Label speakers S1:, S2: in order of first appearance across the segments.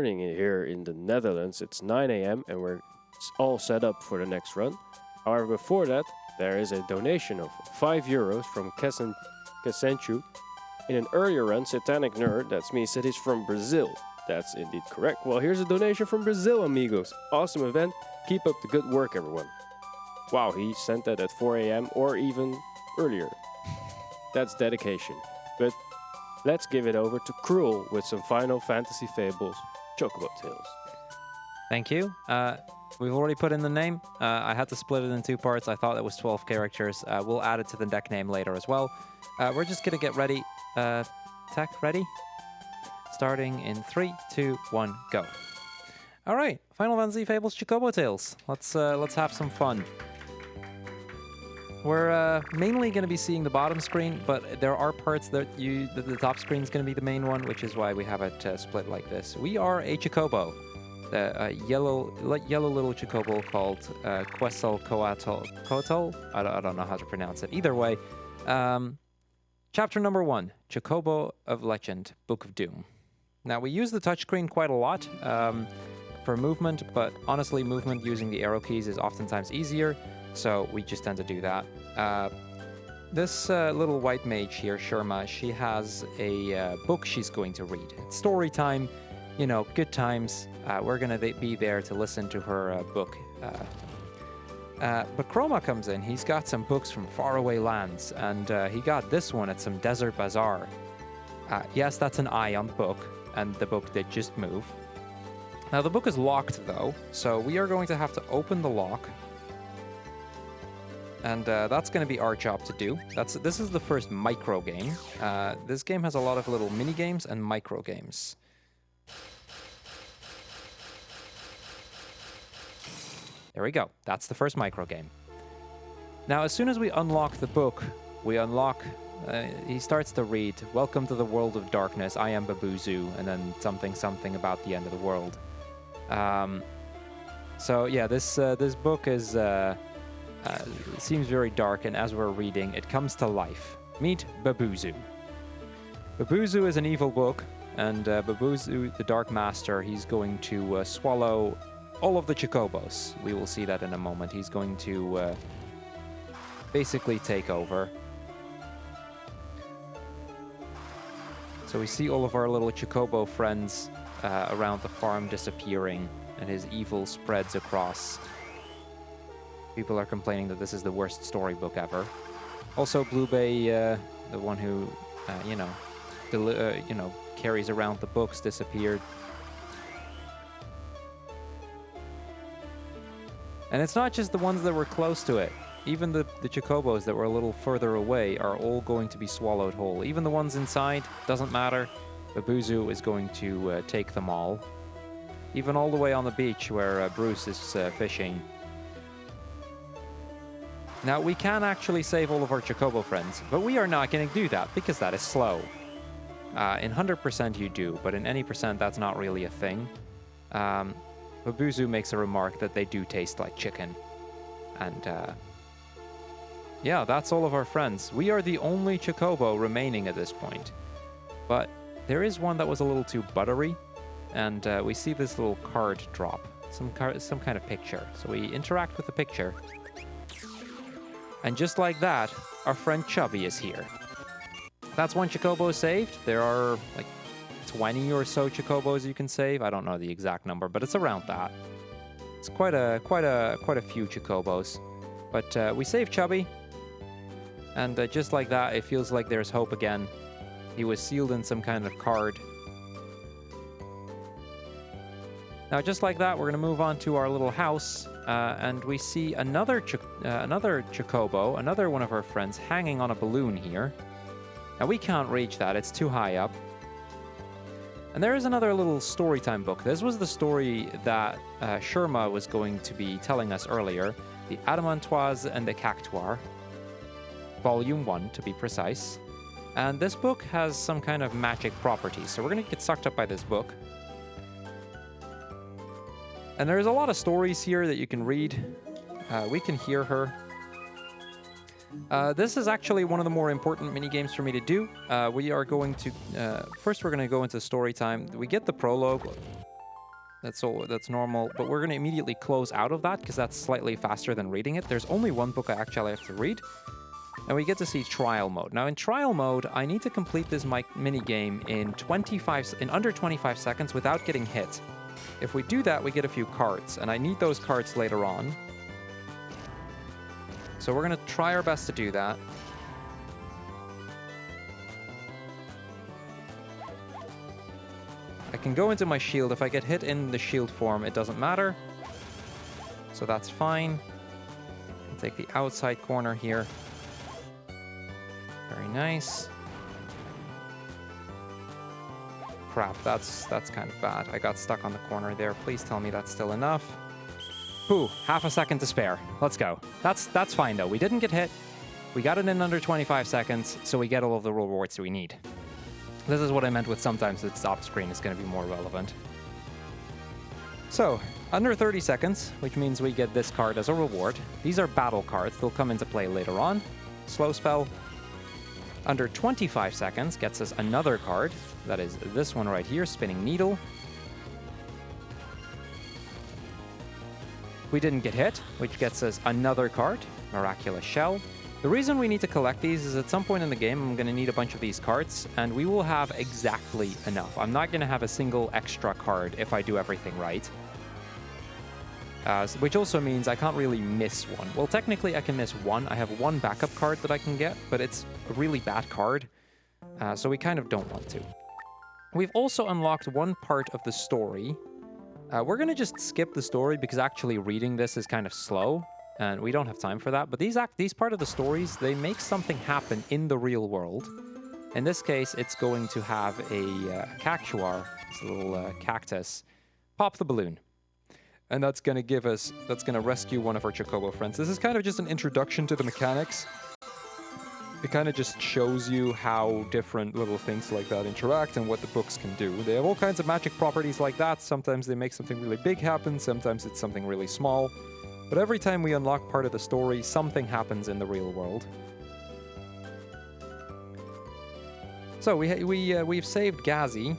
S1: morning here in the Netherlands. It's 9 a.m. and we're all set up for the next run. However, before that, there is a donation of €5 from Casenchu. In an earlier run, Satanic Nerd, that's me, said he's from Brazil. That's indeed correct. Well, here's a donation from Brazil, amigos. Awesome event. Keep up the good work, everyone. Wow, he sent that at 4 a.m. or even earlier. That's dedication. But let's give it over to Crrool with some Final Fantasy Fables Chocobo Tales.
S2: Thank you. We've already put in the name. I had to split it in 2 parts. I thought it was 12 characters. We'll add it to the deck name later as well. We're just going to get ready. Tech, ready? Starting in 3, 2, 1, go. All right, Final Fantasy Fables Chocobo Tales. Let's have some fun. We're mainly going to be seeing the bottom screen, but there are parts that the top screen is going to be the main one, which is why we have it split like this. We are a Chocobo, a yellow little Chocobo called Quetzalcoatl. I don't know how to pronounce it. Either way, chapter number 1, Chocobo of Legend, Book of Doom. Now, we use the touchscreen quite a lot for movement, but honestly, movement using the arrow keys is oftentimes easier, so we just tend to do that. This little white mage here, Sherma, she has a book she's going to read. It's story time, you know, good times. We're going to be there to listen to her book. But Chroma comes in. He's got some books from faraway lands, and he got this one at some desert bazaar. Yes, that's an eye on the book, and the book did just move. Now, the book is locked, though, so we are going to have to open the lock. And that's going to be our job to do. This is the first micro game. This game has a lot of little mini games and micro games. There we go. That's the first micro game. Now, as soon as we unlock the book, he starts to read, "Welcome to the world of darkness. I am Babuzu," and then something about the end of the world. So yeah, this book is seems very dark, and as we're reading, it comes to life. Meet Babuzu. Babuzu is an evil book, and Babuzu, the Dark Master, he's going to swallow all of the Chocobos. We will see that in a moment. He's going to basically take over. So we see all of our little Chocobo friends around the farm disappearing, and his evil spreads across. People are complaining that this is the worst storybook ever. Also, Blue Bay, the one who, carries around the books, disappeared. And it's not just the ones that were close to it. Even the Chocobos that were a little further away are all going to be swallowed whole. Even the ones inside, doesn't matter. Babuzu is going to take them all. Even all the way on the beach where Bruce is fishing. Now, we can actually save all of our Chocobo friends, but we are not going to do that because that is slow. In 100% you do, but in any percent that's not really a thing. Babuzu makes a remark that they do taste like chicken. And yeah, that's all of our friends. We are the only Chocobo remaining at this point. But there is one that was a little too buttery, and we see this little card drop, some kind of picture. So we interact with the picture. And just like that, our friend Chubby is here. That's one Chocobo saved. There are like 20 or so Chocobos you can save. I don't know the exact number, but it's around that. It's quite a few Chocobos. But we saved Chubby. And just like that, it feels like there's hope again. He was sealed in some kind of card. Now, just like that, we're going to move on to our little house. And we see another Chocobo, another one of our friends, hanging on a balloon here. Now, we can't reach that. It's too high up. And there is another little storytime book. This was the story that Sherma was going to be telling us earlier. The Adamantoise and the Cactuar. Volume 1, to be precise. And this book has some kind of magic properties. So we're going to get sucked up by this book. And there's a lot of stories here that you can read. We can hear her. This is actually one of the more important mini-games for me to do. We are going to... first, we're going to go into story time. We get the prologue. That's all. That's normal. But we're going to immediately close out of that because that's slightly faster than reading it. There's only one book I actually have to read. And we get to see trial mode. Now in trial mode, I need to complete this mini game in under 25 seconds without getting hit. If we do that, we get a few cards, and I need those cards later on. So we're going to try our best to do that. I can go into my shield. If I get hit in the shield form, it doesn't matter. So that's fine. I'll take the outside corner here. Very nice. Crap, that's kind of bad. I got stuck on the corner there. Please tell me that's still enough. Whew, half a second to spare. Let's go. That's fine though. We didn't get hit. We got it in under 25 seconds, so we get all of the rewards we need. This is what I meant with sometimes the stop screen is going to be more relevant. So, under 30 seconds, which means we get this card as a reward. These are battle cards. They'll come into play later on. Slow spell. Under 25 seconds gets us another card. That is this one right here, Spinning Needle. We didn't get hit, which gets us another card, Miraculous Shell. The reason we need to collect these is at some point in the game, I'm going to need a bunch of these cards, and we will have exactly enough. I'm not going to have a single extra card if I do everything right. Which also means I can't really miss one. Well, technically I can miss one. I have one backup card that I can get, but it's a really bad card, so we kind of don't want to. We've also unlocked one part of the story. We're going to just skip the story because actually reading this is kind of slow, and we don't have time for that. But these part of the stories, they make something happen in the real world. In this case, it's going to have a cactuar, this little cactus, pop the balloon. And that's going to rescue one of our Chocobo friends. This is kind of just an introduction to the mechanics. It kind of just shows you how different little things like that interact and what the books can do. They have all kinds of magic properties like that. Sometimes they make something really big happen, sometimes it's something really small. But every time we unlock part of the story, something happens in the real world. So we've saved Gazi.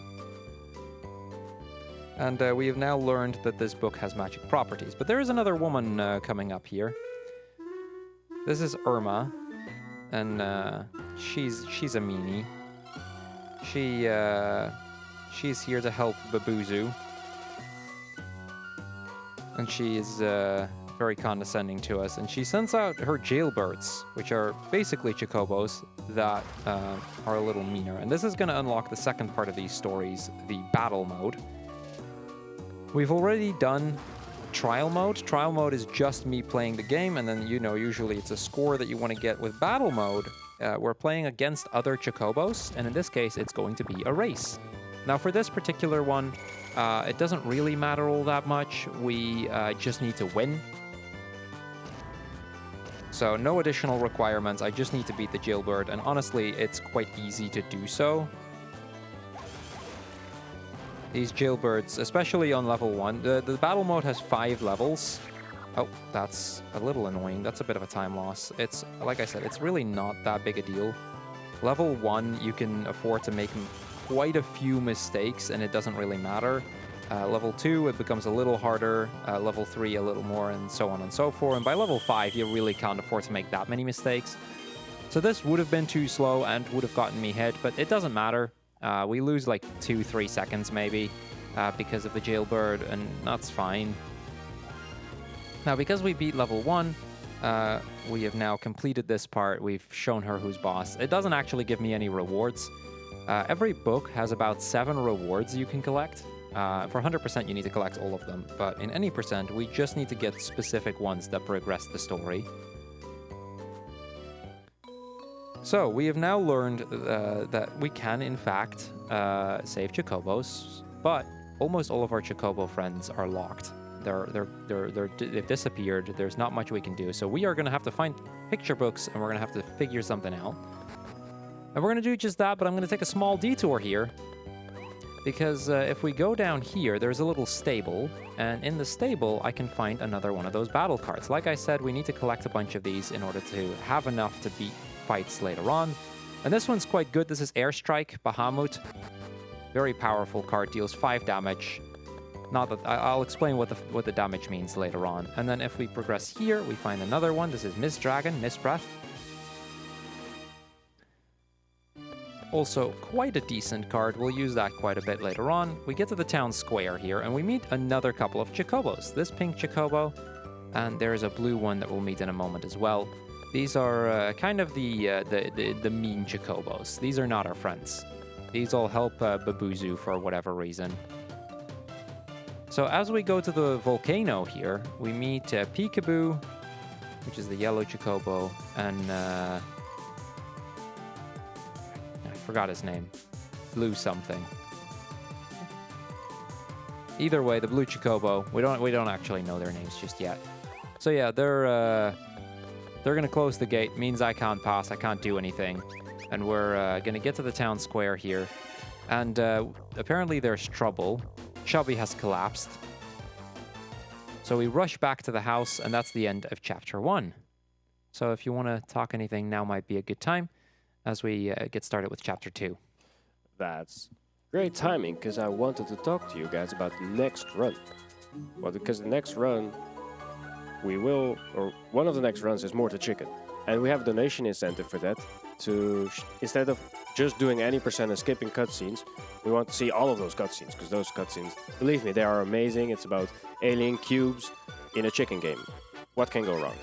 S2: And we have now learned that this book has magic properties. But there is another woman coming up here. This is Irma, and she's a meanie. She's here to help Babuzu, and she is very condescending to us. And she sends out her jailbirds, which are basically Chocobos that are a little meaner. And this is going to unlock the second part of these stories, the battle mode. We've already done trial mode. Trial mode is just me playing the game, and then, you know, usually it's a score that you want to get. With battle mode, we're playing against other Chocobos, and in this case, it's going to be a race. Now, for this particular one, it doesn't really matter all that much. We just need to win. So, no additional requirements. I just need to beat the jailbird, and honestly, it's quite easy to do so. These jailbirds, especially on level 1, the battle mode has 5 levels. Oh, that's a little annoying. That's a bit of a time loss. It's, like I said, it's really not that big a deal. Level 1, you can afford to make quite a few mistakes, and it doesn't really matter. Level 2, it becomes a little harder. Level 3, a little more, and so on and so forth. And by level 5, you really can't afford to make that many mistakes. So this would have been too slow and would have gotten me hit, but it doesn't matter. We lose like 2-3 seconds maybe because of the jailbird, and that's fine. Now, because we beat level 1, we have now completed this part. We've shown her who's boss. It doesn't actually give me any rewards. Every book has about 7 rewards you can collect. For 100%, you need to collect all of them. But in any percent, we just need to get specific ones that progress the story. So, we have now learned that we can, in fact, save Chocobos, but almost all of our Chocobo friends are locked. They've disappeared. There's not much we can do. So we are going to have to find picture books, and we're going to have to figure something out. And we're going to do just that, but I'm going to take a small detour here, because if we go down here, there's a little stable, and in the stable, I can find another one of those battle cards. Like I said, we need to collect a bunch of these in order to have enough to beat fights later on. And this one's quite good. This is Airstrike, Bahamut. Very powerful card, deals 5 damage. Not that I'll explain what the damage means later on. And then if we progress here, we find another one. This is Mist Dragon, Mist Breath. Also, quite a decent card. We'll use that quite a bit later on. We get to the town square here, and we meet another couple of Chocobos. This pink Chocobo, and there is a blue one that we'll meet in a moment as well. These are kind of the mean Chocobos. These are not our friends. These all help Babuzu for whatever reason. So as we go to the volcano here, we meet Peekaboo, which is the yellow Chocobo, and I forgot his name. Blue something. Either way, the blue Chocobo, we don't actually know their names just yet. So yeah, they're gonna close the gate, means I can't pass, I can't do anything. And we're gonna get to the town square here. And apparently there's trouble. Chubby has collapsed. So we rush back to the house, and that's the end of chapter 1. So if you want to talk anything, now might be a good time as we get started with chapter 2.
S1: That's great timing, because I wanted to talk to you guys about the next run. Well, because the next run, one of the next runs is More to Chicken. And we have a donation incentive for that. Instead of just doing any percent and skipping cutscenes, we want to see all of those cutscenes, because those cutscenes, believe me, they are amazing. It's about alien cubes in a chicken game. What can go wrong?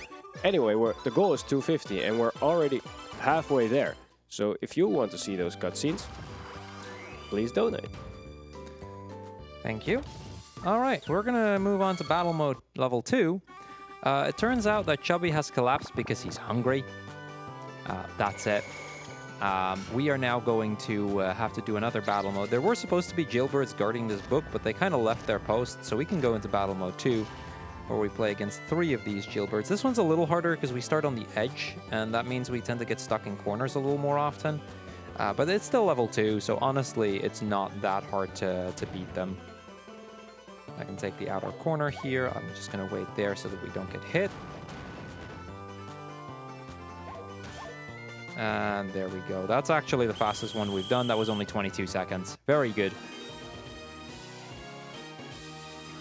S1: Anyway, the goal is 250, and we're already halfway there. So if you want to see those cutscenes, please donate.
S2: Thank you. All right, we're going to move on to battle mode level 2. It turns out that Chubby has collapsed because he's hungry. That's it. We are now going to have to do another battle mode. There were supposed to be jailbirds guarding this book, but they kind of left their post, so we can go into battle mode 2, where we play against 3 of these jailbirds. This one's a little harder because we start on the edge, and that means we tend to get stuck in corners a little more often. But it's still level 2, so honestly, it's not that hard to beat them. I can take the outer corner here. I'm just going to wait there so that we don't get hit. And there we go. That's actually the fastest one we've done. That was only 22 seconds. Very good.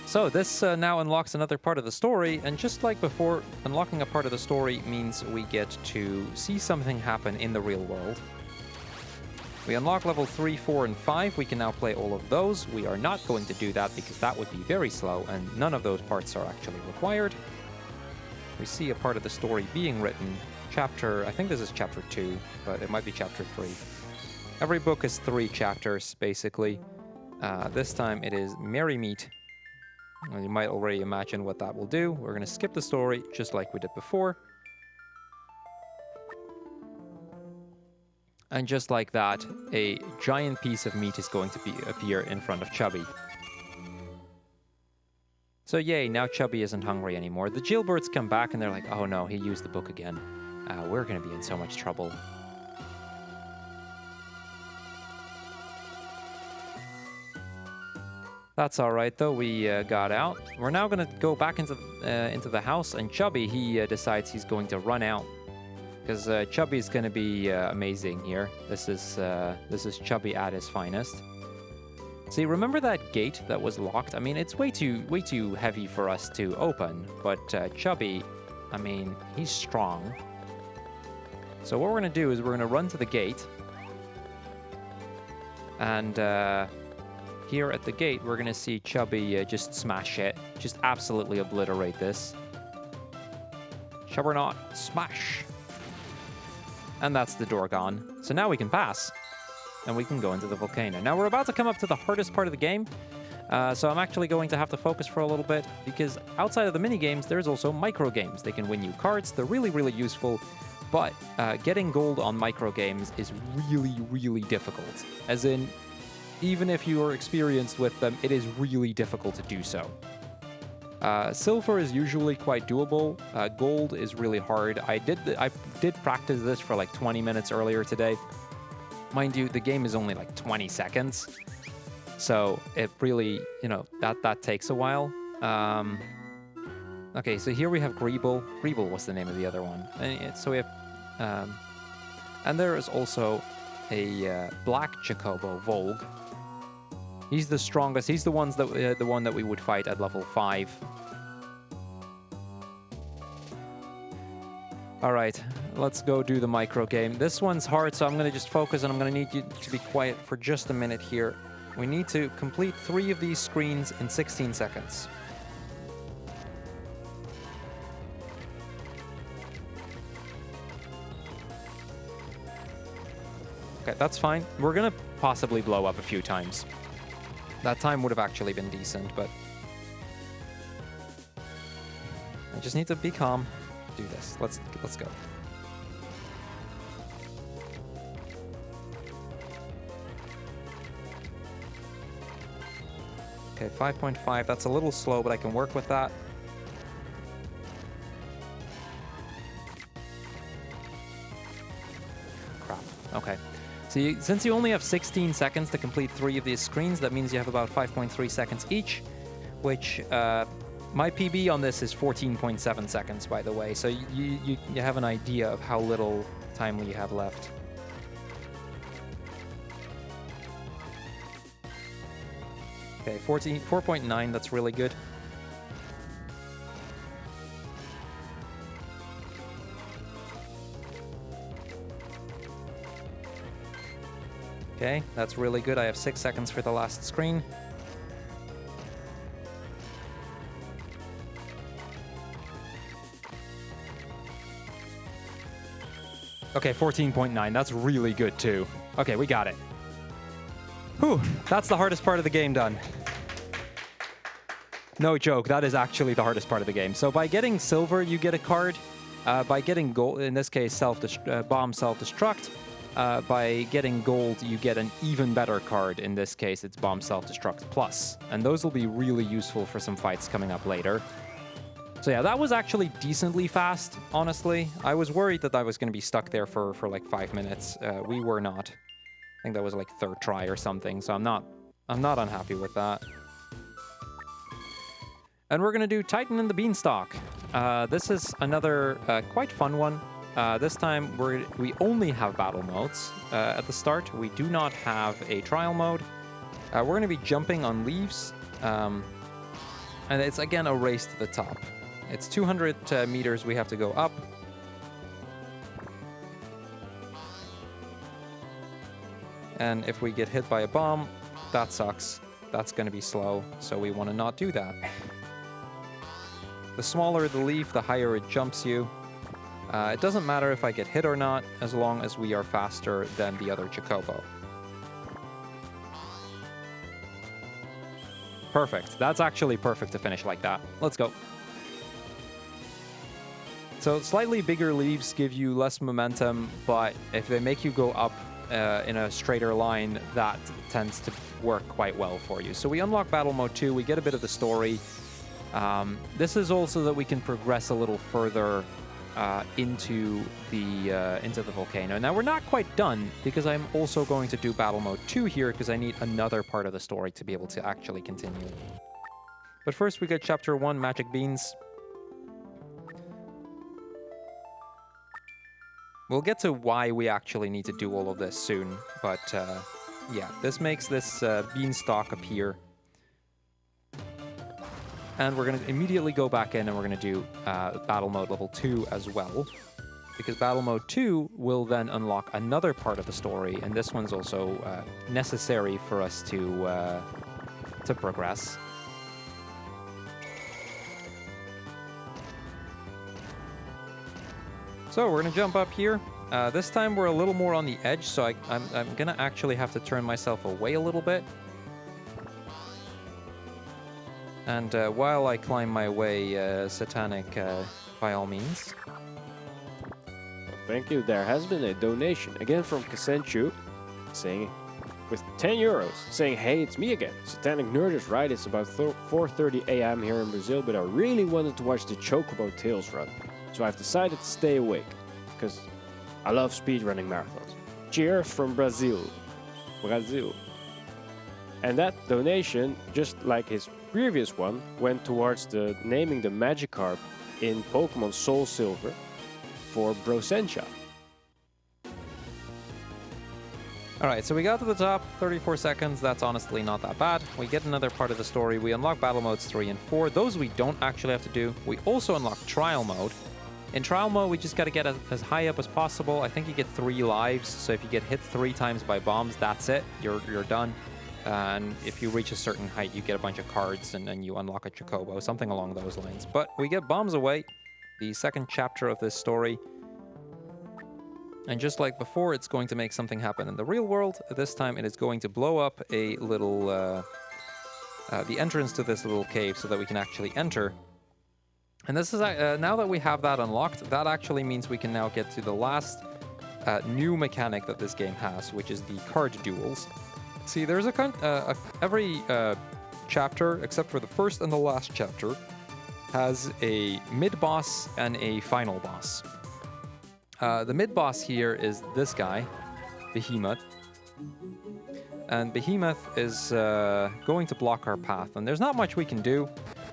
S2: So this now unlocks another part of the story, and just like before, unlocking a part of the story means we get to see something happen in the real world. We unlock level 3, 4, and 5. We can now play all of those. We are not going to do that because that would be very slow, and none of those parts are actually required. We see a part of the story being written. I think this is chapter 2, but it might be chapter 3. Every book is 3 chapters, basically. This time it is Merry Meet. Well, you might already imagine what that will do. We're going to skip the story, just like we did before. And just like that, a giant piece of meat is going to appear in front of Chubby. So yay, now Chubby isn't hungry anymore. The jailbirds come back and they're like, oh no, he used the book again. We're going to be in so much trouble. That's all right, though. We got out. We're now going to go back into the house, and Chubby, he decides he's going to run out. Because Chubby's going to be amazing here. This is Chubby at his finest. See, remember that gate that was locked? I mean, it's way too heavy for us to open. But Chubby, I mean, he's strong. So what we're going to do is we're going to run to the gate. And here at the gate, we're going to see Chubby just smash it. Just absolutely obliterate this. Chubbernaut, smash! And that's the door gone. So now we can pass. And we can go into the volcano. Now we're about to come up to the hardest part of the game. So I'm actually going to have to focus for a little bit. Because outside of the mini-games, there's also micro-games. They can win you cards. They're really, really useful. But getting gold on micro-games is really, really difficult. As in, even if you are experienced with them, it is really difficult to do so. Silver is usually quite doable. Gold is really hard. I did practice this for like 20 minutes earlier today. Mind you, the game is only like 20 seconds. So it really, that takes a while. Okay, so here we have Crrool. Crrool was the name of the other one. So we have... and there is also a black Chocobo, Volg. He's the strongest. He's the one that we would fight at level 5. All right, let's go do the micro game. This one's hard, so I'm going to just focus, and I'm going to need you to be quiet for just a minute here. We need to complete 3 of these screens in 16 seconds. Okay, that's fine. We're going to possibly blow up a few times. That time would have actually been decent, but I just need to be calm. Do this. Let's go. Okay, 5.5. That's a little slow, but I can work with that. Crap. Okay. So since you only have 16 seconds to complete 3 of these screens, that means you have about 5.3 seconds each, which my PB on this is 14.7 seconds, by the way. So you have an idea of how little time you have left. Okay, 4.9, that's really good. Okay, that's really good. I have 6 seconds for the last screen. Okay, 14.9. That's really good, too. Okay, we got it. Whew, that's the hardest part of the game done. No joke, that is actually the hardest part of the game. So by getting silver, you get a card. By getting gold, in this case, bomb self-destruct. By getting gold, you get an even better card. In this case, it's bomb self-destruct plus. And those will be really useful for some fights coming up later. So yeah, that was actually decently fast, honestly. I was worried that I was going to be stuck there for like 5 minutes. We were not. I think that was like 3rd try or something, so I'm not unhappy with that. And we're going to do Titan and the Beanstalk. This is another quite fun one. This time we only have battle modes at the start. We do not have a trial mode. We're going to be jumping on leaves. And it's again a race to the top. It's 200 meters we have to go up. And if we get hit by a bomb, that sucks. That's going to be slow, so we want to not do that. The smaller the leaf, the higher it jumps you. It doesn't matter if I get hit or not, as long as we are faster than the other Chocobo. Perfect. That's actually perfect to finish like that. Let's go. So slightly bigger leaves give you less momentum, but if they make you go up in a straighter line, that tends to work quite well for you. So we unlock Battle Mode 2, we get a bit of the story. This is also that we can progress a little further into the volcano. Now we're not quite done, because I'm also going to do Battle Mode 2 here, because I need another part of the story to be able to actually continue. But first we get Chapter 1, Magic Beans. We'll get to why we actually need to do all of this soon, but yeah, this makes this beanstalk appear. And we're going to immediately go back in and we're going to do Battle Mode Level 2 as well, because Battle Mode 2 will then unlock another part of the story, and this one's also necessary for us to progress. So we're going to jump up here. This time we're a little more on the edge, so I'm going to actually have to turn myself away a little bit. And while I climb my way, Satanic, by all means.
S1: Well, thank you. There has been a donation, again from Kasenchu, saying, with 10 euros, saying, hey, it's me again. Satanic Nerd is right, it's about 4:30 a.m. here in Brazil, but I really wanted to watch the Chocobo Tails run. So I've decided to stay awake, because I love speedrunning marathons. Cheers from Brazil. Brazil. And that donation, just like his previous one, went towards the naming the Magikarp in Pokemon Soul Silver for Brosentia.
S2: All right, so we got to the top, 34 seconds. That's honestly not that bad. We get another part of the story. We unlock battle modes 3 and 4. Those we don't actually have to do. We also unlock trial mode. In trial mode, we just got to get as high up as possible. I think you get 3 lives. So if you get hit 3 times by bombs, that's it. You're done. And if you reach a certain height, you get a bunch of cards and then you unlock a Chocobo, something along those lines. But we get bombs away, the second chapter of this story. And just like before, it's going to make something happen in the real world. This time it is going to blow up a little, the entrance to this little cave so that we can actually enter. And this is, now that we have that unlocked, that actually means we can now get to the last new mechanic that this game has, which is the card duels. See, there's every chapter, except for the first and the last chapter, has a mid-boss and a final boss. The mid-boss here is this guy, Behemoth. And Behemoth is going to block our path, and there's not much we can do.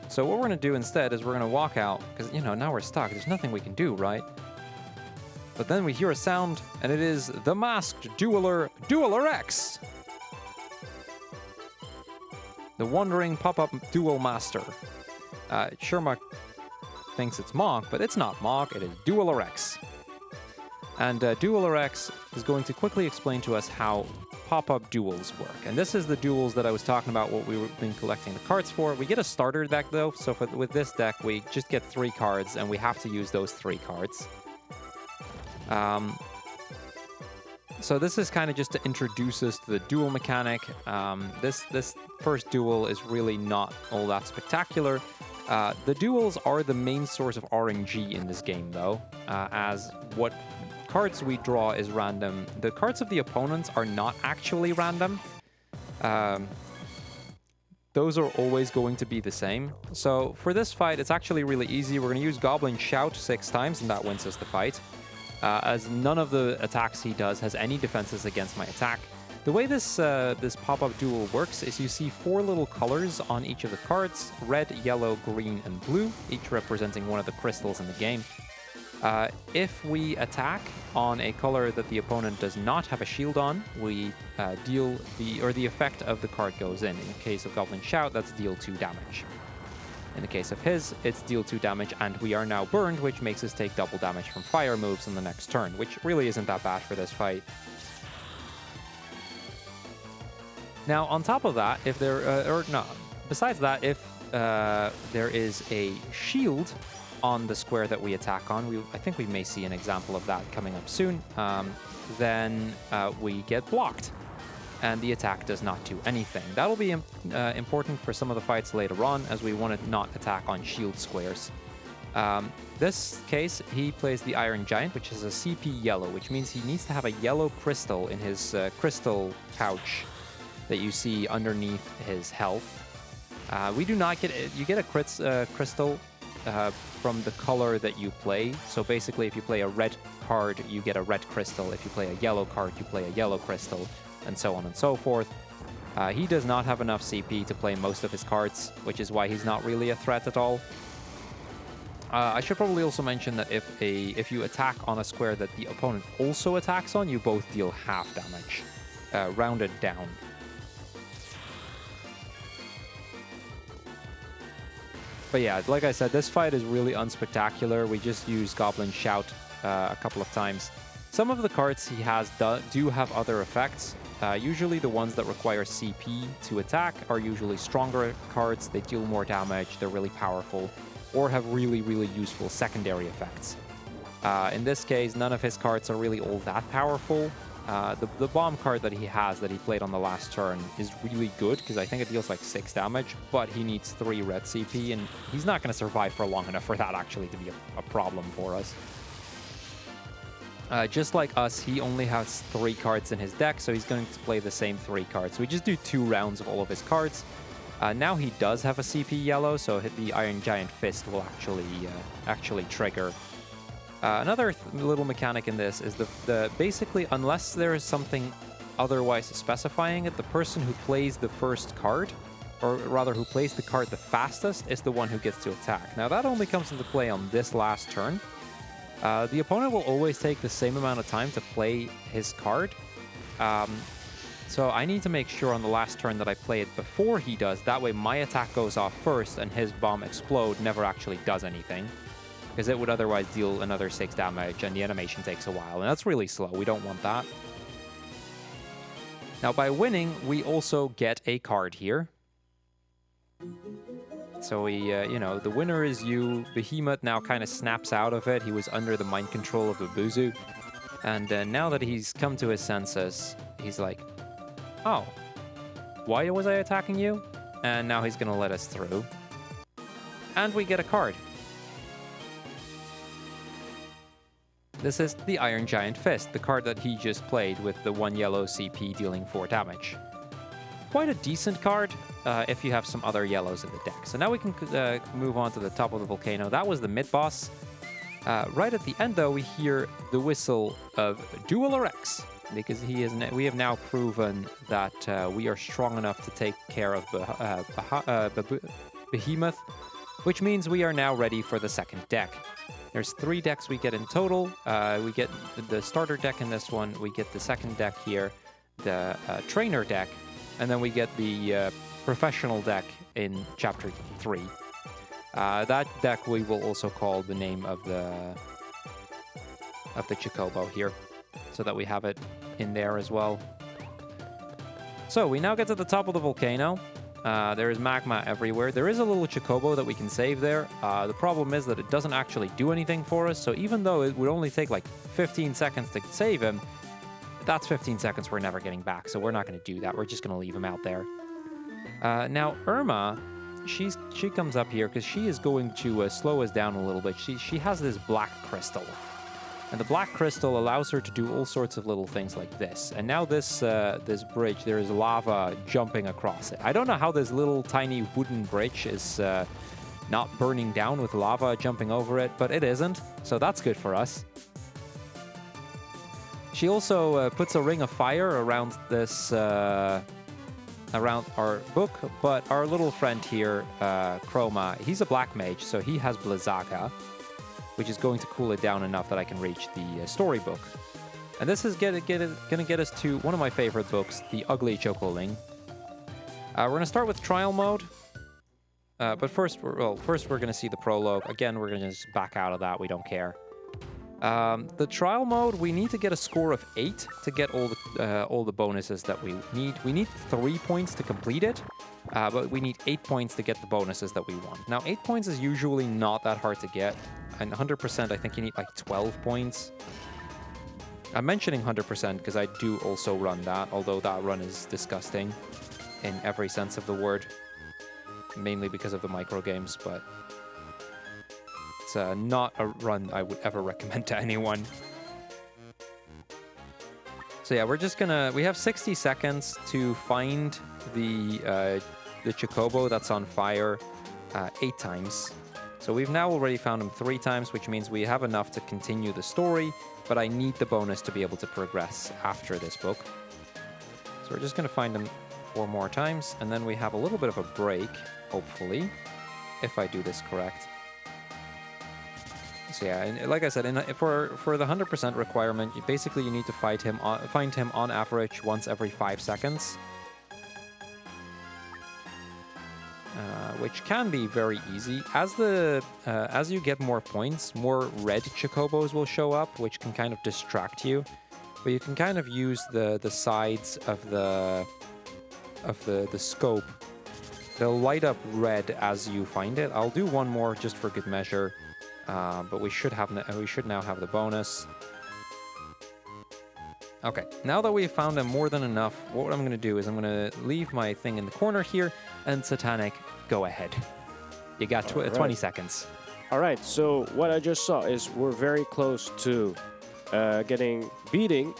S2: So what we're going to do instead is we're going to walk out, because, you know, now we're stuck. There's nothing we can do, right? But then we hear a sound, and it is the masked Dueler X! The wandering pop-up duel master. Sherma thinks it's Monk, but it's not Monk, it is Dueler X. And Dueler X is going to quickly explain to us how pop-up duels work. And this is the duels that I was talking about, what we've been collecting the cards for. We get a starter deck, though, so with this deck, we just get 3 cards, and we have to use those 3 cards. So this is kind of just to introduce us to the duel mechanic. This first duel is really not all that spectacular. The duels are the main source of RNG in this game, though, as what cards we draw is random. The cards of the opponents are not actually random. Those are always going to be the same. So for this fight, it's actually really easy. We're going to use Goblin Shout 6 times, and that wins us the fight. As none of the attacks he does has any defenses against my attack. The way this pop-up duel works is you see 4 little colors on each of the cards: red, yellow, green, and blue, each representing one of the crystals in the game. If we attack on a color that the opponent does not have a shield on, we deal the effect of the card goes in. In the case of Goblin Shout, that's deal 2 damage. In the case of his, it's deal 2 damage, and we are now burned, which makes us take double damage from fire moves on the next turn, which really isn't that bad for this fight. Now, on top of that, if besides that, if there is a shield on the square that we attack on, I think we may see an example of that coming up soon, then we get blocked, and the attack does not do anything. That'll be important for some of the fights later on, as we want to not attack on shield squares. This case, he plays the Iron Giant, which is a CP yellow, which means he needs to have a yellow crystal in his crystal pouch that you see underneath his health. We do not get it. You get a crystal from the color that you play. So basically, if you play a red card, you get a red crystal. If you play a yellow card, you play a yellow crystal, and so on and so forth. He does not have enough CP to play most of his cards, which is why he's not really a threat at all. I should probably also mention that if you attack on a square that the opponent also attacks on, you both deal half damage, rounded down. But yeah, like I said, this fight is really unspectacular. We just use Goblin Shout a couple of times. Some of the cards he has do have other effects. Usually the ones that require CP to attack are usually stronger cards. They deal more damage, they're really powerful, or have really, really useful secondary effects. In this case, none of his cards are really all that powerful. The bomb card that he has that he played on the last turn is really good, because I think it deals like 6 damage, but he needs 3 red CP, and he's not going to survive for long enough for that actually to be a problem for us. Just like us, he only has 3 cards in his deck, so he's going to play the same 3 cards. So we just do 2 rounds of all of his cards. Now he does have a CP yellow, so the Iron Giant Fist will actually trigger. Another little mechanic in this is basically, unless there is something otherwise specifying it, the person who plays the first card, or rather who plays the card the fastest, is the one who gets to attack. Now that only comes into play on this last turn. The opponent will always take the same amount of time to play his card. So I need to make sure on the last turn that I play it before he does. That way my attack goes off first and his bomb explode never actually does anything. Because it would otherwise deal another 6 damage and the animation takes a while. And that's really slow. We don't want that. Now by winning, we also get a card here. So we, you know, the winner is you. Behemoth now kind of snaps out of it. He was under the mind control of Babuzu. And now that he's come to his senses, he's like, oh, why was I attacking you? And now he's going to let us through. And we get a card. This is the Iron Giant Fist, the card that he just played with the 1 yellow CP dealing 4 damage. Quite a decent card if you have some other yellows in the deck. So now we can move on to the top of the volcano. That was the mid-boss. Right at the end, though, we hear the whistle of Dueler X, because we have now proven that we are strong enough to take care of Behemoth, which means we are now ready for the second deck. There's 3 decks we get in total. We get the starter deck in this one, we get the second deck here, the trainer deck, and then we get the professional deck in Chapter 3. That deck we will also call the name of the Chocobo here, so that we have it in there as well. So we now get to the top of the volcano. There is magma everywhere. There is a little Chocobo that we can save there. The problem is that it doesn't actually do anything for us, so even though it would only take like 15 seconds to save him, that's 15 seconds we're never getting back, so we're not going to do that. We're just going to leave him out there. Now, Irma, she comes up here because she is going to slow us down a little bit. She has this black crystal. And the black crystal allows her to do all sorts of little things like this. And now this bridge, there is lava jumping across it. I don't know how this little tiny wooden bridge is not burning down with lava jumping over it, but it isn't. So that's good for us. She also puts a ring of fire around this, around our book, but our little friend here, Chroma, he's a black mage, so he has Blizzaga, which is going to cool it down enough that I can reach the storybook. And this is going to get us to one of my favorite books, The Ugly Chocoling. We're going to start with trial mode, but first we're going to see the prologue. Again, we're going to just back out of that. We don't care. The trial mode, we need to get a score of 8 to get all the bonuses that we need. We need 3 points to complete it, but we need 8 points to get the bonuses that we want. Now, 8 points is usually not that hard to get. And 100%, I think you need like 12 points. I'm mentioning 100% because I do also run that, although that run is disgusting in every sense of the word. Mainly because of the micro games, but it's not a run I would ever recommend to anyone. So yeah, we have 60 seconds to find the Chocobo that's on fire 8 times. So we've now already found him 3 times, which means we have enough to continue the story, but I need the bonus to be able to progress after this book. So we're just going to find him 4 more times, and then we have a little bit of a break, hopefully, if I do this correct. So yeah, and like I said, for the 100% requirement, basically you need to find him on average once every 5 seconds. Which can be very easy. As you get more points, more red Chocobos will show up, which can kind of distract you. But you can kind of use the sides of the scope. They'll light up red as you find it. I'll do one more just for good measure, but we should now have the bonus. Okay, now that we've found him more than enough, what I'm going to do is I'm going to leave my thing in the corner here, and Satanic, go ahead. You got 20 seconds.
S1: All right, so what I just saw is we're very close to beating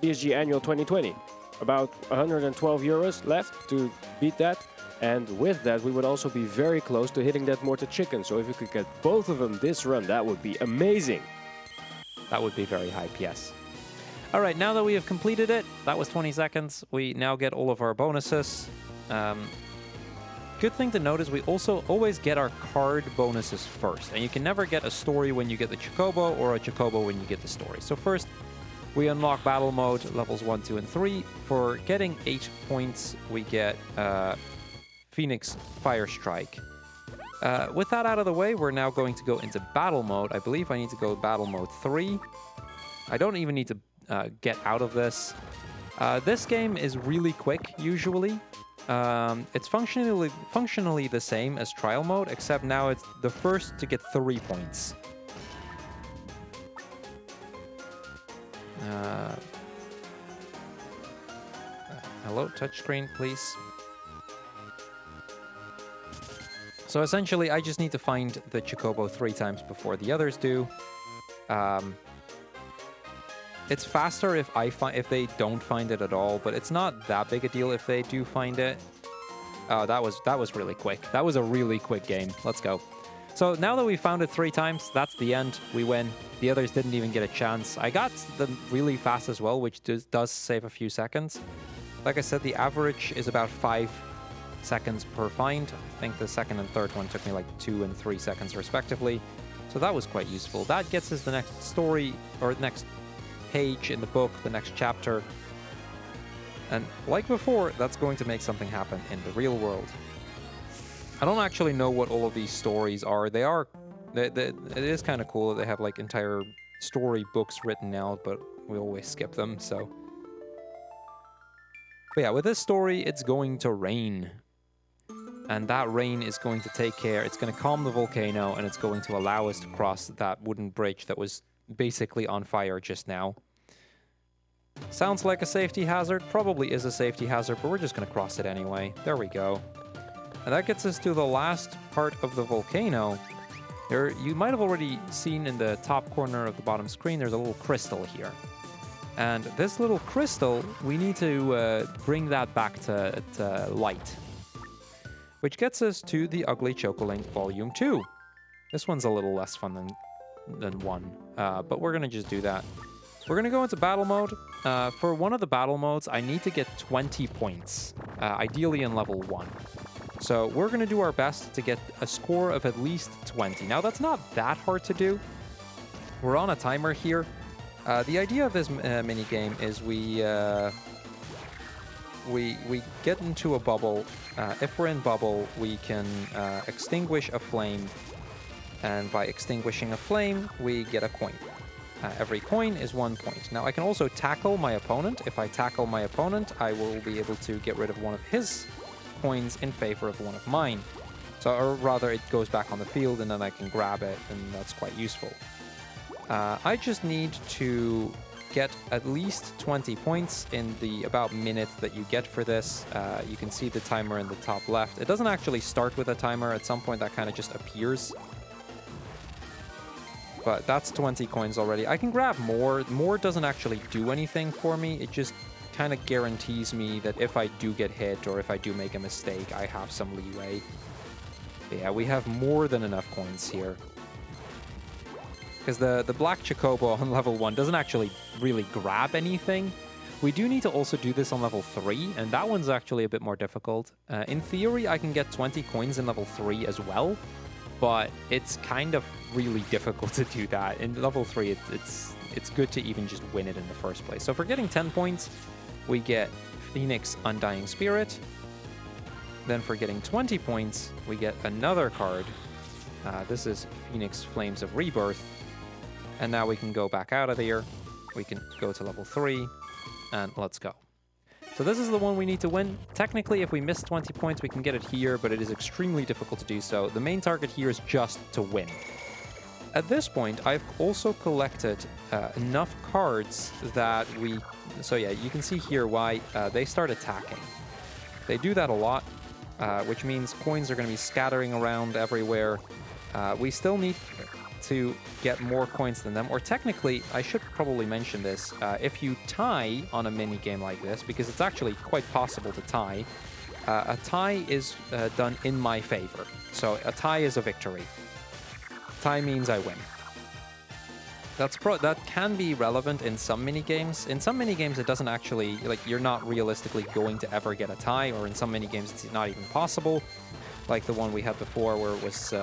S1: BSG Annual 2020. About 112 euros left to beat that. And with that, we would also be very close to hitting that Mortar Chicken. So if we could get both of them this run, that would be amazing.
S2: That would be very hype, yes. All right, now that we have completed it, that was 20 seconds. We now get all of our bonuses. Good thing to note is we also always get our card bonuses first. And you can never get a story when you get the Chocobo or a Chocobo when you get the story. So first, We unlock battle mode levels 1, 2, and 3. For getting 8 points, we get Phoenix Fire Strike. With that out of the way, we're now going to go into battle mode. I believe I need to go battle mode 3. I don't even need to get out of this. This game is really quick, usually. It's functionally the same as trial mode, except now it's the first to get 3 points. Hello, touchscreen, please. So essentially, I just need to find the Chocobo 3 times before the others do. It's faster if they don't find it at all, but it's not that big a deal if they do find it. Oh, that was really quick. That was a really quick game. Let's go. So now that we found it 3 times, that's the end. We win. The others didn't even get a chance. I got them really fast as well, which does save a few seconds. Like I said, the average is about 5 seconds per find. I think the second and third one took me like 2 and 3 seconds respectively. So that was quite useful. That gets us the next story, or next page in the book, the next chapter. And like before, that's going to make something happen in the real world. I don't actually know what all of these stories are. It is kind of cool that they have like entire story books written out, but we always skip them, so. But yeah, with this story, it's going to rain. And that rain is going to take care, it's going to calm the volcano, and it's going to allow us to cross that wooden bridge that was basically on fire just now. Sounds like a safety hazard, probably is a safety hazard, but we're just going to cross it anyway. There we go. And that gets us to the last part of the volcano. You might have already seen in the top corner of the bottom screen, there's a little crystal here. And this little crystal, we need to bring that back to light. Which gets us to the Ugly Chocolink Volume 2. This one's a little less fun than 1, but we're going to just do that. We're going to go into battle mode. For one of the battle modes, I need to get 20 points, ideally in level 1. So we're going to do our best to get a score of at least 20. Now, that's not that hard to do. We're on a timer here. The idea of this minigame is we get into a bubble. If we're in bubble, we can extinguish a flame. And by extinguishing a flame, we get a coin. Every coin is 1 point. Now, I can also tackle my opponent. If I tackle my opponent, I will be able to get rid of one of his coins in favor of one of mine. So, or rather, it goes back on the field, and then I can grab it, and that's quite useful. I just need to get at least 20 points in the about minute that you get for this. You can see the timer in the top left. It doesn't actually start with a timer. At some point, that kind of just appears. But that's 20 coins already. I can grab more. More doesn't actually do anything for me. It just kind of guarantees me that if I do get hit or if I do make a mistake, I have some leeway. But yeah, we have more than enough coins here. Because the black Chocobo on level 1 doesn't actually really grab anything. We do need to also do this on level 3, and that one's actually a bit more difficult. In theory, I can get 20 coins in level 3 as well, but it's kind of really difficult to do that. In level 3, it's good to even just win it in the first place. So for getting 10 points, we get Phoenix Undying Spirit. Then for getting 20 points, we get another card. This is Phoenix Flames of Rebirth. And now we can go back out of here. We can go to level 3, and let's go. So this is the one we need to win. Technically, if we miss 20 points, we can get it here, but it is extremely difficult to do so. The main target here is just to win. At this point, I've also collected enough cards that we... So yeah, you can see here why they start attacking. They do that a lot, which means coins are going to be scattering around everywhere. We still need to get more coins than them, or technically, I should probably mention this, if you tie on a mini game like this, because it's actually quite possible to tie, a tie is done in my favor. So a tie is a victory. Tie means I win. That can be relevant in some mini games. In some mini games, it doesn't actually, like, you're not realistically going to ever get a tie, or in some mini games, it's not even possible. Like the one we had before, where it was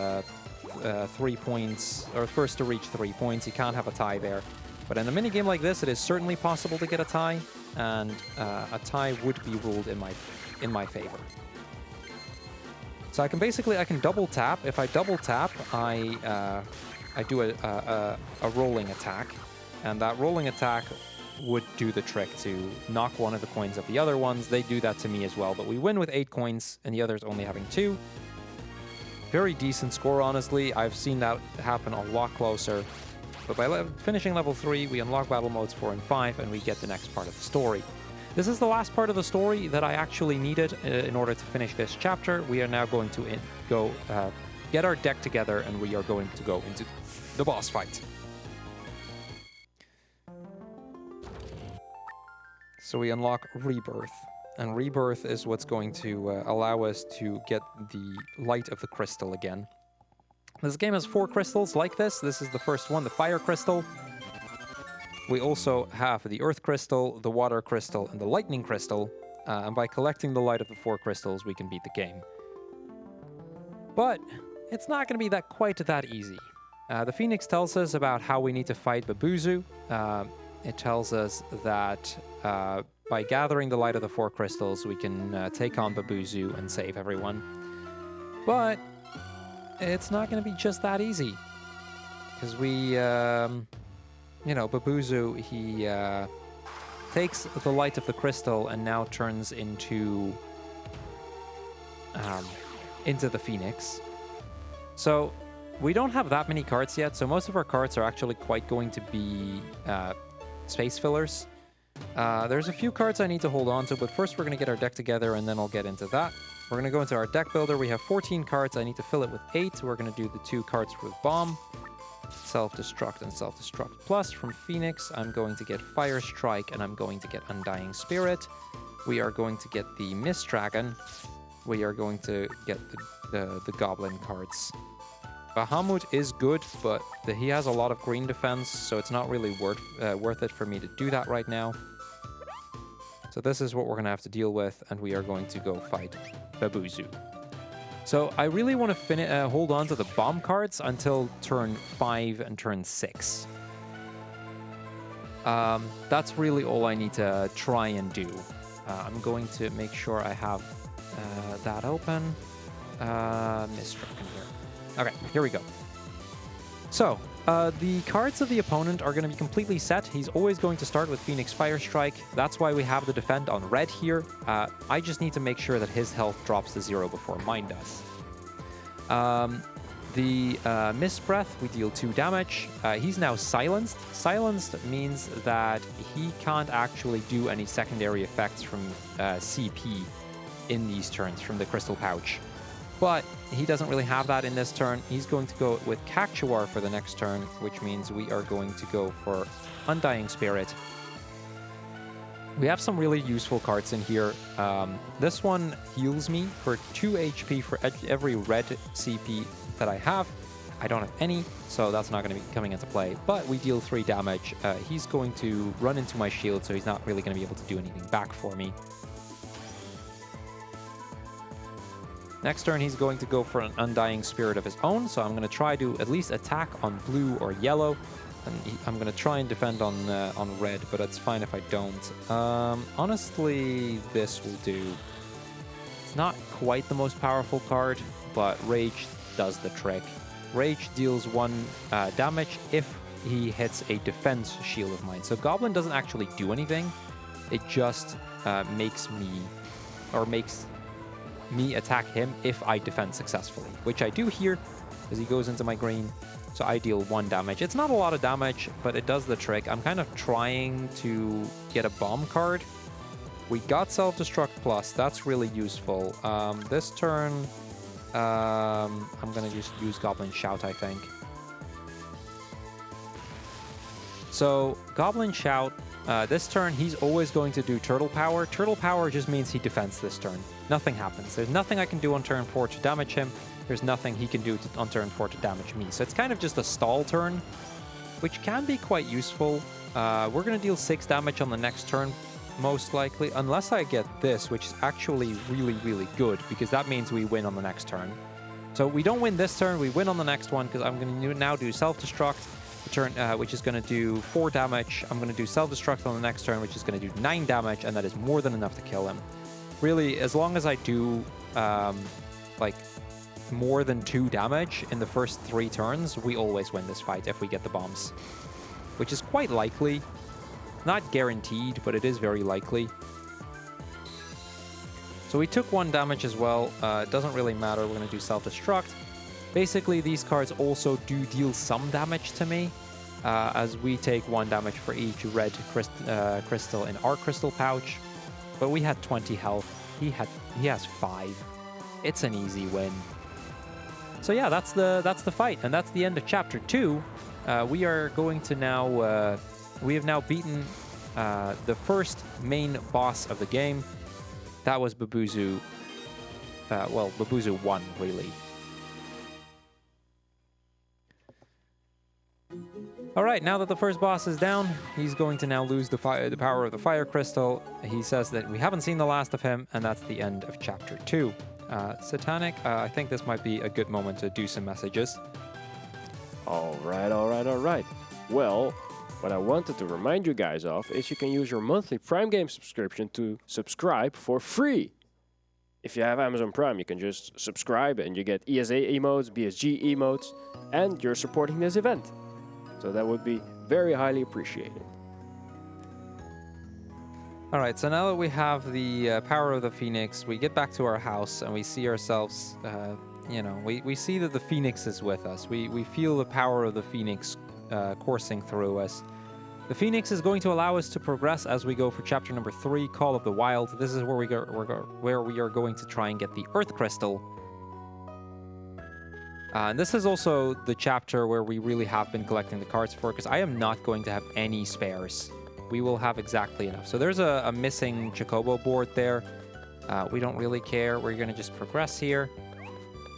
S2: 3 points, or first to reach 3 points. You can't have a tie there. But in a mini game like this, it is certainly possible to get a tie, and a tie would be ruled in my favor. So I can double tap. If I double tap, I do a rolling attack, and that rolling attack would do the trick to knock one of the coins of the other ones. They do that to me as well, but we win with 8 coins, and the others only having 2. Very decent score, honestly. I've seen that happen a lot closer. But by finishing level 3, we unlock battle modes 4 and 5, and we get the next part of the story. This is the last part of the story that I actually needed in order to finish this chapter. We are now going to go get our deck together, and we are going to go into the boss fight. So we unlock Rebirth. And Rebirth is what's going to allow us to get the light of the crystal again. This game has 4 crystals like this. This is the first one, the fire crystal. We also have the earth crystal, the water crystal, and the lightning crystal. And by collecting the light of the 4 crystals, we can beat the game. But it's not going to be quite that easy. The Phoenix tells us about how we need to fight Babuzu. It tells us that by gathering the light of the 4 crystals, we can take on Babuzu and save everyone. But it's not going to be just that easy. Because Babuzu, he takes the light of the crystal and now turns into the Phoenix. So we don't have that many cards yet, so most of our cards are actually quite going to be space fillers. There's a few cards I need to hold on to, but first we're going to get our deck together, and then I'll get into that. We're going to go into our deck builder. We have 14 cards. I need to fill it with 8. We're going to do the 2 cards with Bomb, Self-Destruct, and Self-Destruct Plus. From Phoenix, I'm going to get Fire Strike, and I'm going to get Undying Spirit. We are going to get the Mist Dragon. We are going to get the Goblin cards. Bahamut is good, but he has a lot of green defense, so it's not really worth it for me to do that right now. So this is what we're going to have to deal with, and we are going to go fight Babuzu. So I really want to hold on to the bomb cards until turn 5 and turn 6. That's really all I need to try and do. I'm going to make sure I have that open. Mist Dragon here. Okay, here we go. So, the cards of the opponent are going to be completely set. He's always going to start with Phoenix Fire Strike. That's why we have the defend on red here. I just need to make sure that his health drops to 0 before mine does. The Mist Breath, we deal 2 damage. He's now silenced. Silenced means that he can't actually do any secondary effects from CP in these turns from the Crystal Pouch. But he doesn't really have that in this turn. He's going to go with Cactuar for the next turn, which means we are going to go for Undying Spirit. We have some really useful cards in here. This one heals me for 2 HP for every red CP that I have. I don't have any, so that's not going to be coming into play. But we deal 3 damage. He's going to run into my shield, so he's not really going to be able to do anything back for me. Next turn, he's going to go for an Undying Spirit of his own, so I'm going to try to at least attack on blue or yellow. And I'm going to try and defend on red, but it's fine if I don't. Honestly, this will do. It's not quite the most powerful card, but Rage does the trick. Rage deals 1 damage if he hits a defense shield of mine. So Goblin doesn't actually do anything. It just makes me attack him if I defend successfully, which I do here as he goes into my green. So I deal 1 damage. It's not a lot of damage, but it does the trick. I'm kind of trying to get a bomb card. We got Self-Destruct Plus. That's really useful. This turn, I'm going to just use Goblin Shout, I think. So Goblin Shout, this turn, he's always going to do Turtle Power. Turtle Power just means he defends this turn. Nothing happens. There's nothing I can do on turn 4 to damage him. There's nothing he can do on turn 4 to damage me. So it's kind of just a stall turn, which can be quite useful. We're going to deal 6 damage on the next turn, most likely, unless I get this, which is actually really, really good, because that means we win on the next turn. So we don't win this turn, we win on the next one, because I'm going to now do Self-Destruct. turn, which is going to do 4 damage. I'm going to do self-destruct on the next turn, which is going to do 9 damage, and that is more than enough to kill him. Really, as long as I do like more than 2 damage in the first 3 turns, we always win this fight if we get the bombs, which is quite likely. Not guaranteed, but it is very likely. So we took 1 damage as well. It doesn't really matter. We're going to do self-destruct. Basically, these cards also do deal some damage to me, as we take 1 damage for each red crystal in our crystal pouch. But we had 20 health. He has 5. It's an easy win. So yeah, that's the fight, and that's the end of chapter 2. We are going to now we have now beaten the first main boss of the game. That was Babuzu. Well, Babuzu 1, really. All right, now that the first boss is down, he's going to now lose the power of the fire crystal. He says that we haven't seen the last of him, and that's the end of chapter 2. Satanic, I think this might be a good moment to do some messages.
S1: All right. Well, what I wanted to remind you guys of is you can use your monthly Prime Game subscription to subscribe for free. If you have Amazon Prime, you can just subscribe and you get ESA emotes, BSG emotes, and you're supporting this event. So that would be very highly appreciated.
S2: All right, so now that we have the power of the Phoenix, we get back to our house and we see ourselves, we see that the Phoenix is with us. We feel the power of the Phoenix coursing through us. The Phoenix is going to allow us to progress as we go for chapter number 3, Call of the Wild. This is where we are going to try and get the Earth Crystal. And this is also the chapter where we really have been collecting the cards for, because I am not going to have any spares. We will have exactly enough. So there's a missing Chocobo board there. We don't really care. We're going to just progress here.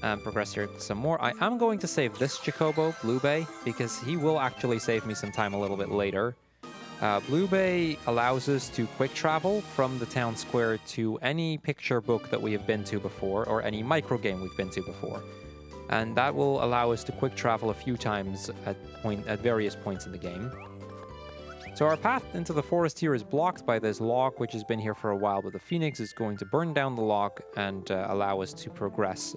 S2: And progress here some more. I am going to save this Chocobo, Blue Bay, because he will actually save me some time a little bit later. Blue Bay allows us to quick travel from the town square to any picture book that we have been to before, or any micro game we've been to before. And that will allow us to quick travel a few times at various points in the game. So our path into the forest here is blocked by this log, which has been here for a while, but the Phoenix is going to burn down the log and allow us to progress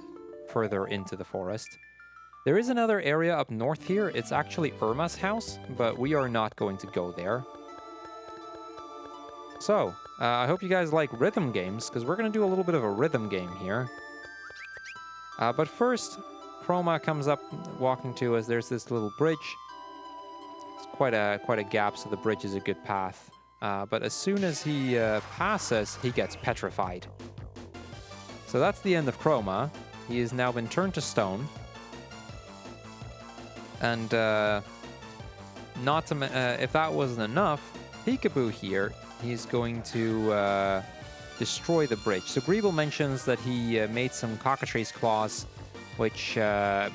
S2: further into the forest. There is another area up north here. It's actually Irma's house, but we are not going to go there. So, I hope you guys like rhythm games, because we're going to do a little bit of a rhythm game here. But first, Chroma comes up walking to us. There's this little bridge. It's quite a gap, so the bridge is a good path. But as soon as he passes, he gets petrified. So that's the end of Chroma. He has now been turned to stone. And if that wasn't enough, Peekaboo here, he's going to destroy the bridge. So Crrool mentions that he made some cockatrice claws, which in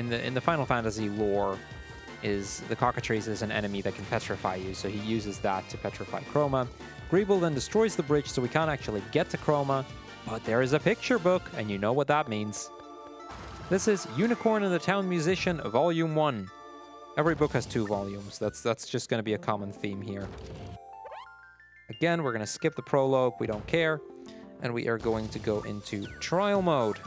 S2: the Final Fantasy lore is the cockatrice is an enemy that can petrify you. So he uses that to petrify Chroma. Crrool then destroys the bridge, so we can't actually get to Chroma. But there is a picture book, and you know what that means. This is Unicorn and the Town Musician, Volume 1. Every book has 2 volumes. That's just going to be a common theme here. Again, we're going to skip the prologue. We don't care. And we are going to go into trial mode.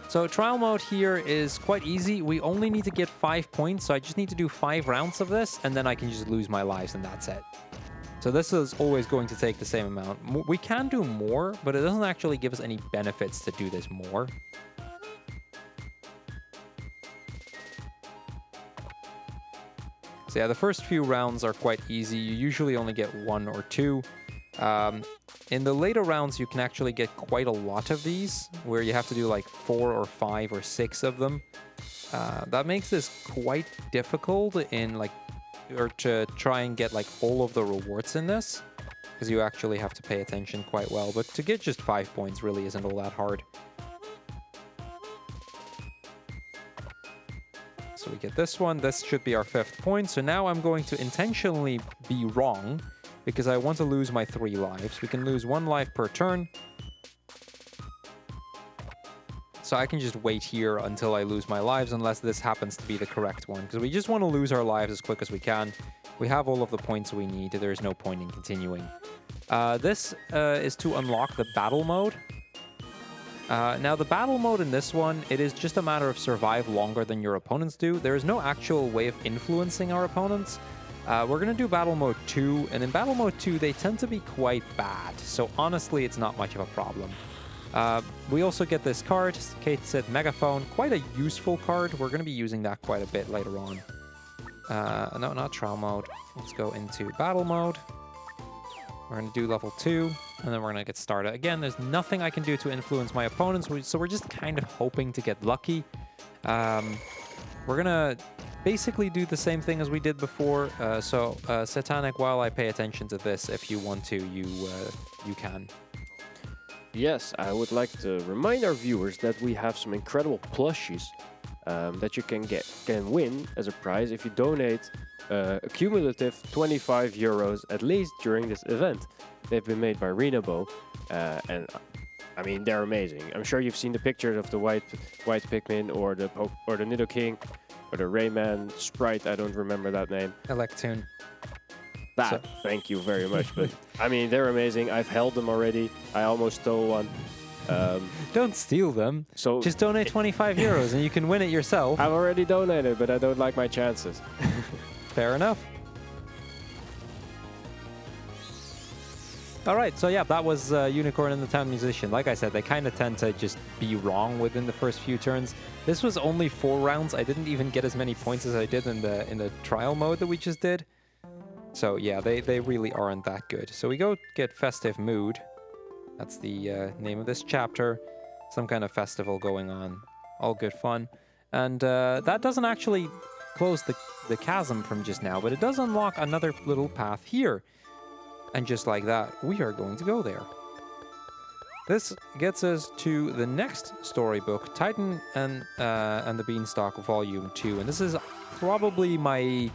S2: So trial mode here is quite easy. We only need to get 5 points, so I just need to do 5 rounds of this, and then I can just lose my lives, and that's it. So this is always going to take the same amount. We can do more, but it doesn't actually give us any benefits to do this more. So yeah, the first few rounds are quite easy. You usually only get 1 or 2. In the later rounds, you can actually get quite a lot of these, where you have to do like 4 or 5 or 6 of them. That makes this quite difficult to try and get like all of the rewards in this, because you actually have to pay attention quite well. But to get just 5 points really isn't all that hard. So we get this one. This should be our 5th point. So now I'm going to intentionally be wrong, because I want to lose my 3 lives. We can lose 1 life per turn. So I can just wait here until I lose my lives, unless this happens to be the correct one. Because we just want to lose our lives as quick as we can. We have all of the points we need. There's no point in continuing. This is to unlock the battle mode. Now, the battle mode in this one, it is just a matter of survive longer than your opponents do. There is no actual way of influencing our opponents. We're going to do battle mode 2, and in battle mode 2, they tend to be quite bad. So honestly, it's not much of a problem. We also get this card, Kate said Megaphone, quite a useful card. We're going to be using that quite a bit later on. No, not trial mode. Let's go into battle mode. We're going to do level 2, and then we're going to get started. Again, there's nothing I can do to influence my opponents, so we're just kind of hoping to get lucky. We're going to basically do the same thing as we did before. Satanic, while I pay attention to this, if you want to, you can.
S1: Yes, I would like to remind our viewers that we have some incredible plushies that you can win as a prize if you donate a cumulative 25 euros at least during this event. They've been made by Renabo, and I mean they're amazing. I'm sure you've seen the pictures of the white Pikmin or the Nidoking or the Rayman sprite. I don't remember that name.
S2: Electoon.
S1: Thank you very much. But I mean, they're amazing. I've held them already. I almost stole one.
S2: Don't steal them.
S1: So
S2: just donate 25 euros and you can win it yourself.
S1: I've already donated, but I don't like my chances.
S2: Fair enough. All right, so yeah, that was Unicorn and the Town Musician. Like I said, they kind of tend to just be wrong within the first few turns. This was only 4 rounds. I didn't even get as many points as I did in the trial mode that we just did. So yeah, they really aren't that good. So we go get Festive Mood. That's the name of this chapter. Some kind of festival going on. All good fun. And that doesn't actually close the chasm from just now, but it does unlock another little path here. And just like that, we are going to go there. This gets us to the next storybook, Titan and the Beanstalk Volume 2. And this is probably my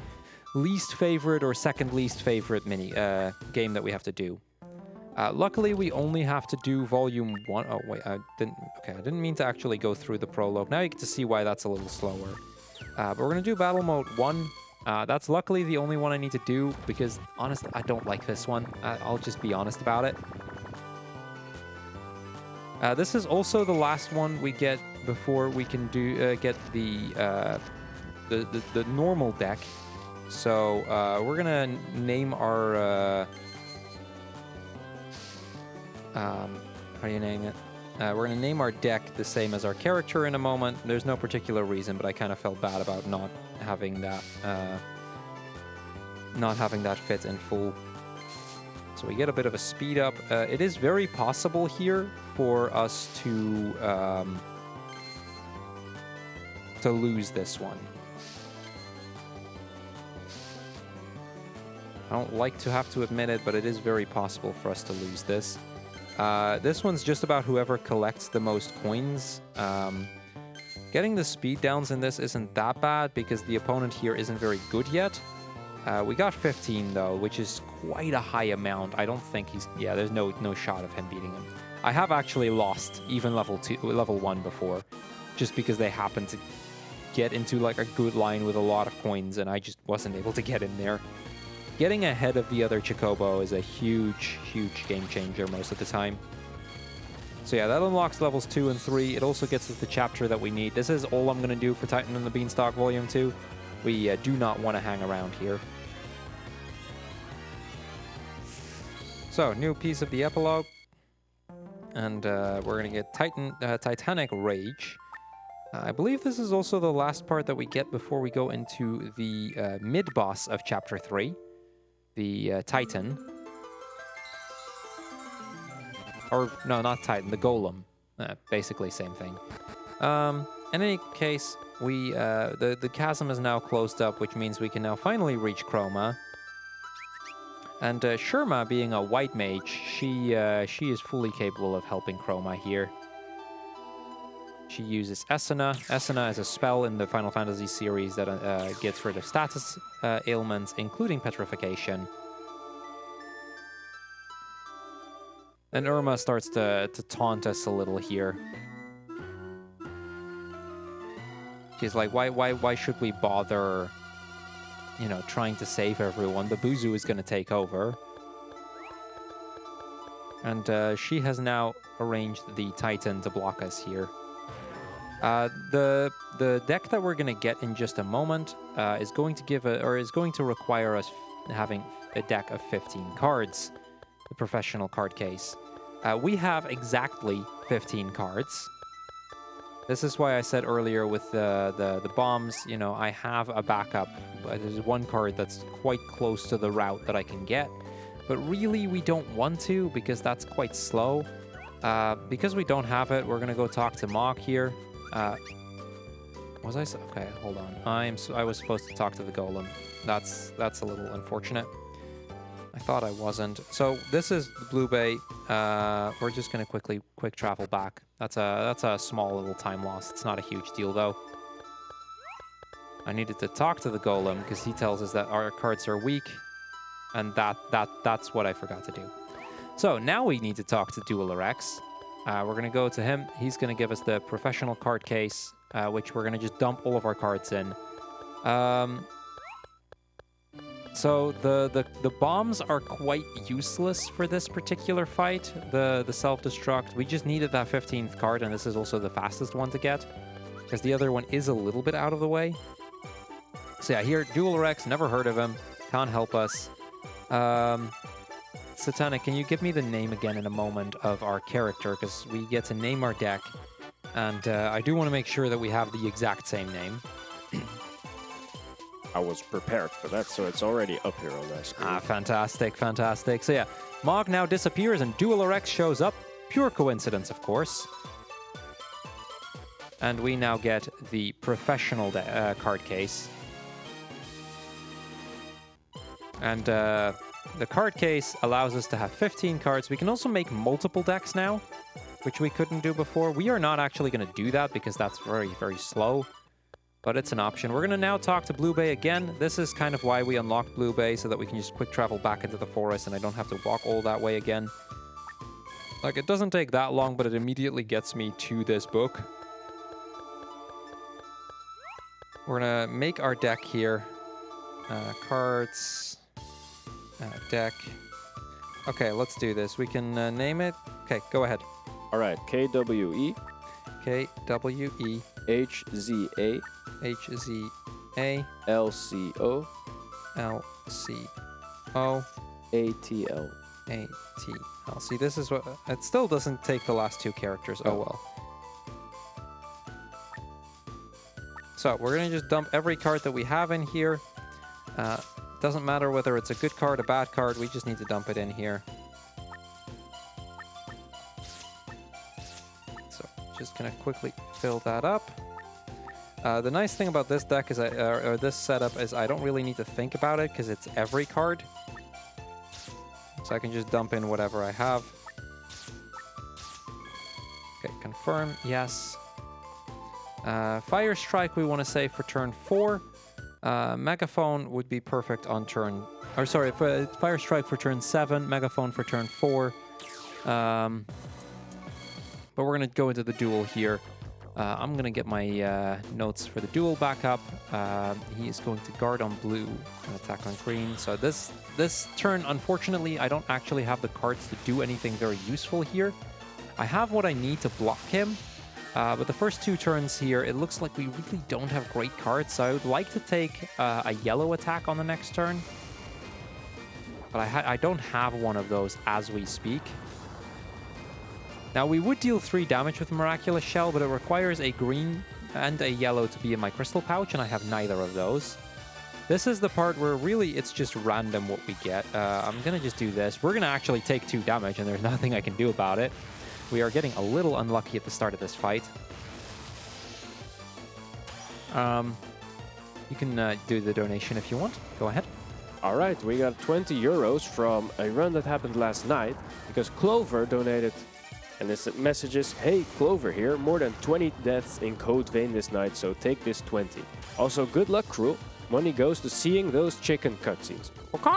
S2: least favorite or second least favorite game that we have to do. Luckily, we only have to do Volume 1. Oh, wait, I didn't mean to actually go through the prologue. Now you get to see why that's a little slower. But we're going to do Battle Mode 1. That's luckily the only one I need to do, because, honestly, I don't like this one. I'll just be honest about it. This is also the last one we get before we can get the normal deck. So we're gonna name our how do you name it? We're gonna name our deck the same as our character in a moment. There's no particular reason, but I kind of felt bad about not having that fit in full. So we get a bit of a speed up. It is very possible here for us to lose this one. I don't like to have to admit it, but it is very possible for us to lose this. This one's just about whoever collects the most coins. Getting the speed downs in this isn't that bad because the opponent here isn't very good yet. We got 15 though, which is quite a high amount. I don't think there's no shot of him beating him. I have actually lost even level 1 before, just because they happened to get into like a good line with a lot of coins and I just wasn't able to get in there. Getting ahead of the other Chocobo is a huge, huge game changer most of the time. So yeah, that unlocks levels 2 and 3. It also gets us the chapter that we need. This is all I'm going to do for Titan and the Beanstalk Volume 2. We do not want to hang around here. So, new piece of the epilogue. And we're going to get Titanic Rage. I believe this is also the last part that we get before we go into the mid-boss of Chapter 3. The Titan. Or, no, not Titan, the Golem. Basically, same thing. In any case, the chasm is now closed up, which means we can now finally reach Chroma. And Sherma, being a white mage, she is fully capable of helping Chroma here. She uses Esuna. Esuna is a spell in the Final Fantasy series that gets rid of status ailments, including petrification. And Irma starts to taunt us a little here. Because like, why should we bother, you know, trying to save everyone? The Buzu is going to take over. And she has now arranged the Titan to block us here. The deck that we're going to get in just a moment is going to require us having a deck of 15 cards, the professional card case. We have exactly 15 cards. This is why I said earlier with the bombs, you know, I have a backup. There's one card that's quite close to the route that I can get. But really, we don't want to because that's quite slow. Because we don't have it, we're going to go talk to Mach here. Okay, hold on. I was supposed to talk to the Golem. That's a little unfortunate. I thought I wasn't. So this is the Blue Bay. We're just going to quick travel back. That's a small little time loss. It's not a huge deal, though. I needed to talk to the Golem because he tells us that our cards are weak. And that's what I forgot to do. So now we need to talk to Dueler X. We're going to go to him. He's going to give us the professional card case, which we're going to just dump all of our cards in. So the bombs are quite useless for this particular fight. The self-destruct. We just needed that 15th card, and this is also the fastest one to get, because the other one is a little bit out of the way. So yeah, here, Dueler X, never heard of him. Can't help us. Satanic, can you give me the name again in a moment of our character? Because we get to name our deck, and I do want to make sure that we have the exact same name.
S1: I was prepared for that, so it's already up here on that screen.
S2: Ah, fantastic, fantastic. So yeah, Mog now disappears and Dueler X shows up. Pure coincidence, of course. And we now get the professional card case. And the card case allows us to have 15 cards. We can also make multiple decks now, which we couldn't do before. We are not actually going to do that because that's very, very slow. But it's an option. We're going to now talk to Blue Bay again. This is kind of why we unlocked Blue Bay, so that we can just quick travel back into the forest and I don't have to walk all that way again. Like, it doesn't take that long, but it immediately gets me to this book. We're going to make our deck here. Cards... deck. Okay, let's do this. We can name it. Okay, go ahead.
S1: All right, KWE.
S2: KWE.
S1: HZA.
S2: HZA.
S1: LCO.
S2: LCO.
S1: ATL.
S2: ATL. See, this is what... It still doesn't take the last two characters. Oh well. So, we're going to just dump every card that we have in here. Doesn't matter whether it's a good card, a bad card, we just need to dump it in here. So, just gonna quickly fill that up. The nice thing about this deck is, or this setup, is I don't really need to think about it because it's every card. So I can just dump in whatever I have. Okay, confirm, yes. Fire Strike we want to save for turn 4. Megaphone would be perfect on turn... Or sorry, Fire Strike for turn 7, Megaphone for turn 4. But we're going to go into the duel here. I'm going to get my notes for the duel back up. He is going to guard on blue and attack on green. So this turn, unfortunately, I don't actually have the cards to do anything very useful here. I have what I need to block him. But the first two turns here, it looks like we really don't have great cards, so I would like to take a yellow attack on the next turn. But I don't have one of those as we speak. Now, we would deal 3 damage with Miraculous Shell, but it requires a green and a yellow to be in my crystal pouch, and I have neither of those. This is the part where really it's just random what we get. I'm going to just do this. We're going to actually take 2 damage, and there's nothing I can do about it. We are getting a little unlucky at the start of this fight. You can do the donation if you want. Go ahead.
S1: All right, we got 20 euros from a run that happened last night because Clover donated. And this message is, hey, Clover here. More than 20 deaths in Code Vein this night, so take this 20. Also, good luck, Crrool. Money goes to seeing those chicken cutscenes. Okay.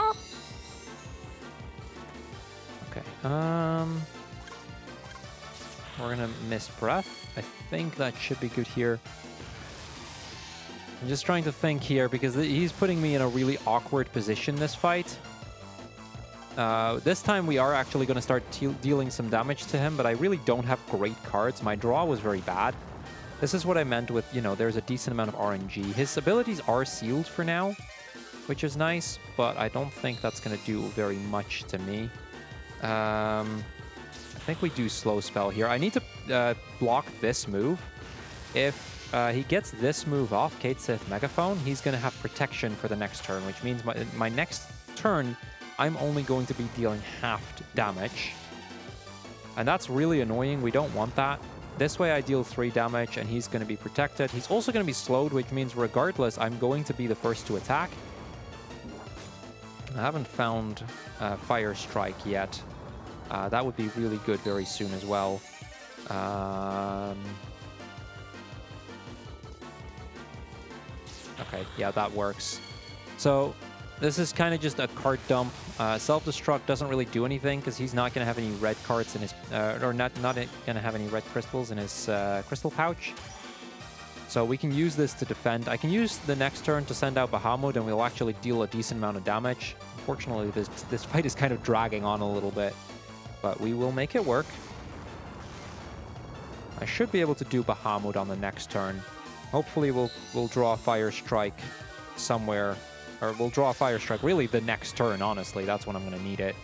S2: Okay. We're gonna miss breath. I think that should be good here. I'm just trying to think here because he's putting me in a really awkward position this fight. This time we are actually going to start dealing some damage to him, but I really don't have great cards. My draw was very bad. This is what I meant with, you know, there's a decent amount of RNG. His abilities are sealed for now, which is nice, but I don't think that's going to do very much to me. I think we do slow spell here. I need to block this move. If he gets this move off, Kate Sith Megaphone, he's going to have protection for the next turn, which means my next turn, I'm only going to be dealing halved damage. And that's really annoying. We don't want that. This way I deal 3 damage and he's going to be protected. He's also going to be slowed, which means regardless, I'm going to be the first to attack. I haven't found Fire Strike yet. That would be really good very soon as well. Okay, yeah, that works. So this is kind of just a card dump. Self-destruct doesn't really do anything because he's not going to have any red cards in his, or not going to have any red crystals in his crystal pouch. So we can use this to defend. I can use the next turn to send out Bahamut and we'll actually deal a decent amount of damage. Unfortunately, this fight is kind of dragging on a little bit, but we will make it work. I should be able to do Bahamut on the next turn. Hopefully we'll draw a Fire Strike somewhere. Or we'll draw a Fire Strike really the next turn, honestly. That's when I'm going to need it.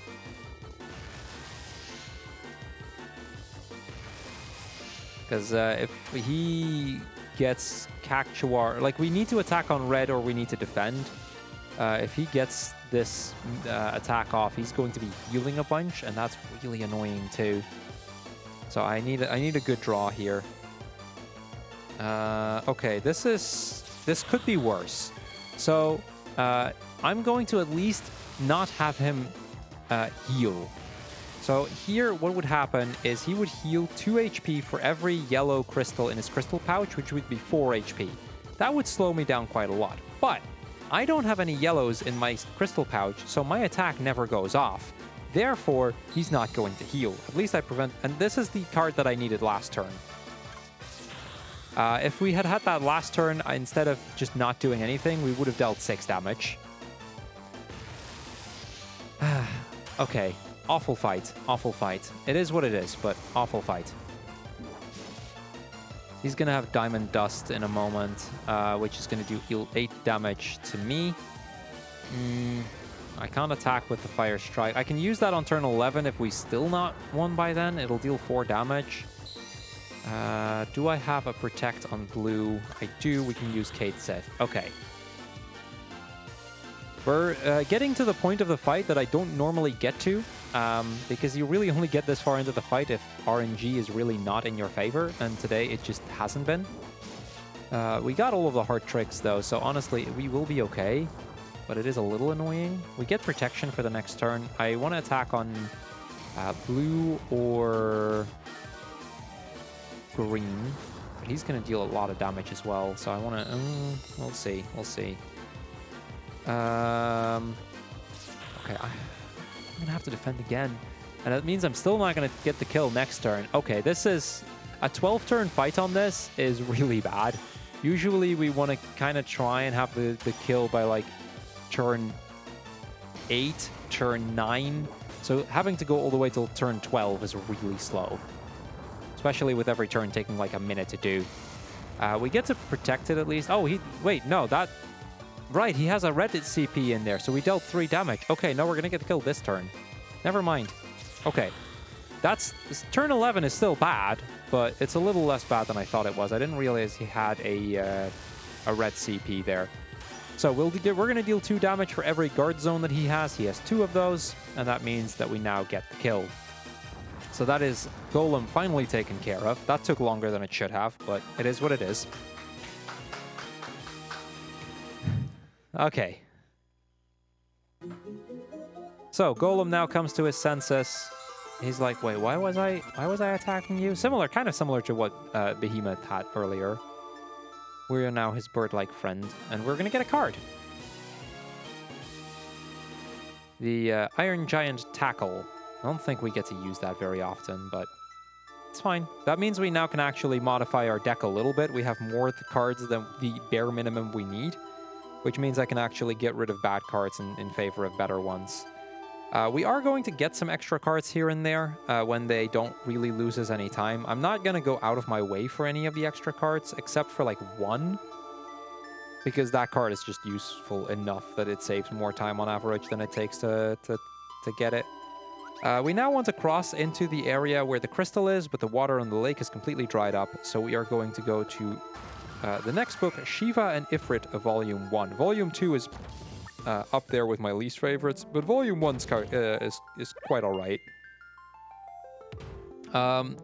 S2: Because if he gets Cactuar... Like, we need to attack on red or we need to defend. If he gets this attack off, he's going to be healing a bunch, and that's really annoying too. So I need a good draw here. Okay, this could be worse. So... I'm going to at least not have him heal. So here, what would happen is he would heal 2 HP for every yellow crystal in his crystal pouch, which would be 4 HP. That would slow me down quite a lot. But I don't have any yellows in my crystal pouch, so my attack never goes off. Therefore, he's not going to heal. At least I prevent... And this is the card that I needed last turn. If we had had that last turn, instead of just not doing anything, we would have dealt 6 damage. Okay, awful fight, awful fight. It is what it is, but awful fight. He's going to have Diamond Dust in a moment, which is going to deal 8 damage to me. I can't attack with the Fire Strike. I can use that on turn 11 if we still not won by then. It'll deal 4 damage. Do I have a protect on blue? I do. We can use Kate Sith. Okay. We're getting to the point of the fight that I don't normally get to, because you really only get this far into the fight if RNG is really not in your favor, and today it just hasn't been. We got all of the hard tricks, though, so honestly, we will be okay, but it is a little annoying. We get protection for the next turn. I want to attack on blue or... green, but he's going to deal a lot of damage as well, so I want to... we'll see, we'll see. Okay, I'm going to have to defend again, and that means I'm still not going to get the kill next turn. Okay, this is... A 12-turn fight on this is really bad. Usually we want to kind of try and have the kill by, like, turn 8, turn 9, so having to go all the way till turn 12 is really slow. Especially with every turn taking like a minute to do. We get to protect it at least. Oh, wait, no, that... Right, he has a red CP in there, so we dealt 3 damage. Okay, no, we're going to get the kill this turn. Never mind. Okay. Turn 11 is still bad, but it's a little less bad than I thought it was. I didn't realize he had a red CP there. So we're going to deal 2 damage for every guard zone that he has. He has 2 of those, and that means that we now get the kill. So that is Golem finally taken care of. That took longer than it should have, but it is what it is. Okay. So Golem now comes to his senses. He's like, wait, why was I attacking you? Kind of similar to what Behemoth had earlier. We are now his bird-like friend, and we're gonna get a card. The Iron Giant Tackle. I don't think we get to use that very often, but it's fine. That means we now can actually modify our deck a little bit. We have more cards than the bare minimum we need, which means I can actually get rid of bad cards in favor of better ones. We are going to get some extra cards here and there when they don't really lose us any time. I'm not going to go out of my way for any of the extra cards, except for like one, because that card is just useful enough that it saves more time on average than it takes to get it. We now want to cross into the area where the crystal is, but the water in the lake is completely dried up, so we are going to go to the next book, Shiva and Ifrit of Volume 1. Volume 2 is up there with my least favorites, but Volume 1 is quite alright. We're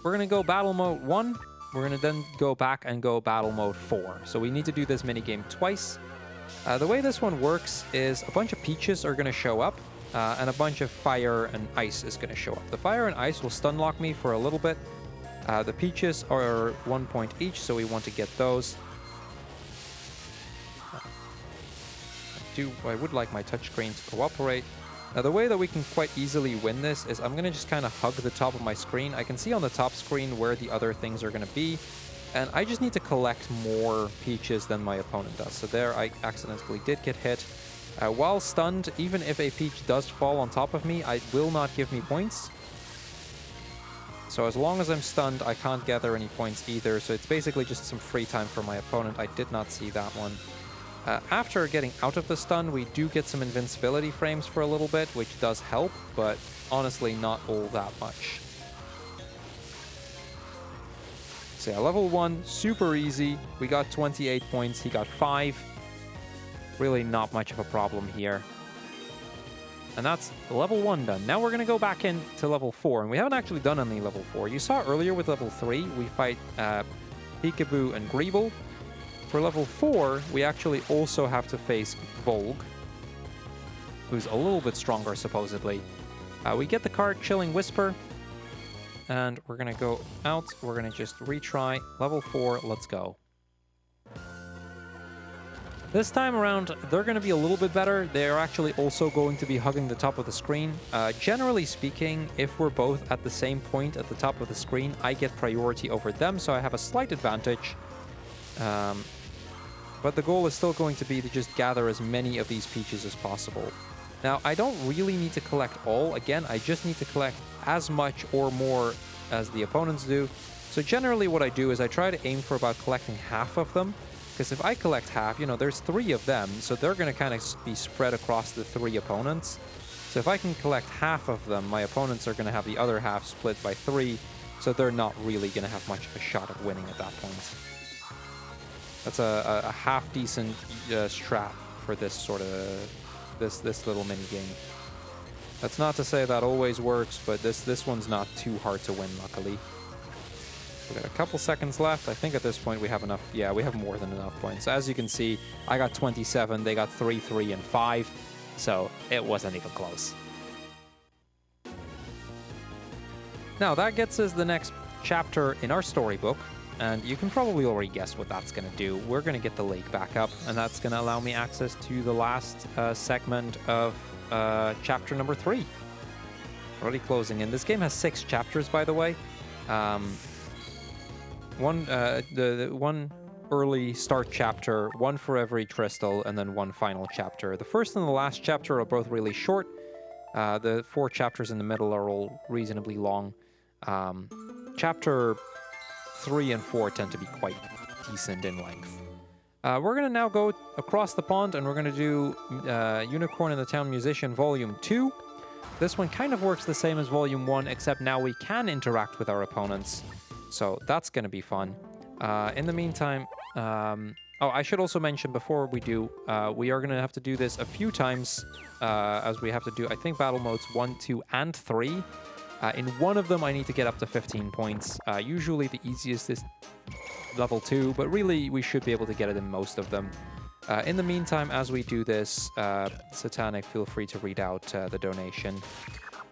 S2: going to go Battle Mode 1. We're going to then go back and go Battle Mode 4. So we need to do this minigame twice. The way this one works is a bunch of peaches are going to show up, and a bunch of fire and ice is going to show up. The fire and ice will stun lock me for a little bit. The peaches are 1 point each, so we want to get those. I would like my touchscreen to cooperate. Now, the way that we can quite easily win this is I'm going to just kind of hug the top of my screen. I can see on the top screen where the other things are going to be, and I just need to collect more peaches than my opponent does. So there, I accidentally did get hit. While stunned, even if a peach does fall on top of me, it will not give me points. So as long as I'm stunned, I can't gather any points either. So it's basically just some free time for my opponent. I did not see that one. After getting out of the stun, we do get some invincibility frames for a little bit, which does help, but honestly not all that much. So yeah, level 1, super easy. We got 28 points, he got 5. Really not much of a problem here. And that's level 1 done. Now we're going to go back into level 4, and we haven't actually done any level 4. You saw earlier with level 3, we fight Peekaboo and Crrool. For level 4, we actually also have to face Volg, who's a little bit stronger, supposedly. We get the card Chilling Whisper, and we're going to go out. We're going to just retry. Level 4, let's go. This time around, they're going to be a little bit better. They're actually also going to be hugging the top of the screen. Generally speaking, if we're both at the same point at the top of the screen, I get priority over them, so I have a slight advantage. But the goal is still going to be to just gather as many of these peaches as possible. Now, I don't really need to collect all. Again, I just need to collect as much or more as the opponents do. So generally what I do is I try to aim for about collecting half of them. Because if I collect half, you know, there's 3 of them, so they're going to kind of be spread across the 3 opponents. So if I can collect half of them, my opponents are going to have the other half split by 3, so they're not really going to have much of a shot at winning at that point. That's a half-decent strat for this sort of, this little mini-game. That's not to say that always works, but this one's not too hard to win, luckily. We got a couple seconds left. I think at this point we have enough. Yeah, we have more than enough points. So as you can see, I got 27. They got 3, 3, and 5. So it wasn't even close. Now that gets us the next chapter in our storybook. And you can probably already guess what that's going to do. We're going to get the lake back up, and that's going to allow me access to the last segment of chapter number 3. Already closing in. This game has 6 chapters, by the way. One early start chapter, 1 for every crystal, and then 1 final chapter. The first and the last chapter are both really short. The 4 chapters in the middle are all reasonably long. Chapter 3 and 4 tend to be quite decent in length. We're going to now go across the pond, and we're going to do Unicorn and the Town Musician Volume 2. This one kind of works the same as Volume 1, except now we can interact with our opponents. So that's going to be fun. In the meantime, I should also mention before we do, we are going to have to do this a few times, as we have to do, I think, battle modes 1, 2, and 3. In one of them, I need to get up to 15 points. Usually the easiest is level 2, but really we should be able to get it in most of them. In the meantime, as we do this, Satanic, feel free to read out the donation.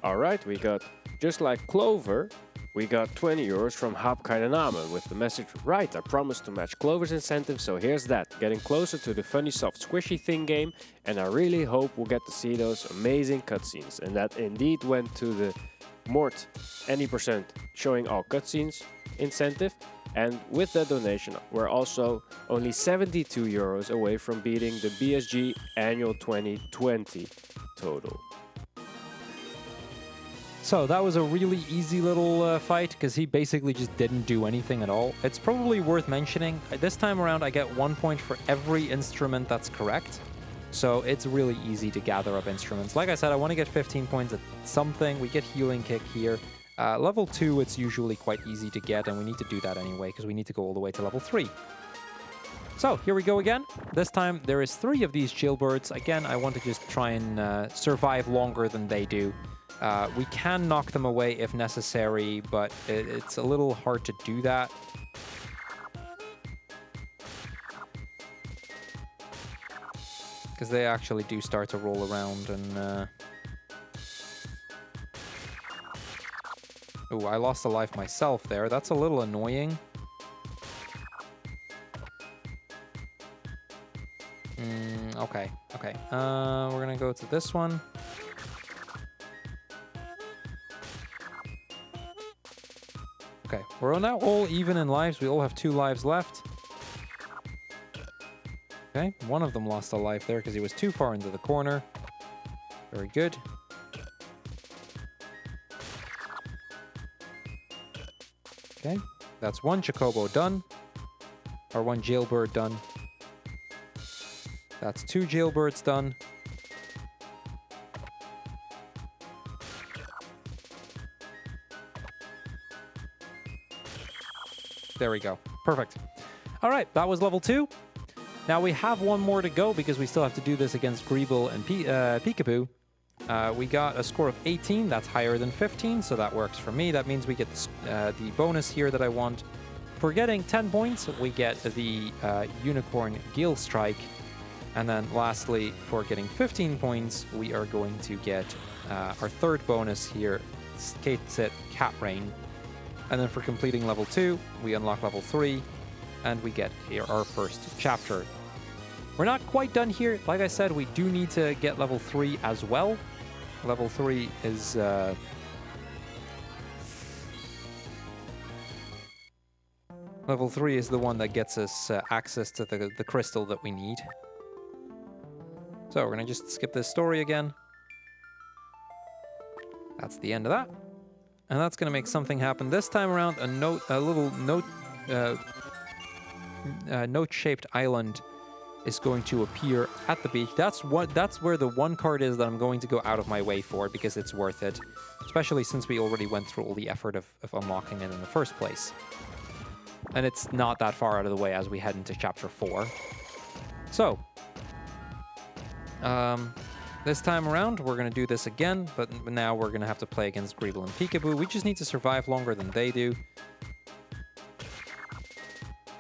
S1: All right, we got, just like Clover, we got 20 euros from Hapkainename with the message, right, I promised to match Clover's incentive, so here's that. Getting closer to the funny soft squishy thing game, and I really hope we'll get to see those amazing cutscenes. And that indeed went to the Mort, any percent, showing all cutscenes incentive. And with that donation, we're also only 72 euros away from beating the BSG Annual 2020 total.
S2: So that was a really easy little fight because he basically just didn't do anything at all. It's probably worth mentioning, this time around I get 1 point for every instrument that's correct. So it's really easy to gather up instruments. Like I said, I want to get 15 points at something. We get Healing Kick here. Level 2, it's usually quite easy to get, and we need to do that anyway because we need to go all the way to level 3. So here we go again. This time there is 3 of these jailbirds. Again, I want to just try and survive longer than they do. We can knock them away if necessary, but it's a little hard to do that. Because they actually do start to roll around and... Oh, I lost a life myself there. That's a little annoying. Okay. We're gonna go to this one. Okay, we're now all even in lives. We all have 2 lives left. Okay, one of them lost a life there because he was too far into the corner. Very good. Okay, that's 1 Chocobo done. Or 1 jailbird done. That's 2 jailbirds done. There we go. Perfect. All right, that was level 2. Now we have 1 more to go because we still have to do this against Crrool and Peekaboo. We got a score of 18. That's higher than 15, so that works for me. That means we get the bonus here that I want. For getting 10 points, we get the Unicorn Gale Strike. And then lastly, for getting 15 points, we are going to get our 3rd bonus here, Skate Sit Cat Rain. And then for completing level 2, we unlock level 3, and we get our first chapter. We're not quite done here. Like I said, we do need to get level 3 as well. Level 3 is... Level 3 is the one that gets us access to the crystal that we need. So we're going to just skip this story again. That's the end of that. And that's going to make something happen. This time around, a little note-shaped island is going to appear at the beach. That's where the 1 card is that I'm going to go out of my way for because it's worth it. Especially since we already went through all the effort of unlocking it in the first place. And it's not that far out of the way as we head into Chapter 4. So, this time around, we're going to do this again, but now we're going to have to play against Crrool and Peekaboo. We just need to survive longer than they do.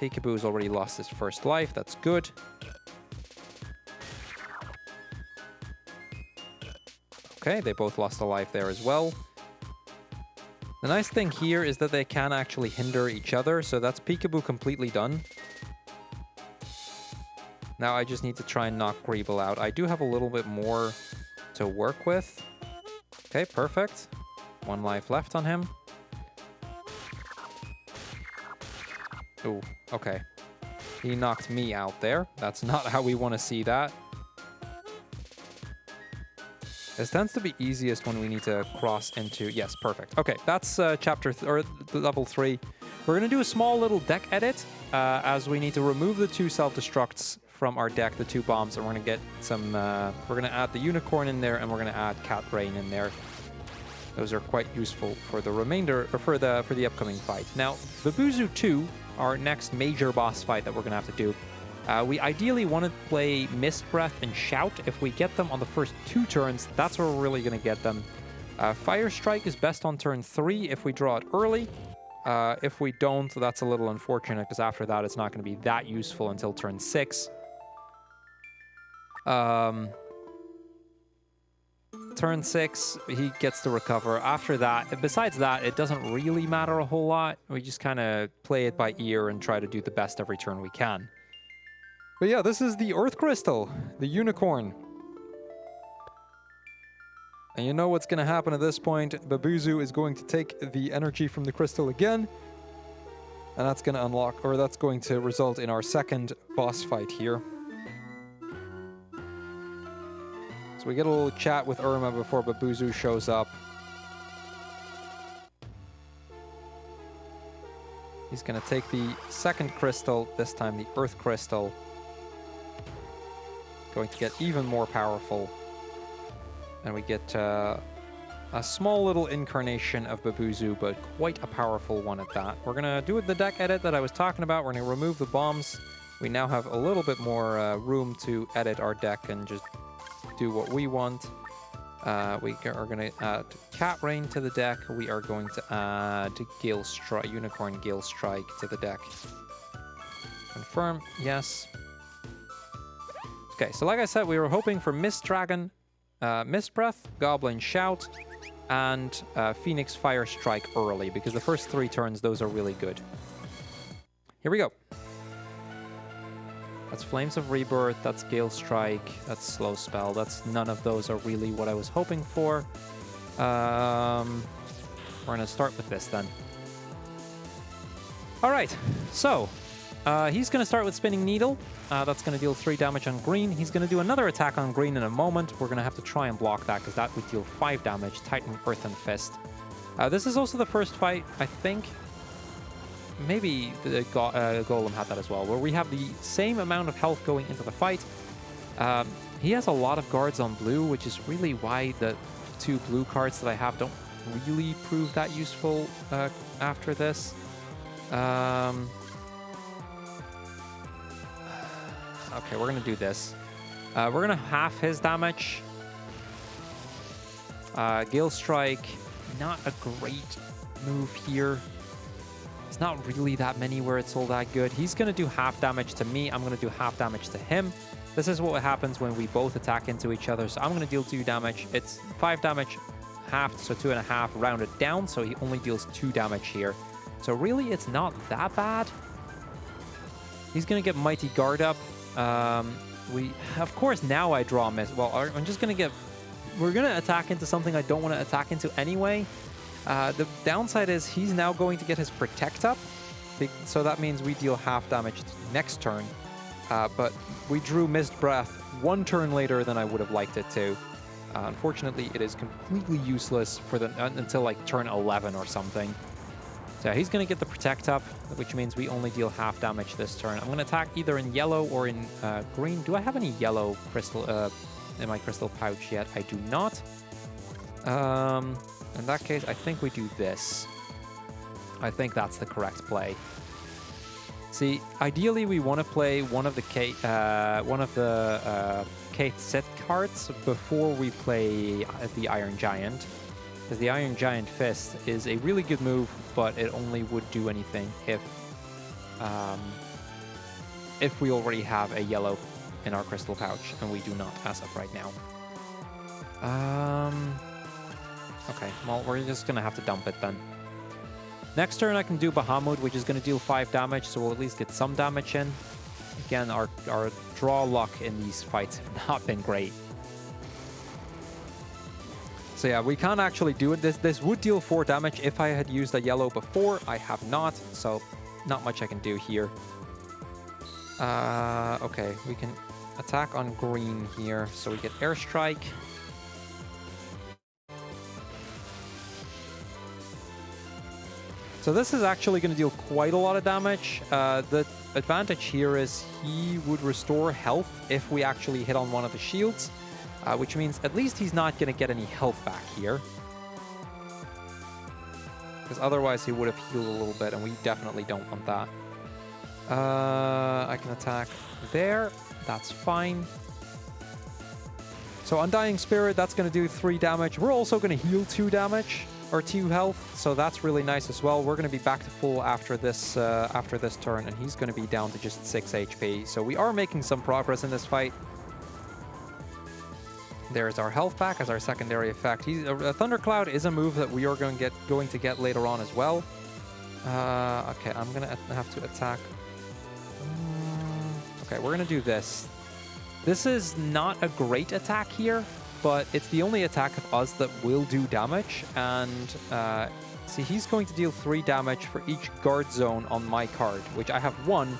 S2: Peekaboo's already lost his first life. That's good. Okay, they both lost a life there as well. The nice thing here is that they can actually hinder each other, so that's Peekaboo completely done. Now I just need to try and knock Crrool out. I do have a little bit more to work with. Okay, perfect. 1 life left on him. Ooh, okay. He knocked me out there. That's not how we want to see that. This tends to be easiest when we need to cross into... Yes, perfect. Okay, that's level 3. We're going to do a small little deck edit as we need to remove the 2 self-destructs from our deck, the 2 bombs, and we're going to get some... we're going to add the Unicorn in there, and we're going to add Cat Rain in there. Those are quite useful for the remainder, or for the upcoming fight. Now, Babuzu 2, our next major boss fight that we're going to have to do, we ideally want to play Mist Breath and Shout. If we get them on the first 2 turns, that's where we're really going to get them. Fire Strike is best on turn 3 if we draw it early. If we don't, that's a little unfortunate, because after that, it's not going to be that useful until turn 6. Turn 6, he gets to recover. After that, besides that, it doesn't really matter a whole lot. We just kind of play it by ear and try to do the best every turn we can. But yeah, this is the Earth Crystal, the Unicorn. And you know what's going to happen at this point. Babuzu is going to take the energy from the crystal again. And that's going to unlock, or that's going to result in our second boss fight here. So we get a little chat with Irma before Babuzu shows up. He's going to take the second crystal, this time the Earth Crystal. Going to get even more powerful. And we get a small little incarnation of Babuzu, but quite a powerful one at that. We're going to do the deck edit that I was talking about. We're going to remove the bombs. We now have a little bit more room to edit our deck and just do what we want. We are going to add Cat Rain to the deck. We are going to add Unicorn Gale Strike to the deck. Confirm, yes. Okay, so like I said, we were hoping for Mist Dragon, Mist Breath, Goblin Shout, and Phoenix Fire Strike early, because the first 3 turns, those are really good. Here we go. That's Flames of Rebirth, that's Gale Strike, that's Slow Spell. None of those are really what I was hoping for. We're going to start with this then. All right, so he's going to start with Spinning Needle. That's going to deal 3 damage on green. He's going to do another attack on green in a moment. We're going to have to try and block that because that would deal 5 damage. Titan Earthen Fist. This is also the first fight, I think. Maybe the Golem had that as well, where we have the same amount of health going into the fight. He has a lot of guards on blue, which is really why the 2 blue cards that I have don't really prove that useful after this. Okay, we're going to do this. We're going to half his damage. Gale Strike, not a great move here. It's not really that many where it's all that good. He's going to do half damage to me. I'm going to do half damage to him. This is what happens when we both attack into each other. So I'm going to deal 2 damage. It's 5 damage halved, so 2.5 rounded down. So he only deals 2 damage here. So really, it's not that bad. He's going to get Mighty Guard up. Of course, now I draw a miss. Well, I'm just going to get... We're going to attack into something I don't want to attack into anyway. The downside is he's now going to get his Protect up. So that means we deal half damage next turn. But we drew Mist Breath 1 turn later than I would have liked it to. Unfortunately, it is completely useless for until like turn 11 or something. So he's going to get the Protect up, which means we only deal half damage this turn. I'm going to attack either in yellow or in green. Do I have any yellow crystal in my crystal pouch yet? I do not. In that case, I think we do this. I think that's the correct play. See, ideally we want to play one of the Kate set cards before we play the Iron Giant, because the Iron Giant Fist is a really good move, but it only would do anything if we already have a yellow in our crystal pouch, and we do not as of right now. Okay, well, we're just going to have to dump it then. Next turn, I can do Bahamut, which is going to deal 5 damage, so we'll at least get some damage in. Again, our draw luck in these fights have not been great. So yeah, we can't actually do it. This would deal 4 damage if I had used a yellow before. I have not, so not much I can do here. Okay, we can attack on green here, so we get Airstrike. So this is actually going to deal quite a lot of damage. The advantage here is he would restore health if we actually hit on one of the shields, which means at least he's not going to get any health back here. Because otherwise he would have healed a little bit, and we definitely don't want that. I can attack there. That's fine. So Undying Spirit, that's going to do 3 damage. We're also going to heal 2 damage. Or 2 health, so that's really nice as well. We're going to be back to full after this turn, and he's going to be down to just 6 HP. So we are making some progress in this fight. There's our health back as our secondary effect. A Thundercloud is a move that we are going to get later on as well. Okay, I'm going to have to attack. Okay, we're going to do this. This is not a great attack here. but it's the only attack of us that will do damage. And see, he's going to deal 3 damage for each guard zone on my card, which I have 1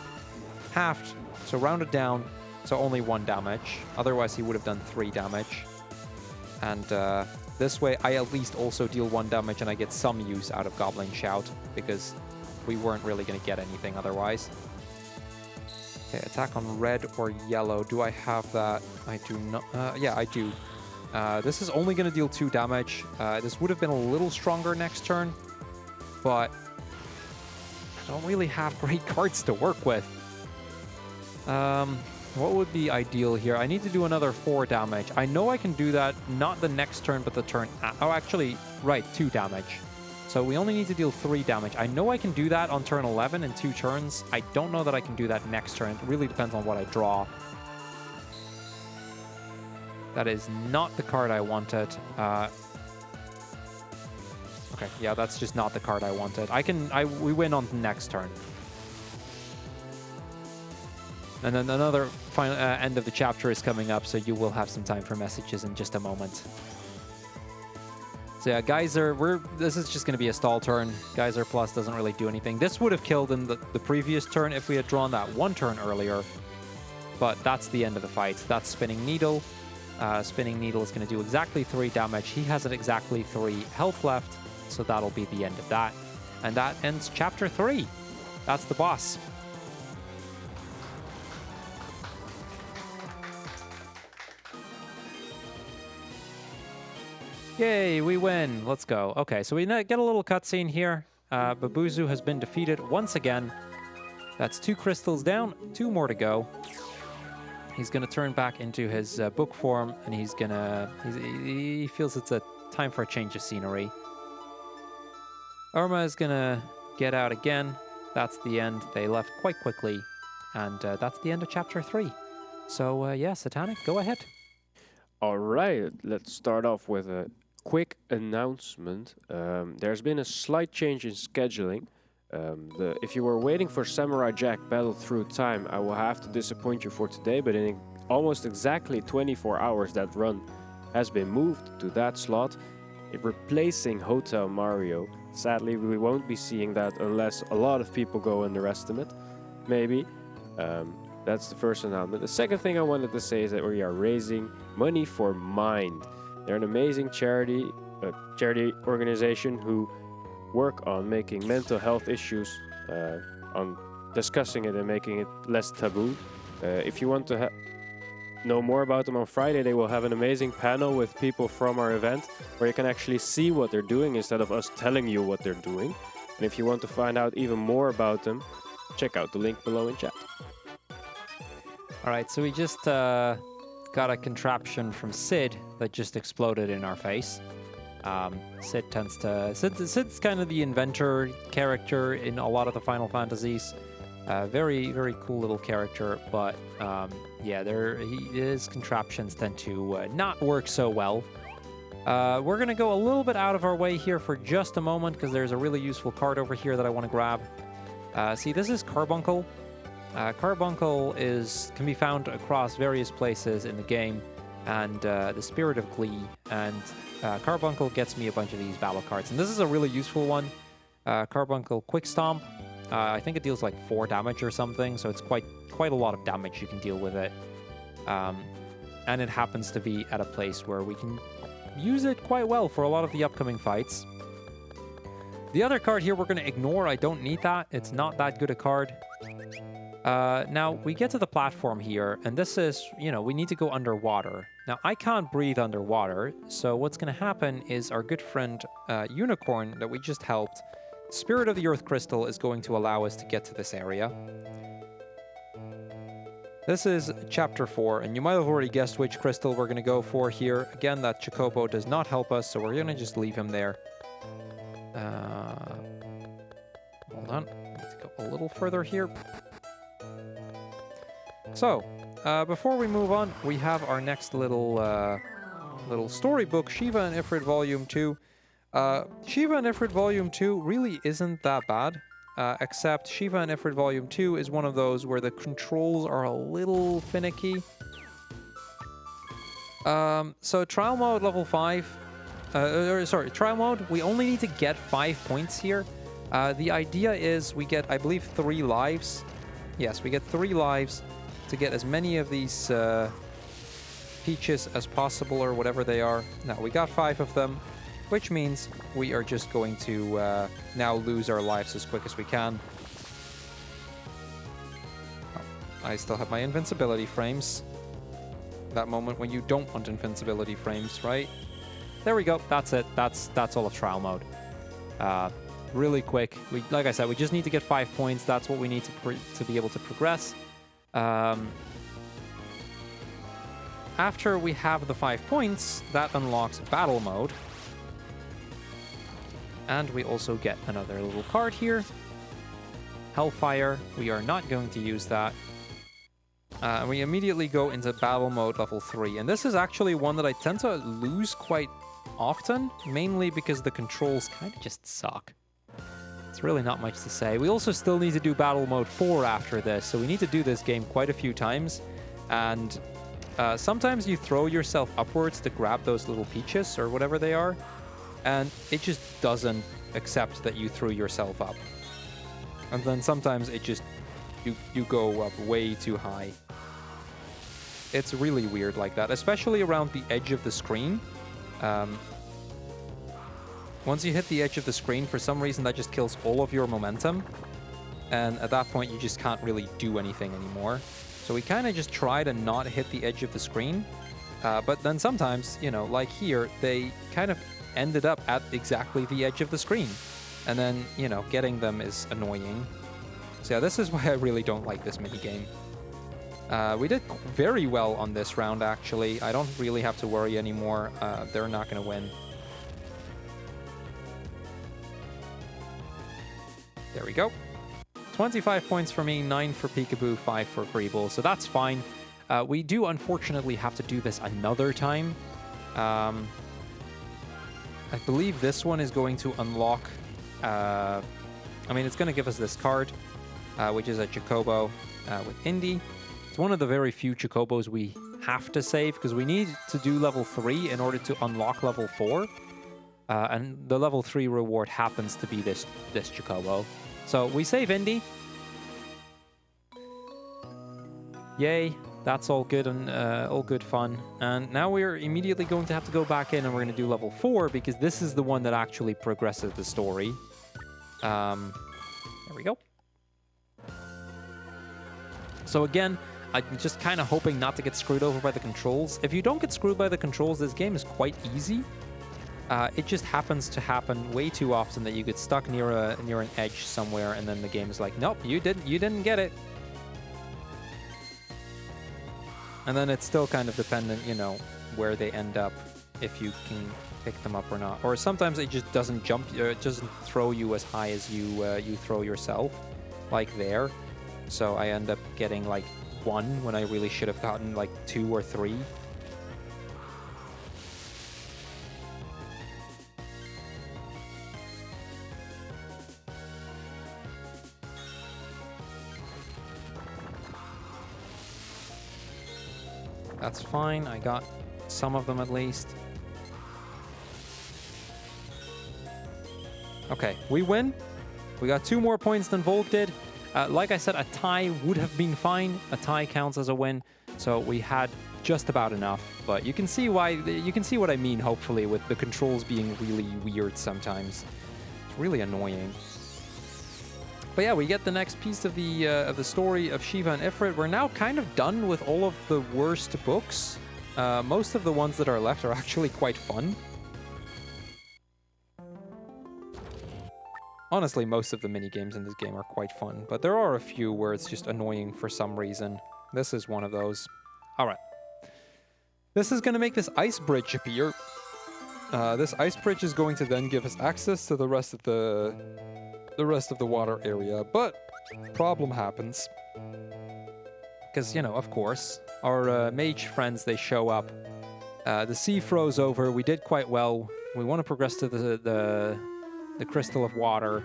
S2: halved, so rounded down, so only 1 damage. Otherwise, he would have done 3 damage. And this way, I at least also deal 1 damage, and I get some use out of Goblin Shout, because we weren't really going to get anything otherwise. Okay, attack on red or yellow. Do I have that? I do not. Yeah, I do. This is only going to deal 2 damage. This would have been a little stronger next turn, but I don't really have great cards to work with. What would be ideal here? I need to do another 4 damage. I know I can do that, not the next turn, but the turn... Oh, actually, right, 2 damage. So we only need to deal 3 damage. I know I can do that on turn 11 in 2 turns. I don't know that I can do that next turn. It really depends on what I draw. That is not the card I wanted. Okay, yeah, that's just not the card I wanted. We win on the next turn. And then another final end of the chapter is coming up, so you will have some time for messages in just a moment. So yeah, Geyser, this is just going to be a stall turn. Geyser Plus doesn't really do anything. This would have killed in the previous turn if we had drawn that 1 turn earlier. But that's the end of the fight. That's Spinning Needle. Spinning Needle is going to do exactly 3 damage. He has exactly 3 health left, so that'll be the end of that. And that ends Chapter 3. That's the boss. Yay, we win. Let's go. Okay, so we get a little cutscene here. Babuzu has been defeated once again. That's 2 crystals down, 2 more to go. He's going to turn back into his book form, and he feels it's a time for a change of scenery. Irma is going to get out again. That's the end. They left quite quickly, and that's the end of Chapter 3. So, yeah, Satanic, go ahead.
S1: All right, let's start off with a quick announcement. There's been a slight change in scheduling. If you were waiting for Samurai Jack Battle Through Time, I will have to disappoint you for today, but in almost exactly 24 hours that run has been moved to that slot, replacing Hotel Mario. Sadly, we won't be seeing that unless a lot of people go underestimate. Maybe. That's the first announcement. The second thing I wanted to say is that we are raising money for Mind. They're an amazing charity organization who work on making mental health issues, on discussing it and making it less taboo. If you want to know more about them, on Friday they will have an amazing panel with people from our event where you can actually see what they're doing instead of us telling you what they're doing. And if you want to find out even more about them, check out the link below in chat.
S2: All right, so we just got a contraption from Sid that just exploded in our face. Sid's kind of the inventor character in a lot of the Final Fantasies. Very, very cool little character, but yeah, his contraptions tend to not work so well. We're going to go a little bit out of our way here for just a moment because there's a really useful card over here that I want to grab. See, this is Carbuncle. Carbuncle can be found across various places in the game, and the Spirit of Glee, and Carbuncle gets me a bunch of these battle cards, and this is a really useful one. Carbuncle Quick Stomp. I think it deals like 4 damage or something, so it's quite a lot of damage you can deal with it. And it happens to be at a place where we can use it quite well for a lot of the upcoming fights. The other card here we're going to ignore. I don't need that. It's not that good a card. Now, we get to the platform here, and this is, we need to go underwater. Now, I can't breathe underwater, so what's going to happen is our good friend Unicorn that we just helped, Spirit of the Earth Crystal, is going to allow us to get to this area. This is Chapter 4, and you might have already guessed which crystal we're going to go for here. Again, that Chocobo does not help us, so we're going to just leave him there. Hold on. I need to go a little further here. So, before we move on, we have our next little storybook, Shiva and Ifrit Volume 2. Shiva and Ifrit Volume 2 really isn't that bad, except Shiva and Ifrit Volume 2 is one of those where the controls are a little finicky. So trial mode level 5, sorry, trial mode, we only need to get 5 points here. The idea is we get, I believe, 3 lives. Yes, we get 3 lives to get as many of these peaches as possible, or whatever they are. Now, we got 5 of them, which means we are just going to now lose our lives as quick as we can. Oh, I still have my invincibility frames. That moment when you don't want invincibility frames, right? There we go. That's it. That's all of trial mode. Really quick. Like I said, we just need to get 5 points. That's what we need to be able to progress. After we have the 5 points, that unlocks battle mode. And we also get another little card here. Hellfire. We are not going to use that. We immediately go into battle mode level 3. And this is actually one that I tend to lose quite often, mainly because the controls kind of just suck. It's really not much to say. We also still need to do battle mode 4 after this, so we need to do this game quite a few times. And sometimes you throw yourself upwards to grab those little peaches or whatever they are, and it just doesn't accept that you threw yourself up. And then sometimes it just, you go up way too high. It's really weird like that, especially around the edge of the screen. Once you hit the edge of the screen, for some reason that just kills all of your momentum. And at that point, you just can't really do anything anymore. So we kind of just try to not hit the edge of the screen. But then sometimes, you know, like here, they kind of ended up at exactly the edge of the screen. And then, you know, getting them is annoying. So yeah, this is why I really don't like this minigame. We did very well on this round, actually. I don't really have to worry anymore. They're not going to win. There we go. 25 points for me, 9 for Peekaboo, 5 for Crrool. So that's fine. We do, unfortunately, have to do this another time. I believe this one is going to unlock... I mean, it's going to give us this card, which is a Chocobo with Indy. It's one of the very few Chocobos we have to save, because we need to do level 3 in order to unlock level 4. And the level 3 reward happens to be this Chocobo. So we save Indy. Yay, that's all good and all good fun. And now we're immediately going to have to go back in and we're going to do level 4, because this is the one that actually progresses the story. There we go. So again, I'm just kind of hoping not to get screwed over by the controls. If you don't get screwed by the controls, this game is quite easy. It just happens to happen way too often that you get stuck near an edge somewhere, and then the game is like, nope, you didn't get it. And then it's still kind of dependent, you know, where they end up, if you can pick them up or not. Or sometimes it just doesn't jump, it doesn't throw you as high as you throw yourself, like there. So I end up getting like 1 when I really should have gotten like 2 or 3. That's fine, I got some of them at least. Okay, we win. We got 2 more points than Volk did. Like I said, a tie would have been fine. A tie counts as a win, so we had just about enough. But you can see why. You can see what I mean. Hopefully, with the controls being really weird sometimes, it's really annoying. But yeah, we get the next piece of the story of Shiva and Ifrit. We're now kind of done with all of the worst books. Most of the ones that are left are actually quite fun. Honestly, most of the mini-games in this game are quite fun, but there are a few where it's just annoying for some reason. This is one of those. Alright. This is going to make this ice bridge appear. This ice bridge is going to then give us access to the rest of the water area, but problem happens. Because, you know, of course, our mage friends, they show up. The sea froze over. We did quite well. We want to progress to the crystal of water.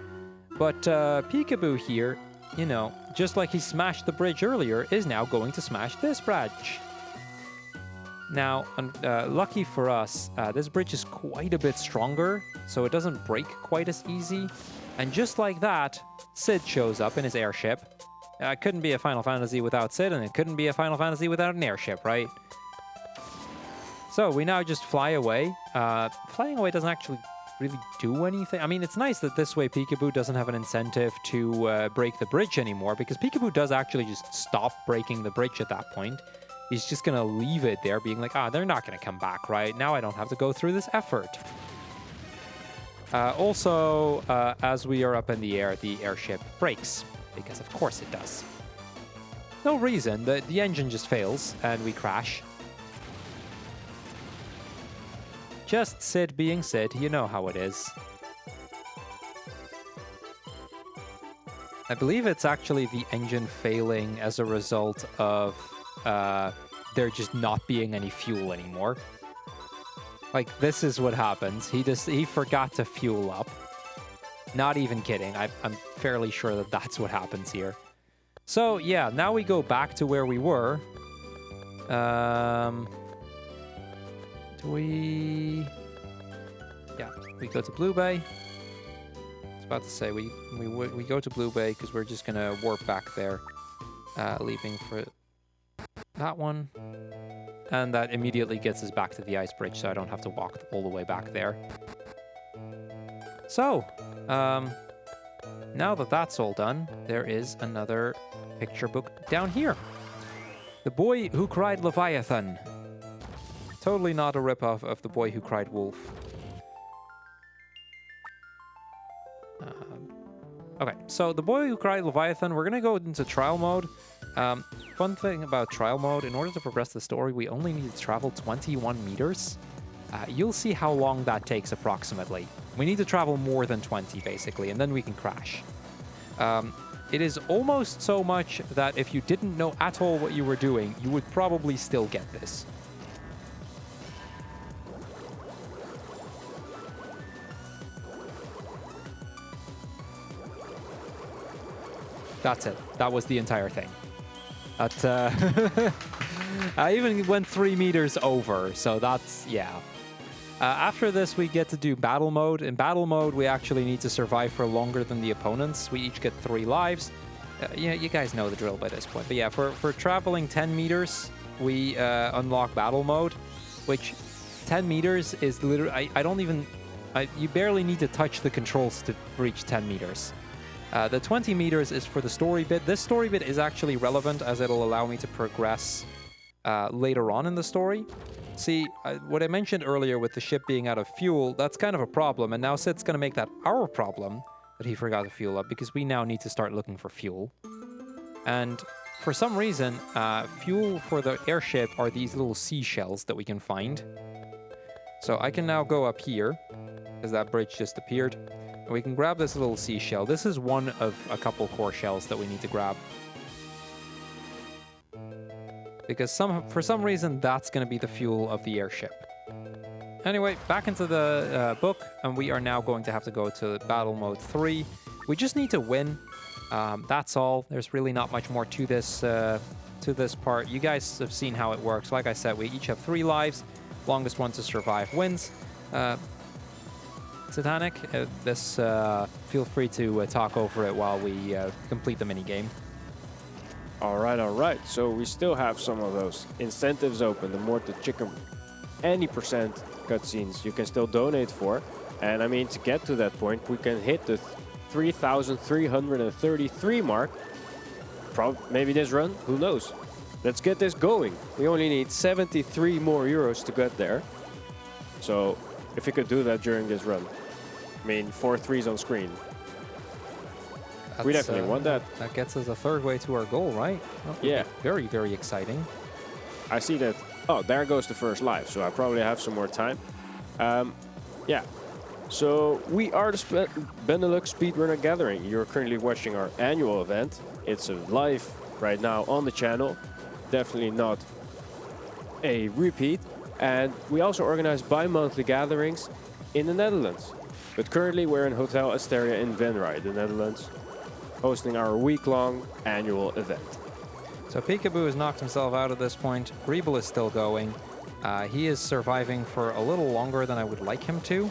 S2: But Peekaboo here, you know, just like he smashed the bridge earlier, is now going to smash this bridge. Now, lucky for us, this bridge is quite a bit stronger, so it doesn't break quite as easy. And just like that, Sid shows up in his airship. It couldn't be a Final Fantasy without Sid, and it couldn't be a Final Fantasy without an airship, right? So we now just fly away. Flying away doesn't actually really do anything. I mean, it's nice that this way Peekaboo doesn't have an incentive to break the bridge anymore, because Peekaboo does actually just stop breaking the bridge at that point. He's just going to leave it there, being like, they're not going to come back, right? Now I don't have to go through this effort. Also, as we are up in the air, the airship breaks, because of course it does. No reason, the engine just fails, and we crash. Just Sid being Sid, you know how it is. I believe it's actually the engine failing as a result of there just not being any fuel anymore. Like, this is what happens. He forgot to fuel up. Not even kidding. I'm fairly sure that that's what happens here. So, yeah, now we go back to where we were. We go to Blue Bay. I was about to say we go to Blue Bay because we're just gonna warp back there, leaving for that one, and that immediately gets us back to the ice bridge, so I don't have to walk all the way back there. So, now that that's all done, there is another picture book down here. The Boy Who Cried Leviathan. Totally not a ripoff of The Boy Who Cried Wolf. Okay, so The Boy Who Cried Leviathan, we're going to go into trial mode. Fun thing about trial mode, in order to progress the story, we only need to travel 21 meters. You'll see how long that takes approximately. We need to travel more than 20, basically, and then we can crash. It is almost so much that if you didn't know at all what you were doing, you would probably still get this. That's it. That was the entire thing. I even went 3 meters over, so that's, yeah. After this, we get to do battle mode. In battle mode, we actually need to survive for longer than the opponents. We each get 3 lives. Yeah, you guys know the drill by this point. But yeah, for traveling 10 meters, we unlock battle mode, which 10 meters is literally, you barely need to touch the controls to reach 10 meters. The 20 meters is for the story bit. This story bit is actually relevant as it'll allow me to progress later on in the story. See, what I mentioned earlier with the ship being out of fuel, that's kind of a problem, and now Sid's going to make that our problem, that he forgot to fuel up, because we now need to start looking for fuel. And for some reason, fuel for the airship are these little seashells that we can find. So I can now go up here, because that bridge just appeared. We can grab this little seashell. This is one of a couple core shells that we need to grab. Because for some reason, that's going to be the fuel of the airship. Anyway, back into the book, and we are now going to have to go to Battle Mode 3. We just need to win. That's all. There's really not much more to this part. You guys have seen how it works. Like I said, we each have 3 lives. Longest one to survive wins. Satanic, feel free to talk over it while we complete the minigame.
S1: All right. So we still have some of those incentives open. The more the chicken, any percent cutscenes you can still donate for. And I mean, to get to that point, we can hit the 3,333 mark. Maybe this run, who knows? Let's get this going. We only need 73 more euros to get there. So if we could do that during this run. I mean, 4 3s on screen. We definitely want that.
S2: That gets us a third way to our goal, right? Oh,
S1: yeah.
S2: Very, very exciting.
S1: I see that. Oh, there goes the first live. So I probably have some more time. Yeah. So we are the Benelux Speedrunner Gathering. You're currently watching our annual event. It's live right now on the channel. Definitely not a repeat. And we also organize bi-monthly gatherings in the Netherlands. But currently we're in Hotel Asteria in Venray, the Netherlands, hosting our week-long annual event.
S2: So Peekaboo has knocked himself out at this point. Crrool is still going. He is surviving for a little longer than I would like him to.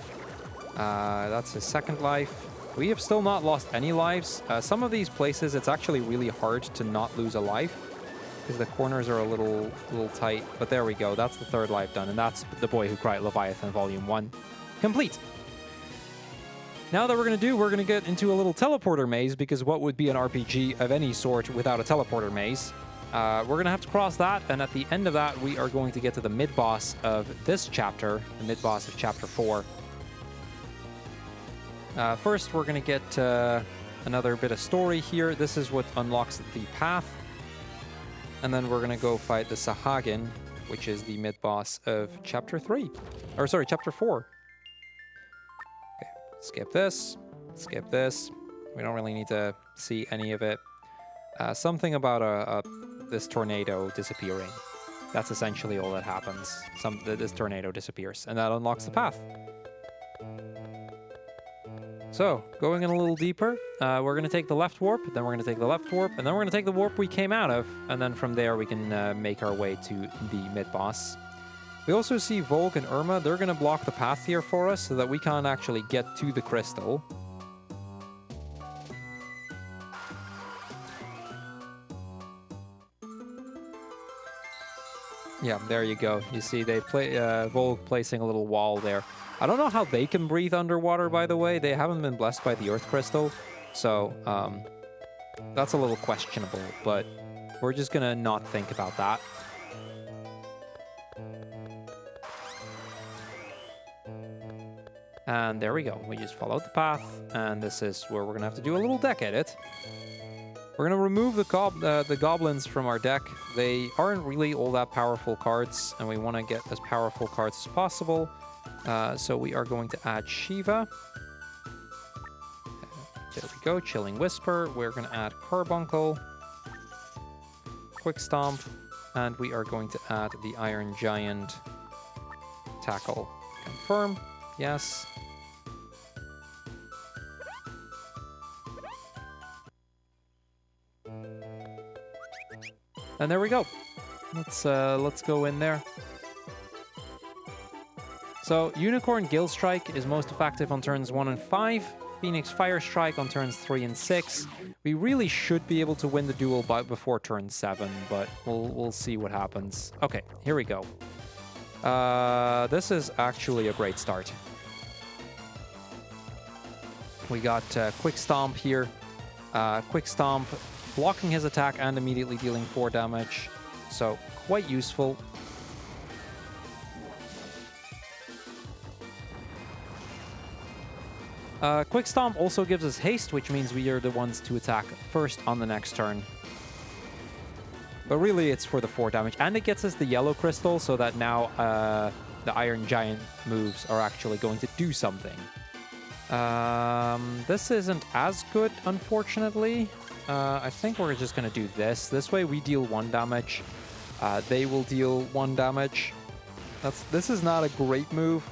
S2: That's his second life. We have still not lost any lives. Some of these places, it's actually really hard to not lose a life because the corners are a little tight. But there we go. That's the third life done, and that's The Boy Who Cried Leviathan Volume 1 complete. Now that we're going to get into a little teleporter maze, because what would be an RPG of any sort without a teleporter maze? We're going to have to cross that, and at the end of that, we are going to get to the mid-boss of this chapter, the mid-boss of Chapter 4. First, we're going to get another bit of story here. This is what unlocks the path. And then we're going to go fight the Sahagin, which is the mid-boss of Chapter 3. Or, sorry, Chapter 4. Okay, skip this. Skip this. We don't really need to see any of it. Something about this tornado disappearing. That's essentially all that happens. This tornado disappears, and that unlocks the path. So, going in a little deeper, we're going to take the left warp, then we're going to take the left warp, and then we're going to take the warp we came out of, and then from there we can make our way to the mid-boss. We also see Volk and Irma. They're going to block the path here for us so that we can't actually get to the crystal. Yeah, there you go. You see they Volk placing a little wall there. I don't know how they can breathe underwater, by the way. They haven't been blessed by the Earth Crystal, so that's a little questionable, but we're just gonna not think about that. And there we go. We just followed the path, and this is where we're gonna have to do a little deck edit. We're going to remove the goblins from our deck. They aren't really all that powerful cards, and we want to get as powerful cards as possible. So we are going to add Shiva. There we go, Chilling Whisper. We're going to add Carbuncle, Quick Stomp, and we are going to add the Iron Giant Tackle. Confirm, yes. And there we go. Let's go in there. So Unicorn Gill Strike is most effective on turns 1 and 5. Phoenix Fire Strike on turns 3 and 6. We really should be able to win the duel before turn 7, but we'll see what happens. Okay, here we go. This is actually a great start. We got Quick Stomp here. Quick Stomp, blocking his attack and immediately dealing 4 damage. So, quite useful. Quick Stomp also gives us haste, which means we are the ones to attack first on the next turn. But really, it's for the 4 damage. And it gets us the yellow crystal, so that now the Iron Giant moves are actually going to do something. This isn't as good, unfortunately. I think we're just going to do this. This way we deal 1 damage. They will deal 1 damage. This is not a great move.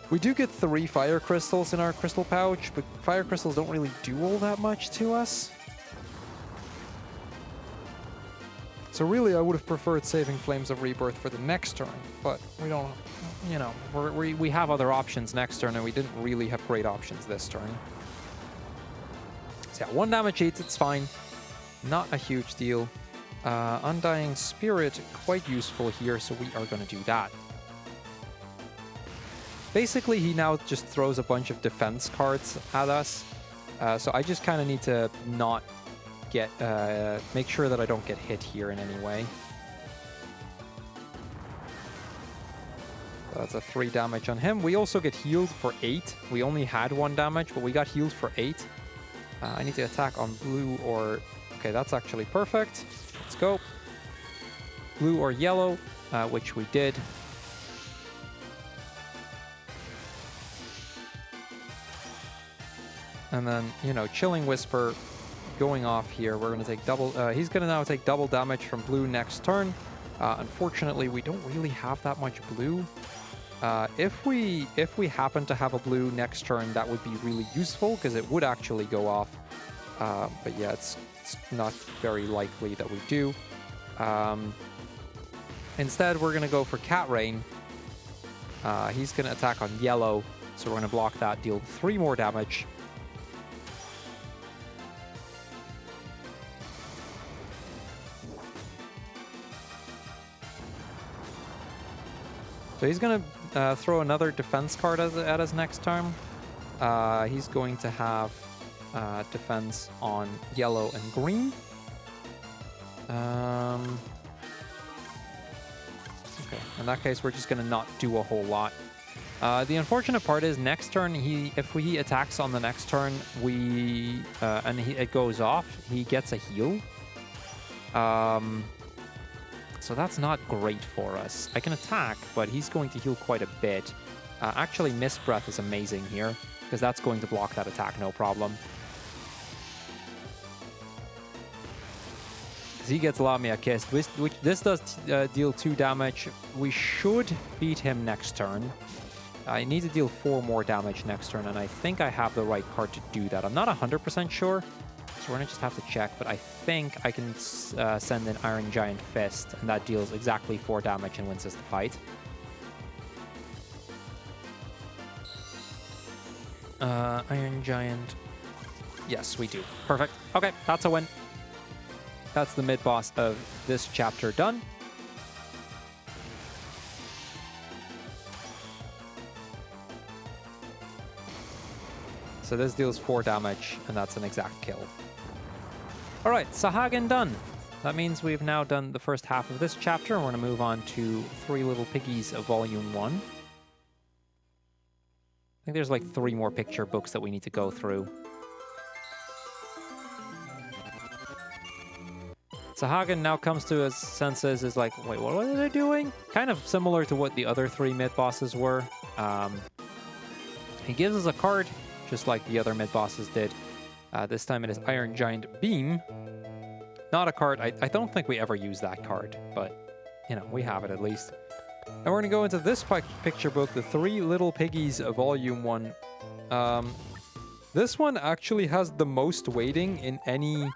S2: We do get 3 fire crystals in our crystal pouch, but fire crystals don't really do all that much to us. So really, I would have preferred saving Flames of Rebirth for the next turn, but we don't, you know, we have other options next turn, and we didn't really have great options this turn. So yeah, 1 damage each, it's fine. Not a huge deal. Undying Spirit, quite useful here, so we are going to do that. Basically, he now just throws a bunch of defense cards at us. So I just kind of need to not get, make sure that I don't get hit here in any way. So that's a 3 damage on him. We also get healed for 8. We only had 1 damage, but we got healed for 8. I need to attack on blue or... Okay, that's actually perfect. Let's go. Blue or yellow, which we did. And then, you know, Chilling Whisper going off here. We're going to take double... he's going to now take double damage from blue next turn. Unfortunately, we don't really have that much blue. If we happen to have a blue next turn, that would be really useful, because it would actually go off. But yeah, it's not very likely that we do. Instead, we're going to go for Cat Rain. He's going to attack on yellow, so we're going to block that, deal 3 more damage. So he's going to throw another defense card at his next turn. He's going to have defense on yellow and green. Okay, in that case, we're just going to not do a whole lot. The unfortunate part is next turn, if he attacks on the next turn, it goes off, he gets a heal. So that's not great for us. I can attack, but he's going to heal quite a bit. Actually, Mist Breath is amazing here, because that's going to block that attack, no problem. He gets Lamia Kiss, which this does deal 2 damage. We should beat him next turn. I need to deal 4 more damage next turn, and I think I have the right card to do that. I'm not 100% sure, so we're going to just have to check, but I think I can send an Iron Giant Fist, and that deals exactly 4 damage and wins us the fight. Iron Giant. Yes, we do. Perfect. Okay, that's a win. That's the mid-boss of this chapter done. So this deals 4 damage, and that's an exact kill. All right, Sahagin done. That means we've now done the first half of this chapter, and we're going to move on to 3 Little Piggies of Volume 1. I think there's like 3 more picture books that we need to go through. Sahagin now comes to his senses, is like, wait, what are they doing? Kind of similar to what the other 3 mid-bosses were. He gives us a card, just like the other mid-bosses did. This time it is Iron Giant Beam. Not a card, I don't think we ever use that card, but, you know, we have it at least. And we're going to go into this picture book, the 3 Little Piggies of Volume 1. This one actually has the most weighting in any...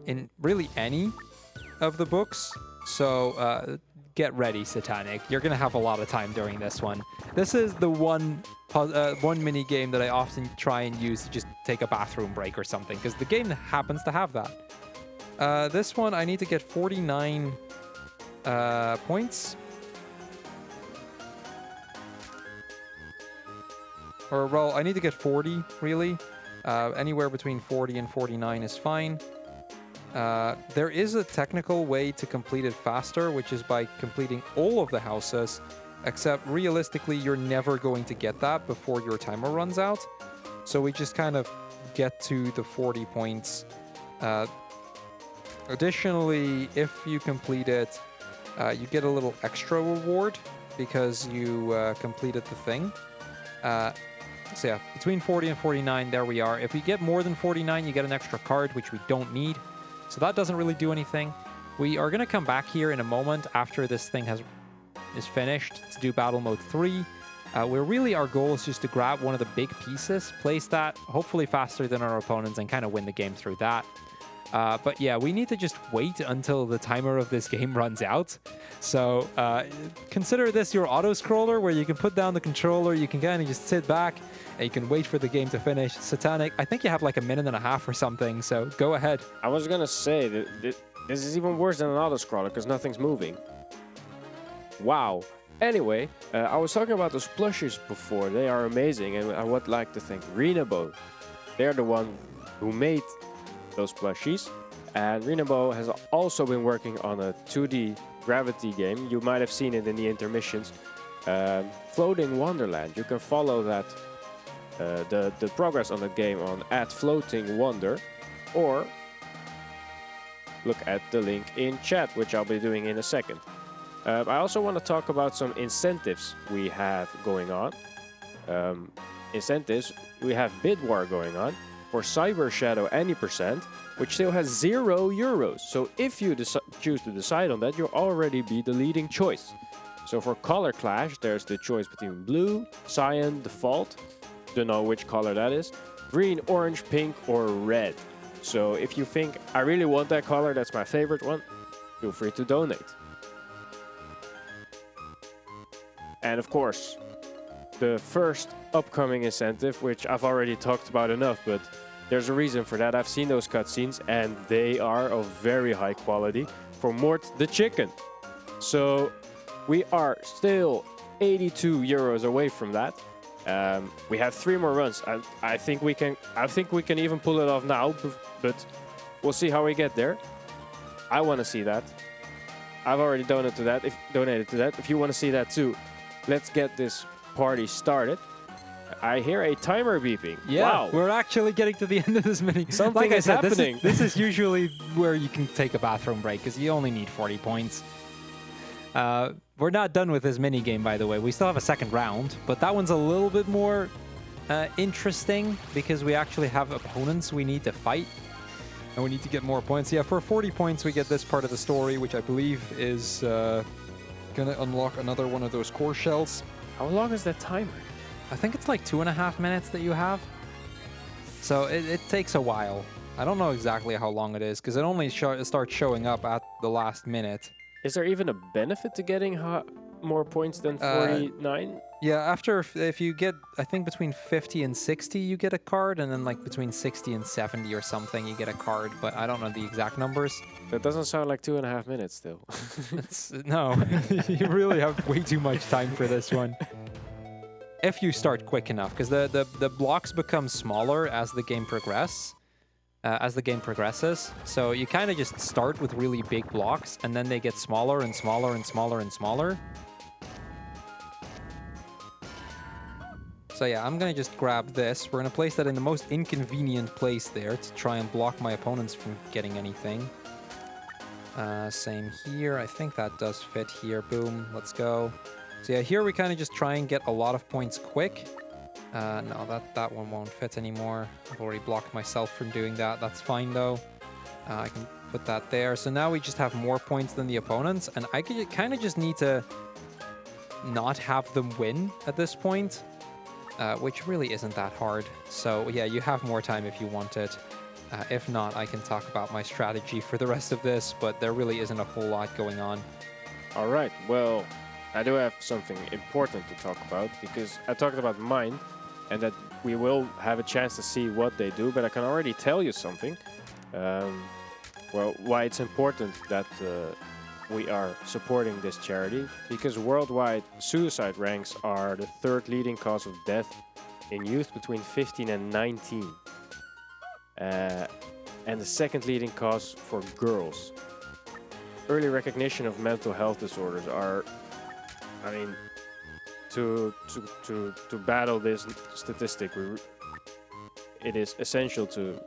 S2: in really any of the books. So get ready, Satanic. You're going to have a lot of time during this one. This is the one mini game that I often try and use to just take a bathroom break or something, because the game happens to have that. This one, I need to get 49 points. Or, well, I need to get 40, really. Anywhere between 40 and 49 is fine. There is a technical way to complete it faster, which is by completing all of the houses, except realistically, you're never going to get that before your timer runs out. So we just kind of get to the 40 points. Additionally, if you complete it, you get a little extra reward because you completed the thing. So yeah, between 40 and 49, there we are. If we get more than 49, you get an extra card, which we don't need. So that doesn't really do anything. We are going to come back here in a moment after this thing is finished to do Battle Mode 3. Where really our goal is just to grab one of the big pieces, place that, hopefully faster than our opponents, and kind of win the game through that. But yeah, we need to just wait until the timer of this game runs out. So consider this your auto-scroller where you can put down the controller, you can kind of just sit back, and you can wait for the game to finish. Satanic, I think you have like a minute and a half or something, so go ahead.
S1: I was gonna say that this is even worse than an auto-scroller because nothing's moving. Wow. Anyway, I was talking about those plushies before. They are amazing, and I would like to thank Renabo. They're the one who made those plushies, and Renabo has also been working on a 2D gravity game. You might have seen it in the intermissions. Floating Wonderland. You can follow that the progress on the game on @FloatingWonder, or look at the link in chat, which I'll be doing in a second. I also want to talk about some incentives we have going on. Incentives, we have Bid War going on for Cyber Shadow any %, which still has €0. So if you choose to decide on that, you'll already be the leading choice. So for Color Clash, there's the choice between blue, cyan, default, don't know which color that is, green, orange, pink, or red. So if you think, I really want that color, that's my favorite one, feel free to donate. And of course, the first upcoming incentive, which I've already talked about enough, but there's a reason for that. I've seen those cutscenes and they are of very high quality for Mort the Chicken. So we are still 82 euros away from that. We have 3 more runs. I think we can even pull it off now, but we'll see how we get there. I want to see that. I've already donated to that. If you want to see that too, let's get this party started. I hear a timer beeping.
S2: Yeah,
S1: wow.
S2: We're actually getting to the end of this mini.
S1: Something
S2: like I
S1: is
S2: said,
S1: happening.
S2: This is usually where you can take a bathroom break because you only need 40 points. We're not done with this mini game, by the way. We still have a second round, but that one's a little bit more interesting because we actually have opponents we need to fight. And we need to get more points. Yeah, for 40 points, we get this part of the story, which I believe is going to unlock another one of those core shells.
S1: How long is that timer?
S2: I think it's like 2.5 minutes that you have. So it takes a while. I don't know exactly how long it is, because it only starts showing up at the last minute.
S1: Is there even a benefit to getting more points than 49?
S2: Yeah, if you get, I think between 50 and 60, you get a card, and then like between 60 and 70 or something, you get a card, but I don't know the exact numbers.
S1: That doesn't sound like 2.5 minutes still.
S2: No, you really have way too much time for this one. If you start quick enough, because the blocks become smaller as the game progresses. So you kind of just start with really big blocks, and then they get smaller and smaller and smaller and smaller. So yeah, I'm going to just grab this. We're going to place that in the most inconvenient place there to try and block my opponents from getting anything. Same here. I think that does fit here. Boom. Let's go. So yeah, here we kind of just try and get a lot of points quick. No, that one won't fit anymore. I've already blocked myself from doing that. That's fine, though. I can put that there. So now we just have more points than the opponents, and I kind of just need to not have them win at this point, which really isn't that hard. So yeah, you have more time if you want it. If not, I can talk about my strategy for the rest of this, but there really isn't a whole lot going on.
S1: All right, well, I do have something important to talk about, because I talked about mine and that we will have a chance to see what they do, but I can already tell you something. Well, why it's important that we are supporting this charity, because worldwide suicide ranks are the 3rd leading cause of death in youth between 15 and 19. And the 2nd leading cause for girls. Early recognition of mental health disorders are, I mean, to battle this statistic, it is essential to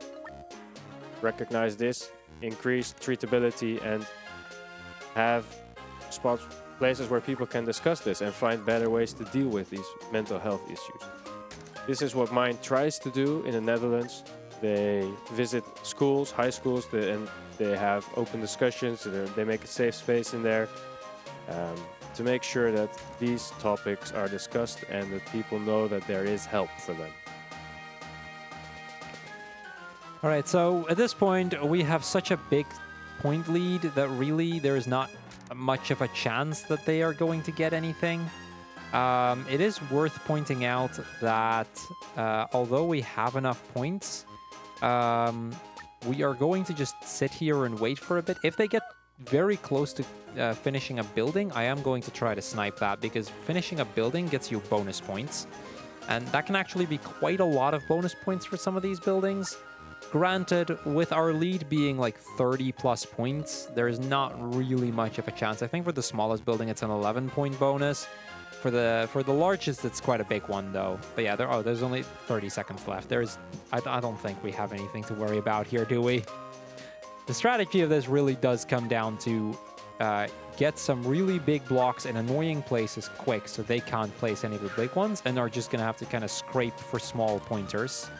S1: recognize this, increase treatability, and have places where people can discuss this and find better ways to deal with these mental health issues. This is what Mind tries to do in the Netherlands. They visit schools, high schools, and they have open discussions. They make a safe space in there to make sure that these topics are discussed and that people know that there is help for them.
S2: All right, so at this point, we have such a big point lead that really there is not much of a chance that they are going to get anything. It is worth pointing out that although we have enough points, we are going to just sit here and wait for a bit. If they get very close to finishing a building, I am going to try to snipe that, because finishing a building gets you bonus points. And that can actually be quite a lot of bonus points for some of these buildings. Granted, with our lead being like 30 plus points, there is not really much of a chance. I think for the smallest building, it's an 11-point bonus. For the largest, it's quite a big one, though. But yeah, there's only 30 seconds left. I don't think we have anything to worry about here, do we? The strategy of this really does come down to get some really big blocks in annoying places quick, so they can't place any of the big ones, and are just going to have to kind of scrape for small pointers.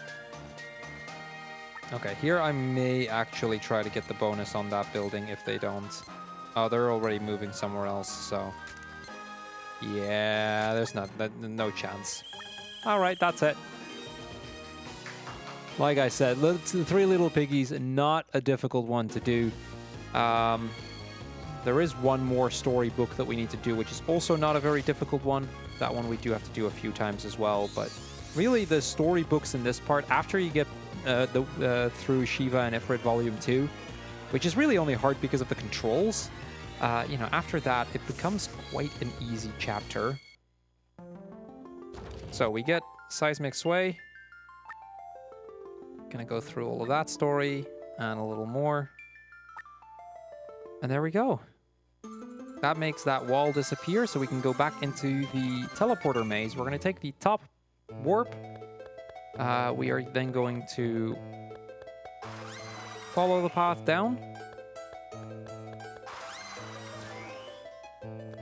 S2: Okay, here I may actually try to get the bonus on that building if they don't. Oh, they're already moving somewhere else, so... yeah, there's no chance. All right, that's it. Like I said, 3 little piggies, not a difficult one to do. There is one more storybook that we need to do, which is also not a very difficult one. That one we do have to do a few times as well. But really, the storybooks in this part, after you get through Shiva and Ifrit Volume 2, which is really only hard because of the controls, you know, after that, it becomes quite an easy chapter. So we get Seismic Sway. Gonna go through all of that story and a little more. And there we go. That makes that wall disappear, so we can go back into the teleporter maze. We're going to take the top warp. We are then going to follow the path down.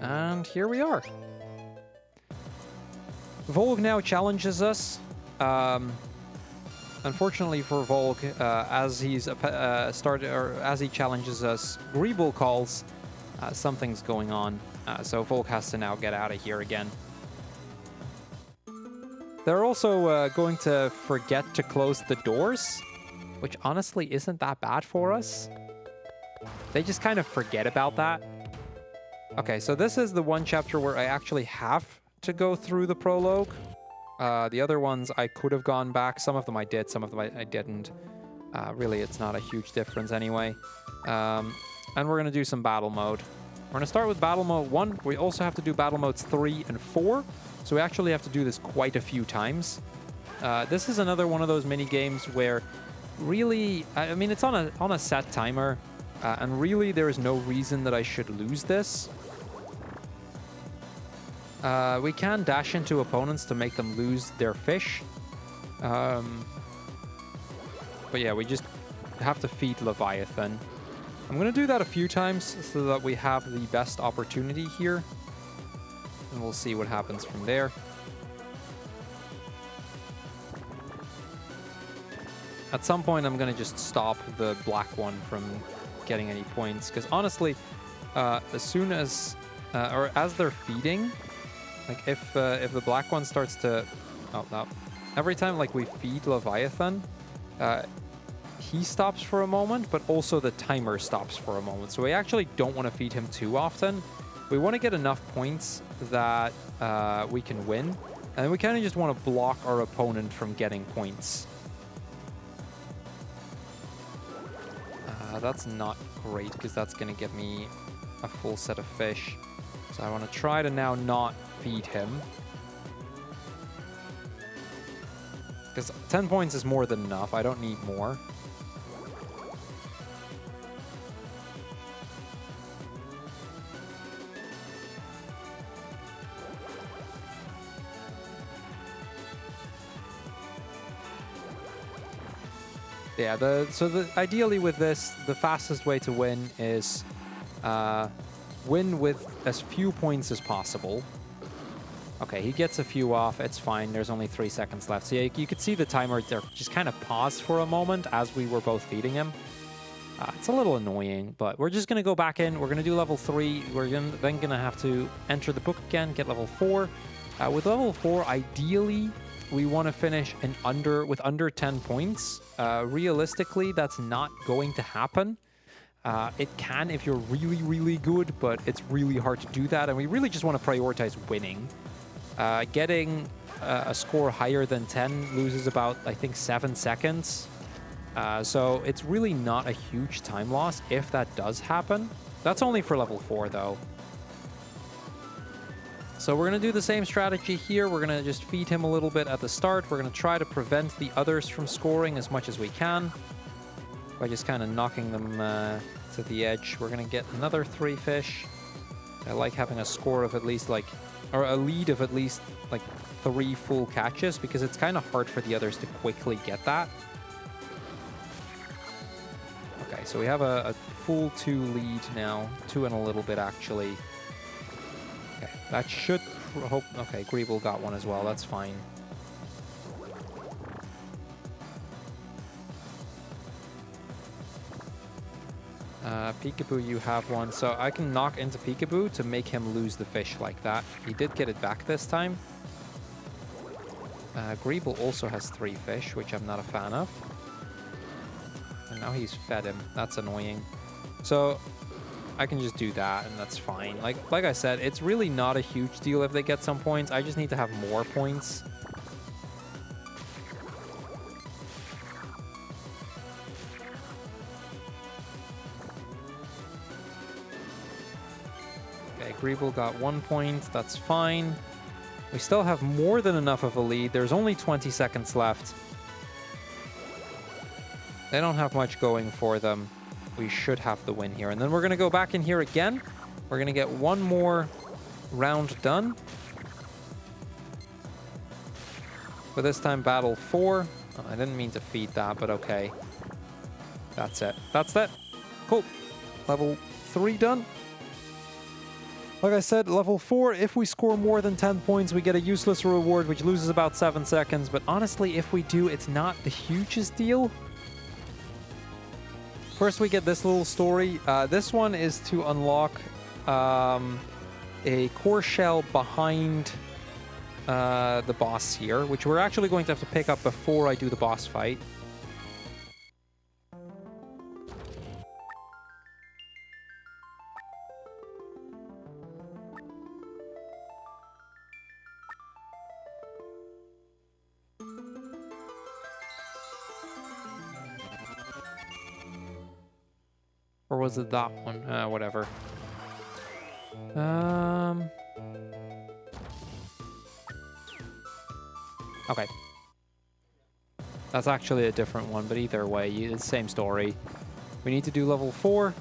S2: And here we are. Volg now challenges us. Unfortunately for Volg, as he's as he challenges us, Crrool calls. Something's going on, so Volg has to now get out of here again. They're also going to forget to close the doors, which honestly isn't that bad for us. They just kind of forget about that. Okay, so this is the one chapter where I actually have to go through the prologue. The other ones I could have gone back. Some of them I did, some of them I didn't. Really, it's not a huge difference anyway. And we're going to do some battle mode. We're going to start with battle mode 1. We also have to do battle modes 3 and 4. So we actually have to do this quite a few times. This is another one of those mini games where really, I mean, it's on a set timer. And really, there is no reason that I should lose this. We can dash into opponents to make them lose their fish. But yeah, we just have to feed Leviathan. I'm going to do that a few times so that we have the best opportunity here. And we'll see what happens from there. At some point, I'm going to just stop the black one from getting any points. Because honestly, as soon as, or as they're feeding, like if the black one starts to, oh no, every time like we feed Leviathan, he stops for a moment, but also the timer stops for a moment. So we actually don't want to feed him too often. We want to get enough points that we can win. And we kind of just want to block our opponent from getting points. That's not great because that's going to get me a full set of fish. So I want to try to now not feed him. Because 10 points is more than enough. I don't need more. Yeah, ideally with this, the fastest way to win is win with as few points as possible. Okay, he gets a few off. It's fine. There's only 3 seconds left. So yeah, you could see the timer there just kind of paused for a moment as we were both feeding him. It's a little annoying, but we're just going to go back in. We're going to do level 3. We're then going to have to enter the book again, get level 4. With level 4, ideally, we want to finish with under 10 points. Realistically, that's not going to happen. It can if you're really, really good, but it's really hard to do that. And we really just want to prioritize winning. Getting a score higher than 10 loses about, I think, 7 seconds. So it's really not a huge time loss if that does happen. That's only for level 4, though. So we're going to do the same strategy here. We're going to just feed him a little bit at the start. We're going to try to prevent the others from scoring as much as we can by just kind of knocking them to the edge. We're going to get another 3 fish. I like having a score of at least or a lead of at least 3 full catches because it's kind of hard for the others to quickly get that. Okay, so we have a full 2 lead now, 2 and a little bit actually. Okay, that should hope. Okay, Crrool got one as well. That's fine. Peekaboo, you have one. So I can knock into Peekaboo to make him lose the fish like that. He did get it back this time. Crrool also has 3 fish, which I'm not a fan of. And now he's fed him. That's annoying. So I can just do that, and that's fine. Like I said, it's really not a huge deal if they get some points. I just need to have more points. Okay, Crrool got 1 point. That's fine. We still have more than enough of a lead. There's only 20 seconds left. They don't have much going for them. We should have the win here. And then we're going to go back in here again. We're going to get one more round done. But this time, battle 4. Oh, I didn't mean to feed that, but okay. That's it. That's it. Cool. Level 3 done. Like I said, level 4, if we score more than 10 points, we get a useless reward, which loses about 7 seconds. But honestly, if we do, it's not the hugest deal. First, we get this little story. This one is to unlock a core shell behind the boss here, which we're actually going to have to pick up before I do the boss fight. Or was it that one? Whatever. Okay. That's actually a different one, but either way, it's the same story. We need to do level 4.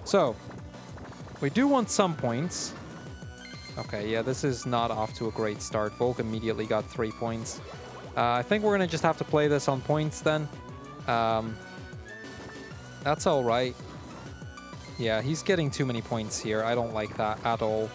S2: So, we do want some points. Okay, yeah, this is not off to a great start. Volk immediately got 3 points. I think we're going to just have to play this on points then. That's all right. Yeah, he's getting too many points here. I don't like that at all.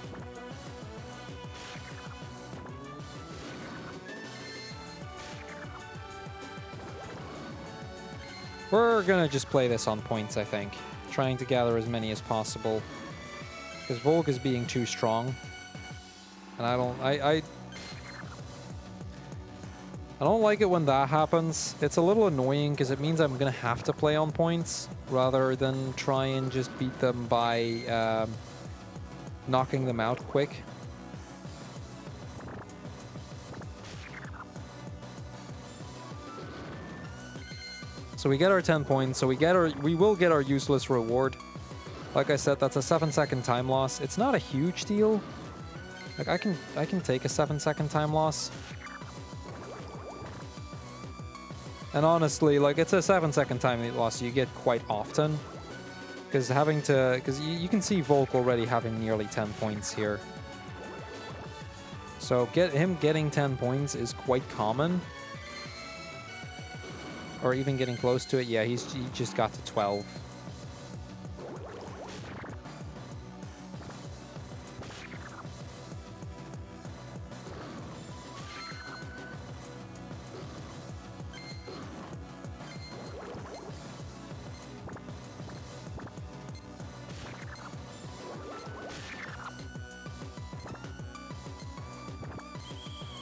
S2: We're going to just play this on points, I think. Trying to gather as many as possible. Because Volk is being too strong. And I don't like it when that happens. It's a little annoying because it means I'm going to have to play on points rather than try and just beat them by knocking them out quick. So we get our 10 points, so we will get our useless reward. Like I said, that's a 7-second time loss. It's not a huge deal. Like I can take a 7-second time loss. And honestly, like it's a 7-second time loss you get quite often. Because you can see Volk already having nearly 10 points here. So him getting 10 points is quite common. Or even getting close to it. Yeah, he just got to 12.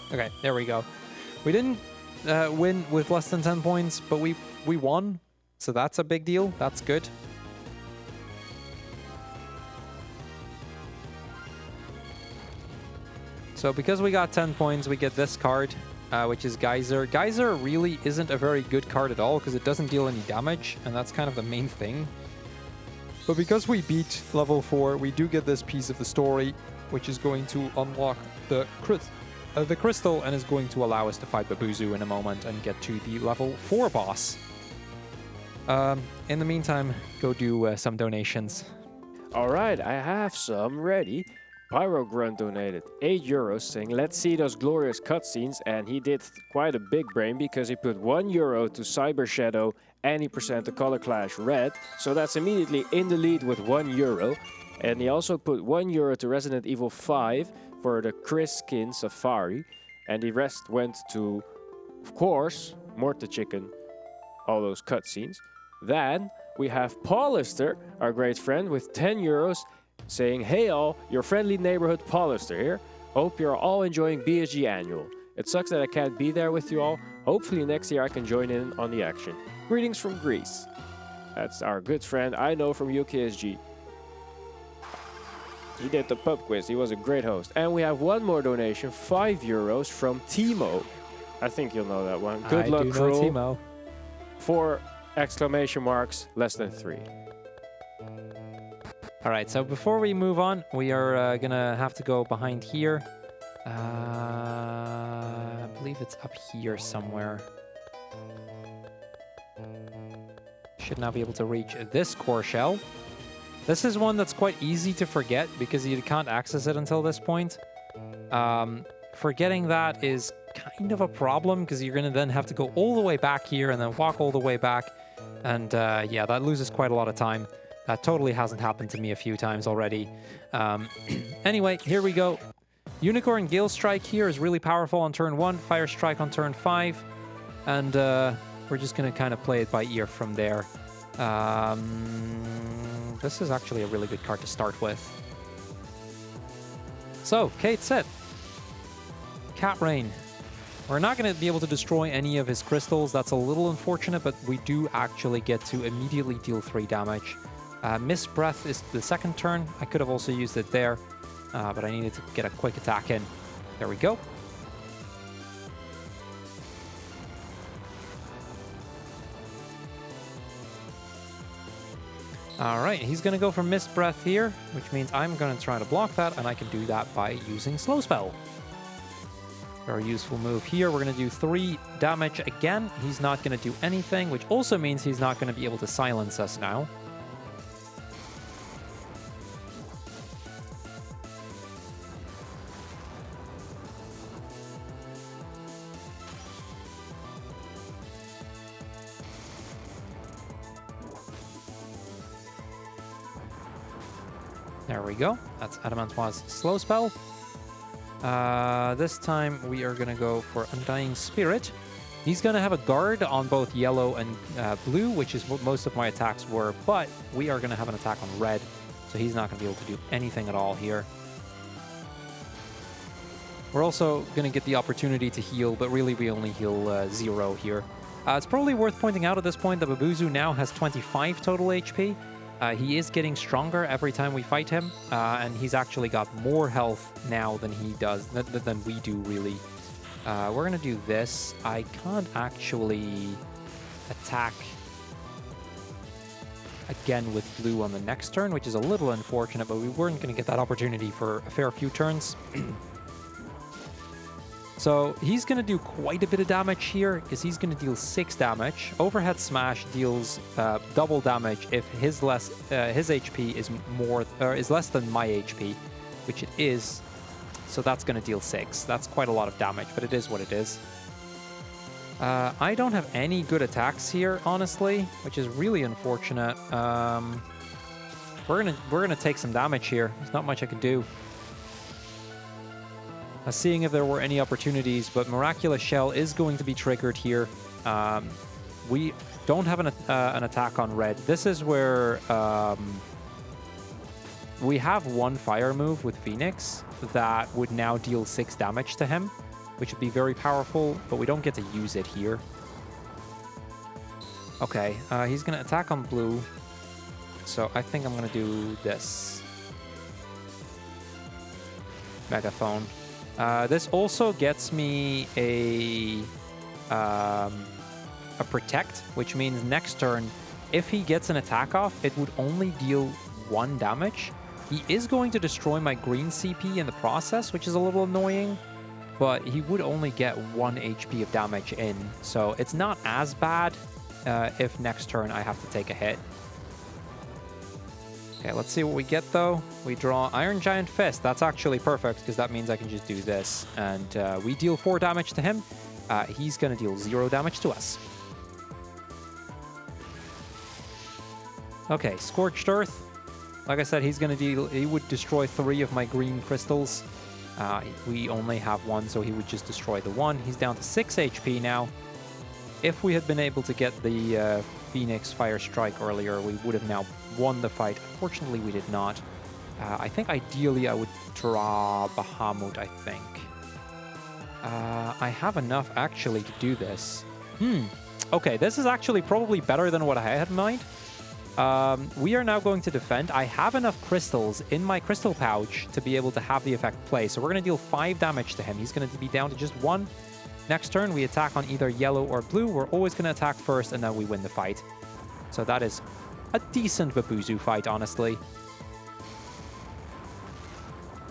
S2: Okay, there we go. We didn't win with less than 10 points, but we won. So that's a big deal. That's good. So because we got 10 points, we get this card, which is Geyser. Geyser really isn't a very good card at all because it doesn't deal any damage, and that's kind of the main thing. But because we beat level 4, we do get this piece of the story, which is going to unlock the crystal and is going to allow us to fight Babuzu in a moment and get to the level 4 boss. In the meantime, go do some donations.
S1: Alright, I have some ready. Pyrogrunt donated €8 saying, let's see those glorious cutscenes, and he did quite a big brain because he put €1 to Cyber Shadow and he percent the color clash red, so that's immediately in the lead with €1. And he also put €1 to Resident Evil 5 for the Chris skin Safari, and the rest went to, of course, Morta Chicken, all those cutscenes. Then we have Paulister, our great friend, with €10 saying, hey all, your friendly neighborhood Paulister here. Hope you're all enjoying BSG Annual. It sucks that I can't be there with you all. Hopefully next year I can join in on the action. Greetings from Greece. That's our good friend I know from UKSG. He did the pub quiz. He was a great host. And we have one more donation, €5 from Timo. I think you'll know that one. Good luck, Crrool.
S2: Timo.
S1: 4 exclamation marks, less than 3.
S2: All right, so before we move on, we are gonna have to go behind here. I believe it's up here somewhere. Should now be able to reach this core shell. This is one that's quite easy to forget because you can't access it until this point. Forgetting that is kind of a problem because you're gonna then have to go all the way back here and then walk all the way back. And yeah, that loses quite a lot of time. That totally hasn't happened to me a few times already. Anyway, here we go. Unicorn Gale Strike here is really powerful on turn 1, Fire Strike on turn 5, and we're just going to kind of play it by ear from there. This is actually a really good card to start with. So, Kate said, Cat Rain. We're not going to be able to destroy any of his crystals. That's a little unfortunate, but we do actually get to immediately deal 3 damage. Mist Breath is the second turn. I could have also used it there, but I needed to get a quick attack in. There we go. All right, he's going to go for Mist Breath here, which means I'm going to try to block that, and I can do that by using Slow Spell. Very useful move here. We're going to do 3 damage again. He's not going to do anything, which also means he's not going to be able to silence us now. There we go. That's Adamantoise's Slow Spell. This time we are going to go for Undying Spirit. He's going to have a guard on both yellow and blue, which is what most of my attacks were, but we are going to have an attack on red, so he's not going to be able to do anything at all here. We're also going to get the opportunity to heal, but really we only heal 0 here. It's probably worth pointing out at this point that Babuzu now has 25 total HP. He is getting stronger every time we fight him, and he's actually got more health now than he does, than we do, really. We're going to do this. I can't actually attack again with blue on the next turn, which is a little unfortunate, but we weren't going to get that opportunity for a fair few turns. So he's going to do quite a bit of damage here because he's going to deal 6 damage. Overhead Smash deals double damage if his HP is less than my HP, which it is. So that's going to deal 6. That's quite a lot of damage, but it is what it is. I don't have any good attacks here, honestly, which is really unfortunate. We're gonna take some damage here. There's not much I can do. Seeing if there were any opportunities, but Miraculous Shell is going to be triggered here. We don't have an attack on red. This is where we have one fire move with Phoenix that would now deal 6 damage to him, which would be very powerful, but we don't get to use it here. Okay, he's going to attack on blue, so I think I'm going to do this. Megaphone. This also gets me a protect, which means next turn, if he gets an attack off, it would only deal 1 damage. He is going to destroy my green CP in the process, which is a little annoying, but he would only get 1 HP of damage in, so it's not as bad if next turn I have to take a hit. Okay, let's see what we get, though. We draw Iron Giant Fist. That's actually perfect, because that means I can just do this. And we deal 4 damage to him. He's going to deal 0 damage to us. Okay, Scorched Earth. Like I said, he would destroy 3 of my green crystals. We only have 1, so he would just destroy the 1. He's down to 6 HP now. If we had been able to get the Phoenix Fire Strike earlier, we would have now won the fight. Unfortunately, we did not. I think ideally I would draw Bahamut, I think. I have enough actually to do this. Okay, this is actually probably better than what I had in mind. We are now going to defend. I have enough crystals in my crystal pouch to be able to have the effect play. So we're going to deal 5 damage to him. He's going to be down to just 1. Next turn, we attack on either yellow or blue. We're always going to attack first, and then we win the fight. So that is a decent Babuzu fight, honestly.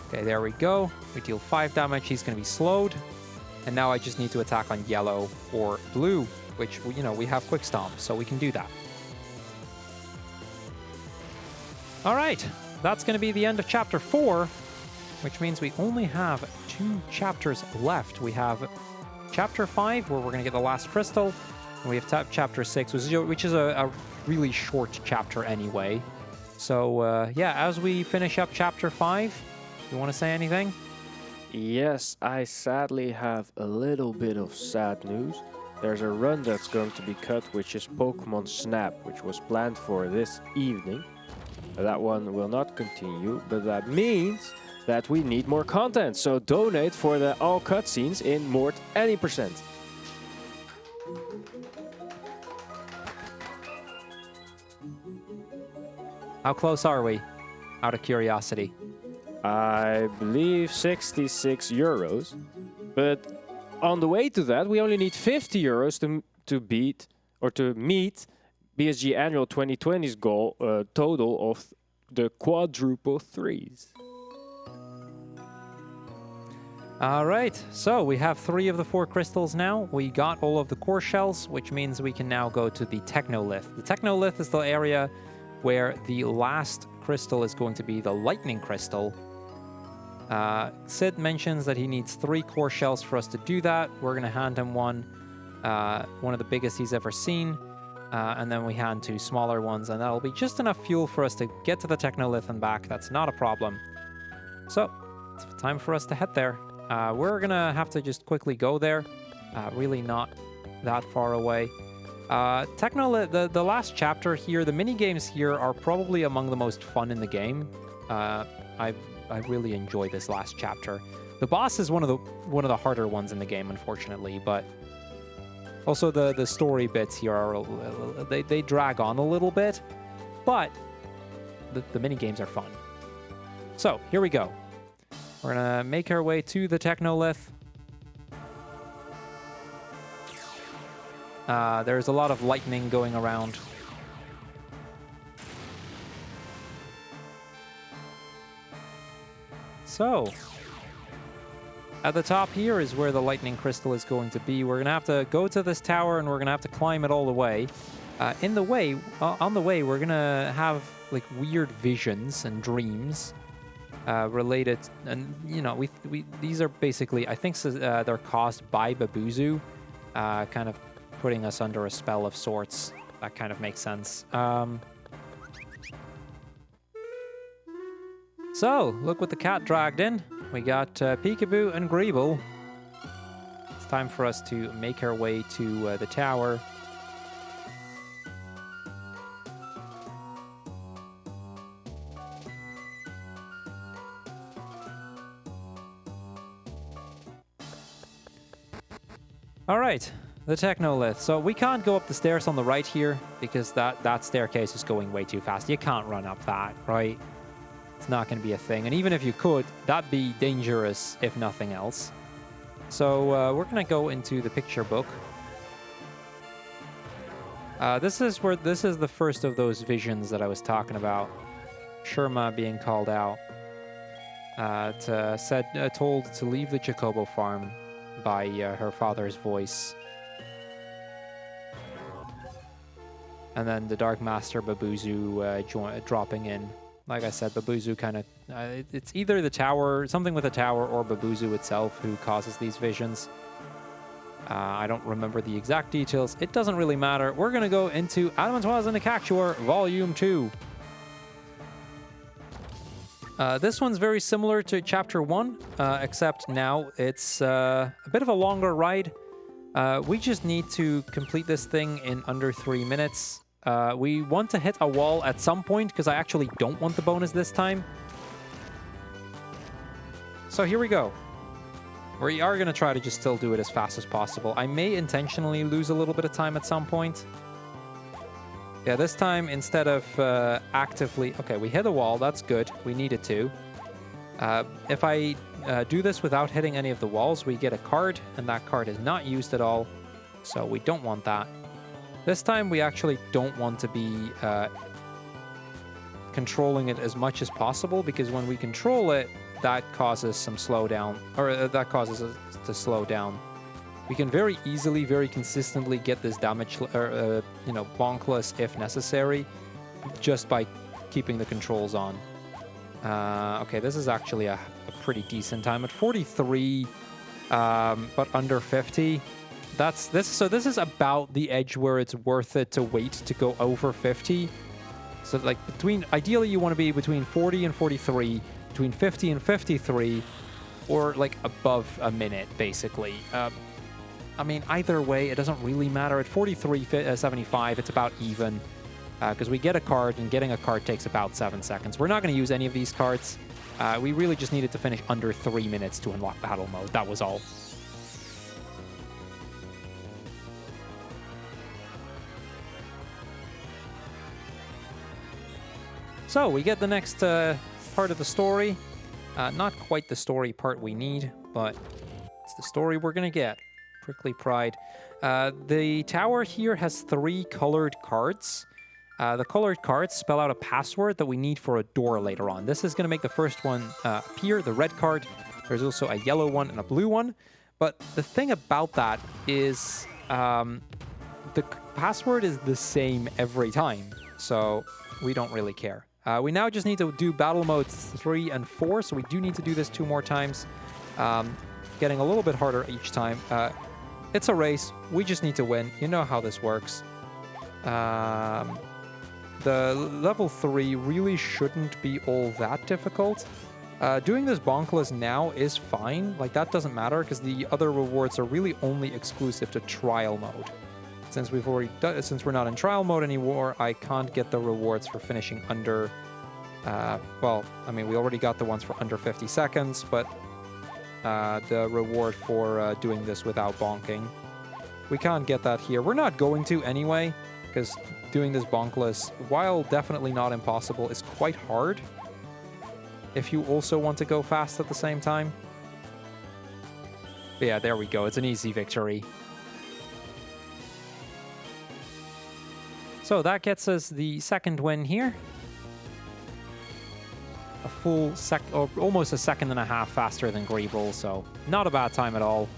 S2: Okay, there we go. We deal 5 damage. He's going to be slowed. And now I just need to attack on yellow or blue, which, you know, we have Quick Stomp, so we can do that. All right, that's going to be the end of Chapter 4, which means we only have 2 chapters left. We have Chapter 5, where we're going to get the last crystal, and we have Chapter 6, which is a really short chapter anyway. So, yeah, as we finish up Chapter 5, you want to say anything?
S1: Yes, I sadly have a little bit of sad news. There's a run that's going to be cut, which is Pokemon Snap, which was planned for this evening. That one will not continue, but that means that we need more content. So donate for the all cutscenes in more any percent.
S2: How close are we? Out of curiosity.
S1: I believe 66 euros, but on the way to that, we only need 50 euros to beat or to meet BSG Annual 2020's goal total of the quadruple threes.
S2: All right, so we have 3 of the 4 crystals now. We got all of the core shells, which means we can now go to the Technolith. The Technolith is the area where the last crystal is going to be the Lightning Crystal. Sid mentions that he needs 3 core shells for us to do that. We're going to hand him one of the biggest he's ever seen. And then we hand 2 smaller ones, and that'll be just enough fuel for us to get to the Technolith and back. That's not a problem. So, it's time for us to head there. We're gonna have to just quickly go there. Really not that far away. Technolith, the last chapter here, the mini games here are probably among the most fun in the game. I really enjoy this last chapter. The boss is one of the harder ones in the game, unfortunately, but also the story bits here are they drag on a little bit, but the mini games are fun. So here we go. We're gonna make our way to the Technolith. There's a lot of lightning going around. So, at the top here is where the lightning crystal is going to be. We're gonna have to go to this tower, and we're gonna have to climb it all the way. On the way, we're gonna have like weird visions and dreams related, and you know, these are basically, I think, they're caused by Babuzu, kind of putting us under a spell of sorts. That kind of makes sense. So, look what the cat dragged in. We got Peekaboo and Greeble. It's time for us to make our way to the tower. All right, the Technolith. So we can't go up the stairs on the right here because that staircase is going way too fast. You can't run up that, right? It's not going to be a thing. And even if you could, that'd be dangerous, if nothing else. So we're going to go into the picture book. This is the first of those visions that I was talking about. Sherma being called out. Told to leave the Chocobo farm by her father's voice. And then the Dark Master Babuzu dropping in. Like I said, Babuzu kind of... it's either the tower, something with a tower, or Babuzu itself who causes these visions. I don't remember the exact details. It doesn't really matter. We're going to go into Adamantoise and the Cactuar, Volume 2. This one's very similar to Chapter 1, except now it's a bit of a longer ride. We just need to complete this thing in under 3 minutes. We want to hit a wall at some point, because I actually don't want the bonus this time. So here we go. We are going to try to just still do it as fast as possible. I may intentionally lose a little bit of time at some point. Yeah, this time, instead of actively... Okay, we hit a wall. That's good. We needed to. If I do this without hitting any of the walls, we get a card, and that card is not used at all. So we don't want that. This time, we actually don't want to be controlling it as much as possible, because when we control it, that causes some slowdown, or that causes us to slow down. We can very easily, very consistently get this damage, you know, bonkless if necessary, just by keeping the controls on. Okay, this is actually a pretty decent time at 43, but under 50. So this is about the edge where it's worth it to wait to go over 50. So like ideally you want to be between 40 and 43, between 50 and 53, or like above a minute, basically. I mean, either way, it doesn't really matter. At 43.75, it's about even, because we get a card, and getting a card takes about 7 seconds. We're not going to use any of these cards. We really just needed to finish under 3 minutes to unlock battle mode. That was all. So we get the next part of the story. Not quite the story part we need, but it's the story we're going to get. Prickly Pride. The tower here has 3 colored cards. The colored cards spell out a password that we need for a door later on. This is going to make the first one appear, the red card. There's also a yellow one and a blue one. But the thing about that is the password is the same every time, so we don't really care. We now just need to do battle modes 3 and 4, so we do need to do this 2 more times. Getting a little bit harder each time. It's a race. We just need to win. You know how this works. The level 3 really shouldn't be all that difficult. Doing this bonkless now is fine. Like, that doesn't matter, because the other rewards are really only exclusive to trial mode. Since we've already done, since we're not in trial mode anymore, I can't get the rewards for finishing under. Well, I mean, we already got the ones for under 50 seconds, but the reward for doing this without bonking, we can't get that here. We're not going to anyway, because doing this bonkless, while definitely not impossible, is quite hard if you also want to go fast at the same time. But yeah, there we go. It's an easy victory. So that gets us the second win here. A full or almost a second and a half faster than Crrool, so not a bad time at all.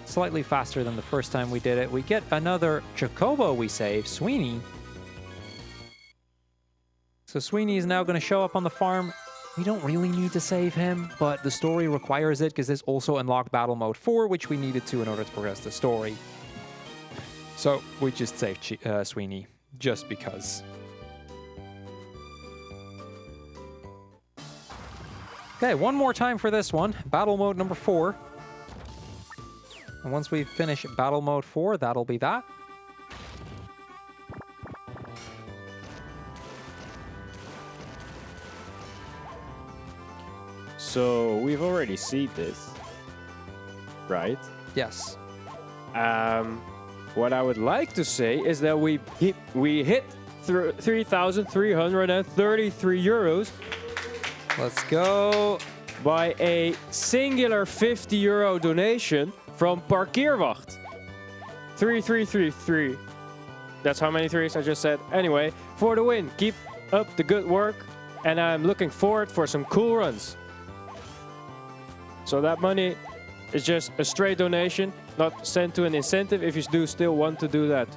S2: Slightly faster than the first time we did it. We get another Chocobo we save, Sweeney. So Sweeney is now going to show up on the farm. We don't really need to save him, but the story requires it, because this also unlocked Battle Mode 4, which we needed to in order to progress the story. So we just saved Sweeney, just because. Okay, one more time for this one. Battle Mode number 4. And once we finish Battle Mode 4, that'll be that.
S1: So we've already seen this, right?
S2: Yes.
S1: What I would like to say is that we hit 3,333 euros.
S2: Let's go.
S1: By a singular 50 euro donation from Parkeerwacht. 3333. That's how many threes I just said. Anyway, for the win. Keep up the good work, and I'm looking forward for some cool runs. So that money is just a straight donation, not sent to an incentive. If you do still want to do that,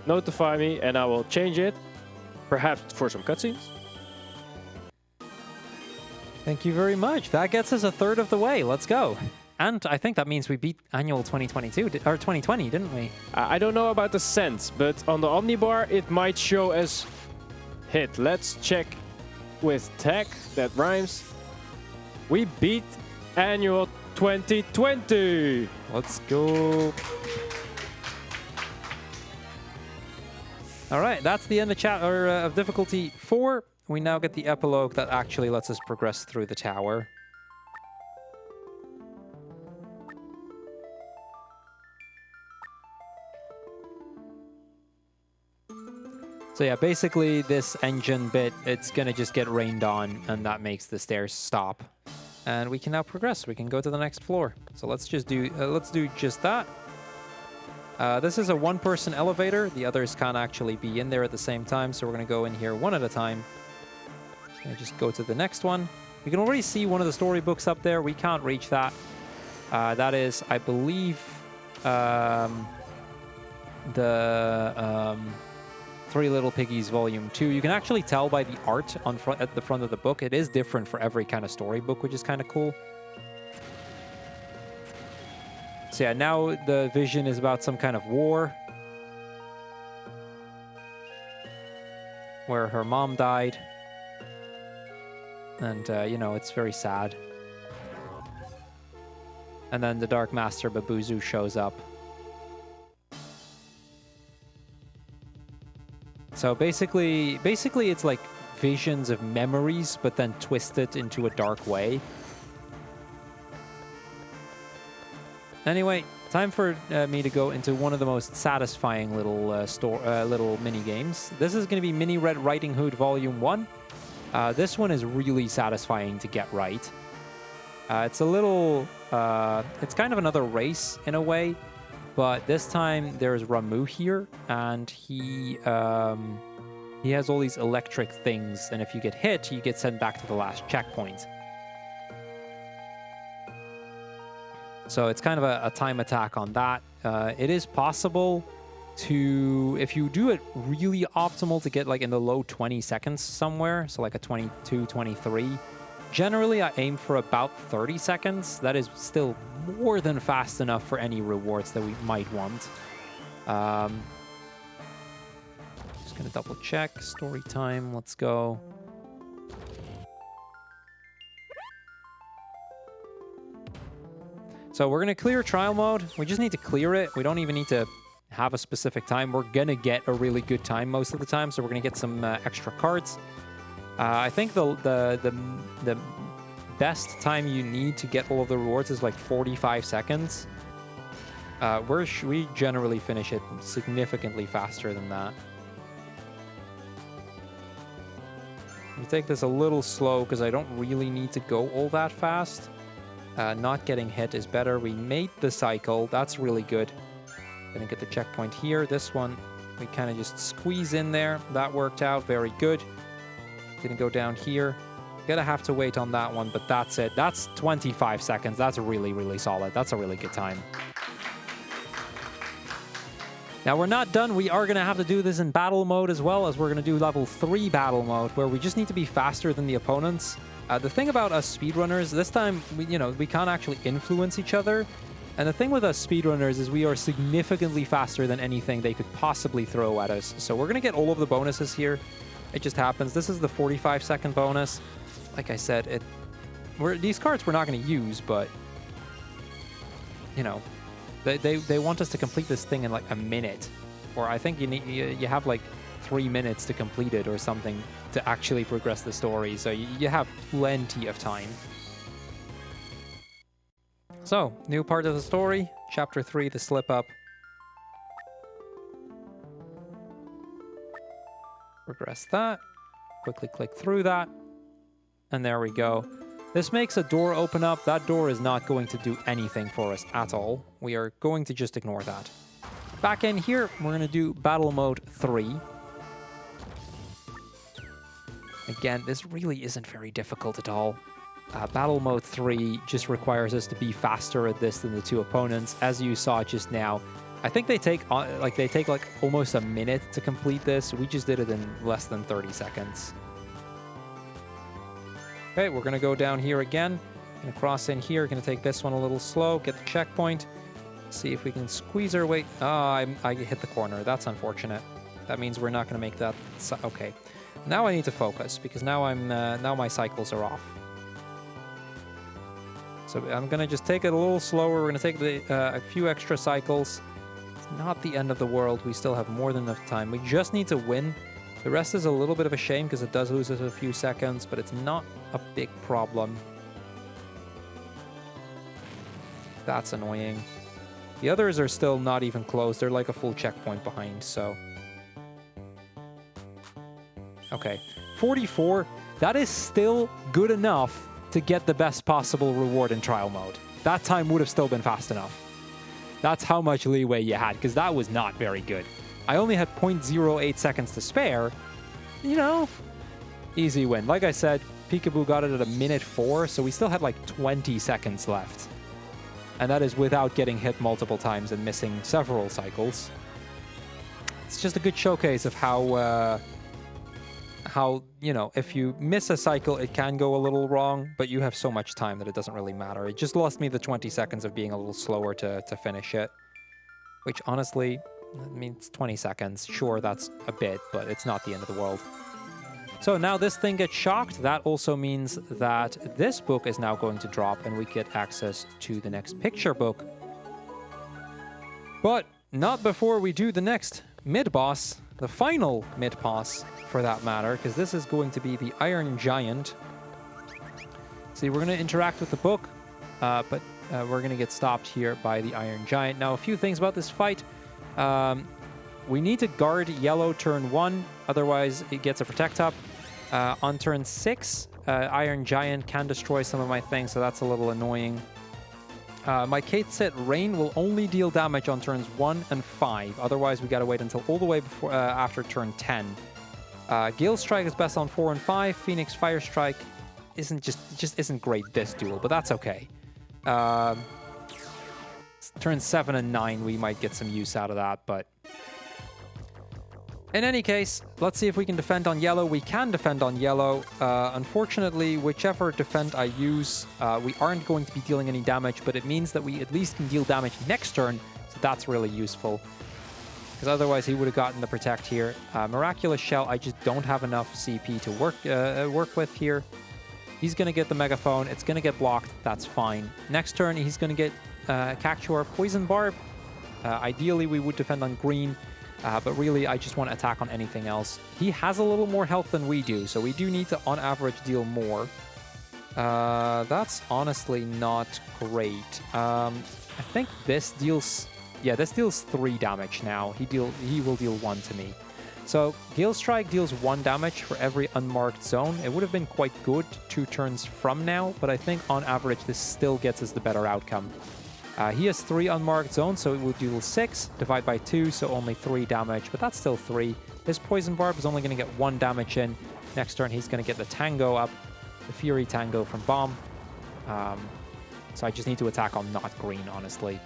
S1: notify me and I will change it, perhaps for some cutscenes.
S2: Thank you very much. That gets us a third of the way. Let's go. And I think that means we beat Annual 2022, or 2020, didn't we?
S1: I don't know about the cents, but on the Omnibar it might show as hit. Let's check with tech that rhymes. We beat Annual 2020.
S2: Let's go. All right, that's the end of difficulty 4. We now get the epilogue that actually lets us progress through the tower. So yeah, basically this engine bit, it's gonna just get rained on, and that makes the stairs stop. And we can now progress. We can go to the next floor. So let's just do just that. This is a one-person elevator. The others can't actually be in there at the same time, so we're gonna go in here one at a time. Just go to the next one. We can already see one of the storybooks up there. We can't reach that. That is, I believe, the Three Little Piggies Volume 2. You can actually tell by the art at the front of the book. It is different for every kind of storybook, which is kind of cool. So yeah, now the vision is about some kind of war where her mom died. And, you know, it's very sad. And then the Dark Master Babuzu shows up. So basically it's like visions of memories, but then twisted into a dark way. Anyway, time for me to go into one of the most satisfying little mini games. This is going to be Mini Red Riding Hood Volume 1. This one is really satisfying to get right. It's a little, it's kind of another race in a way, but this time there's Ramu here, and he has all these electric things, and if you get hit, you get sent back to the last checkpoint. So it's kind of a time attack on that. It is possible to, if you do it really optimal, to get like in the low 20 seconds somewhere, so like a 22, 23. Generally, I aim for about 30 seconds. That is still more than fast enough for any rewards that we might want. Just gonna double check. Story time, let's go. So we're gonna clear trial mode. We just need to clear it. We don't even need to have a specific time. We're gonna get a really good time most of the time, so we're gonna get some extra cards. I think the best time you need to get all of the rewards is like 45 seconds. We generally finish it significantly faster than that. We take this a little slow because I don't really need to go all that fast. Not getting hit is better. We made the cycle. That's really good. Gonna get the checkpoint here. This one, we kind of just squeeze in there. That worked out very good. Gonna go down here. Gonna have to wait on that one, but that's it. That's 25 seconds. That's really, really solid. That's a really good time. Now, we're not done. We are gonna have to do this in battle mode as well, as we're gonna do level 3 battle mode, where we just need to be faster than the opponents. The thing about us speedrunners, this time, we can't actually influence each other. And the thing with us speedrunners is we are significantly faster than anything they could possibly throw at us. So we're going to get all of the bonuses here. It just happens. This is the 45-second bonus. Like I said, these cards we're not going to use, but, you know, they want us to complete this thing in like a minute. Or I think you have like 3 minutes to complete it or something to actually progress the story. So you have plenty of time. So, new part of the story, Chapter 3, The Slip Up. Progress that. Quickly click through that. And there we go. This makes a door open up. That door is not going to do anything for us at all. We are going to just ignore that. Back in here, we're going to do Battle Mode 3. Again, this really isn't very difficult at all. Battle Mode 3 just requires us to be faster at this than the two opponents. As you saw just now, I think they take like almost a minute to complete this. We just did it in less than 30 seconds. Okay, we're gonna go down here again. Gonna cross in here. Gonna take this one a little slow. Get the checkpoint. See if we can squeeze our way. I hit the corner. That's unfortunate. That means we're not gonna make that. Okay, now I need to focus because now now my cycles are off. So I'm going to just take it a little slower. We're going to take a few extra cycles. It's not the end of the world. We still have more than enough time. We just need to win. The rest is a little bit of a shame because it does lose us a few seconds, but it's not a big problem. That's annoying. The others are still not even close. They're like a full checkpoint behind, so... Okay, 44. That is still good enough to get the best possible reward in trial mode. That time would have still been fast enough. That's how much leeway you had, because that was not very good. I only had 0.08 seconds to spare. You know, easy win. Like I said, Peekaboo got it at 1:04, so we still had like 20 seconds left. And that is without getting hit multiple times and missing several cycles. It's just a good showcase of how, you know, if you miss a cycle, it can go a little wrong, but you have so much time that it doesn't really matter. It just lost me the 20 seconds of being a little slower to finish it, which honestly, I mean, it's 20 seconds. Sure, that's a bit, but it's not the end of the world. So now this thing gets shocked. That also means that this book is now going to drop and we get access to the next picture book. But not before we do the next mid-boss, the final mid-boss for that matter, because this is going to be the Iron Giant. See, we're going to interact with the book, but we're going to get stopped here by the Iron Giant. Now, a few things about this fight. We need to guard yellow turn 1, otherwise it gets a protect up. On turn 6, Iron Giant can destroy some of my things, so that's a little annoying. My Kate set Rain will only deal damage on turns 1 and 5, otherwise we gotta wait until all the way before after turn 10. Gale Strike is best on 4 and 5, Phoenix Fire Strike just isn't great this duel, but that's okay. Turn 7 and 9 we might get some use out of that, but in any case, let's see if we can defend on yellow. We can defend on yellow. Unfortunately, whichever defend I use, we aren't going to be dealing any damage, but it means that we at least can deal damage next turn, so that's really useful. Because otherwise he would have gotten the protect here. Miraculous Shell, I just don't have enough CP to work with here. He's going to get the Megaphone. It's going to get blocked. That's fine. Next turn, he's going to get Cactuar Poison Barb. Ideally, we would defend on green. But really, I just want to attack on anything else. He has a little more health than we do, so we do need to, on average, deal more. That's honestly not great. I think this deals... Yeah, this deals 3 damage now. He will deal 1 to me. So, Gale Strike deals 1 damage for every unmarked zone. It would have been quite good 2 turns from now, but I think on average, this still gets us the better outcome. He has 3 unmarked zones, so it will deal 6, divide by 2, so only 3 damage, but that's still 3. This Poison Barb is only going to get 1 damage in. Next turn, he's going to get the Tango up, the Fury Tango from Bomb. So I just need to attack on not green, honestly.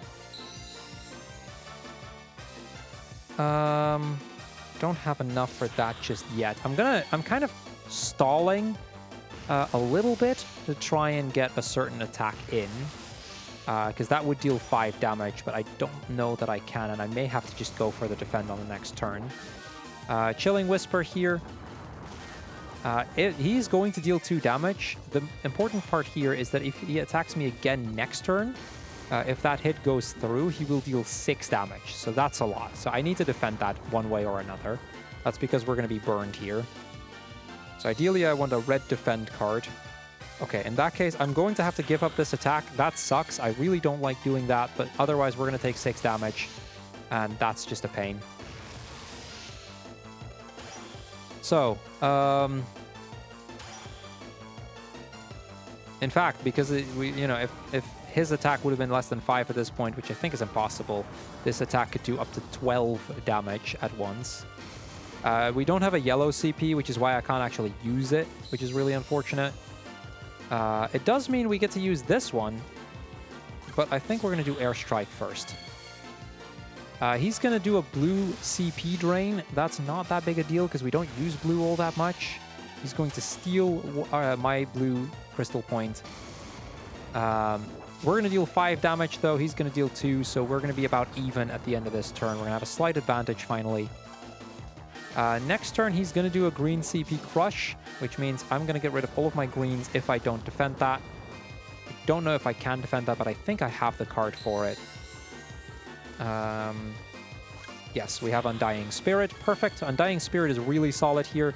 S2: Don't have enough for that just yet. I'm kind of stalling a little bit to try and get a certain attack in. Because that would deal 5 damage, but I don't know that I can, and I may have to just go for the defend on the next turn. Chilling Whisper here. He's going to deal 2 damage. The important part here is that if he attacks me again next turn, if that hit goes through, he will deal 6 damage. So that's a lot. So I need to defend that one way or another. That's because we're going to be burned here. So ideally, I want a red defend card. Okay, in that case, I'm going to have to give up this attack. That sucks. I really don't like doing that, but otherwise we're going to take 6 damage, and that's just a pain. So, in fact, because if his attack would have been less than 5 at this point, which I think is impossible, this attack could do up to 12 damage at once. We don't have a yellow CP, which is why I can't actually use it, which is really unfortunate. It does mean we get to use this one, but I think we're going to do Airstrike first. He's going to do a blue CP drain. That's not that big a deal because we don't use blue all that much. He's going to steal my blue crystal point. We're going to deal 5 damage, though. He's going to deal 2, so we're going to be about even at the end of this turn. We're going to have a slight advantage, finally. Next turn, he's going to do a green CP Crush, which means I'm going to get rid of all of my greens if I don't defend that. I don't know if I can defend that, but I think I have the card for it. Yes, we have Undying Spirit. Perfect. Undying Spirit is really solid here.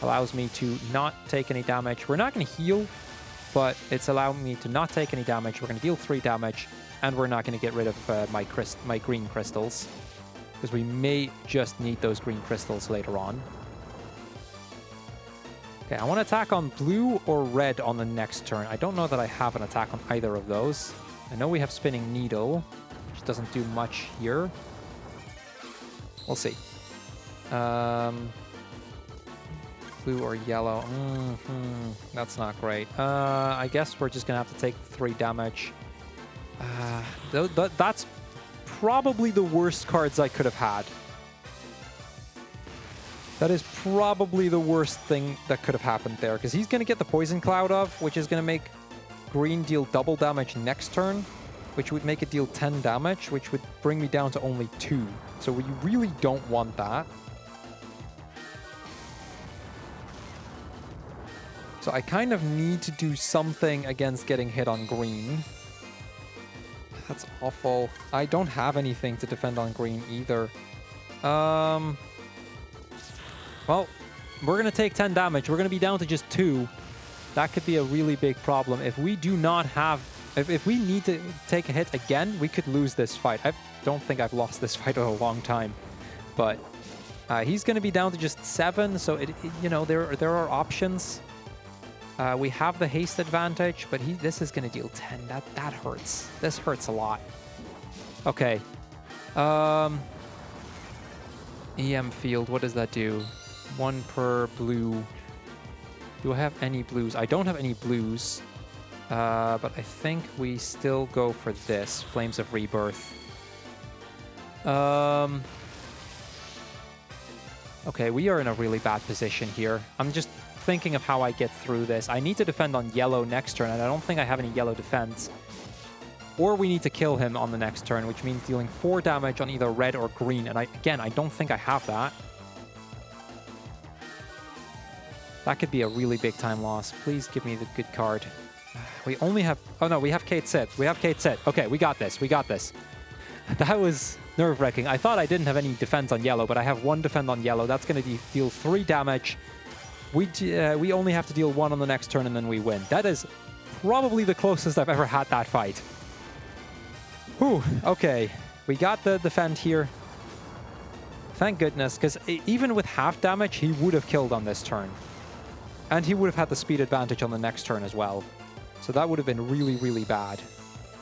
S2: Allows me to not take any damage. We're not going to heal, but it's allowing me to not take any damage. We're going to deal 3 damage, and we're not going to get rid of my green crystals, because we may just need those green crystals later on. Okay, I want to attack on blue or red on the next turn. I don't know that I have an attack on either of those. I know we have Spinning Needle, which doesn't do much here. We'll see. Blue or yellow. That's not great. I guess we're just going to have to take 3 damage. That's probably the worst cards I could have had. That is probably the worst thing that could have happened there, because he's going to get the Poison Cloud off, which is going to make green deal double damage next turn, which would make it deal 10 damage, which would bring me down to only 2. So we really don't want that. So I kind of need to do something against getting hit on green. That's awful. I don't have anything to defend on green either. Well, we're going to take 10 damage. We're going to be down to just 2. That could be a really big problem. If we do not have... If we need to take a hit again, we could lose this fight. I don't think I've lost this fight in a long time. But he's going to be down to just 7, so you know, there are options. We have the haste advantage, but this is going to deal 10. That hurts. This hurts a lot. Okay. EM field, what does that do? 1 per blue. Do I have any blues? I don't have any blues. But I think we still go for this. Flames of Rebirth. Okay, we are in a really bad position here. I'm just thinking of how I get through this. I need to defend on yellow next turn, and I don't think I have any yellow defense. Or we need to kill him on the next turn, which means dealing 4 damage on either red or green. And again, I don't think I have that. That could be a really big time loss. Please give me the good card. We only have... Oh, no, we have Kate Sid. We have Kate Sid. Okay, we got this. We got this. That was nerve-wracking. I thought I didn't have any defense on yellow, but I have 1 defend on yellow. That's going to deal 3 damage. We only have to deal 1 on the next turn, and then we win. That is probably the closest I've ever had that fight. Whew, okay. We got the defend here. Thank goodness, because even with half damage, he would have killed on this turn. And he would have had the speed advantage on the next turn as well. So that would have been really, really bad.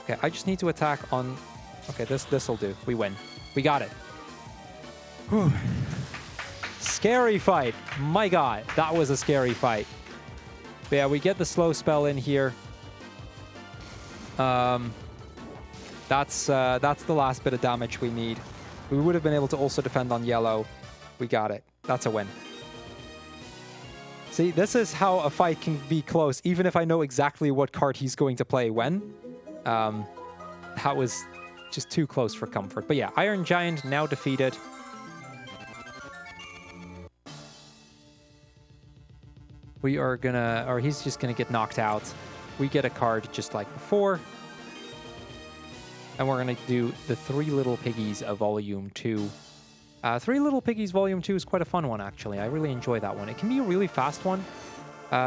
S2: Okay, I just need to attack on... Okay, this'll do. We win. We got it. Whew. Scary fight. My god, that was a scary fight. But yeah, we get the slow spell in here. That's the last bit of damage we need. We would have been able to also defend on yellow. We got it. That's a win. See, this is how a fight can be close, even if I know exactly what card he's going to play when. That was just too close for comfort. But yeah, Iron Giant now defeated. We are gonna... Or he's just gonna get knocked out. We get a card just like before. And we're gonna do the 3 Little Piggies of Volume 2. 3 Little Piggies Volume 2 is quite a fun one, actually. I really enjoy that one. It can be a really fast one.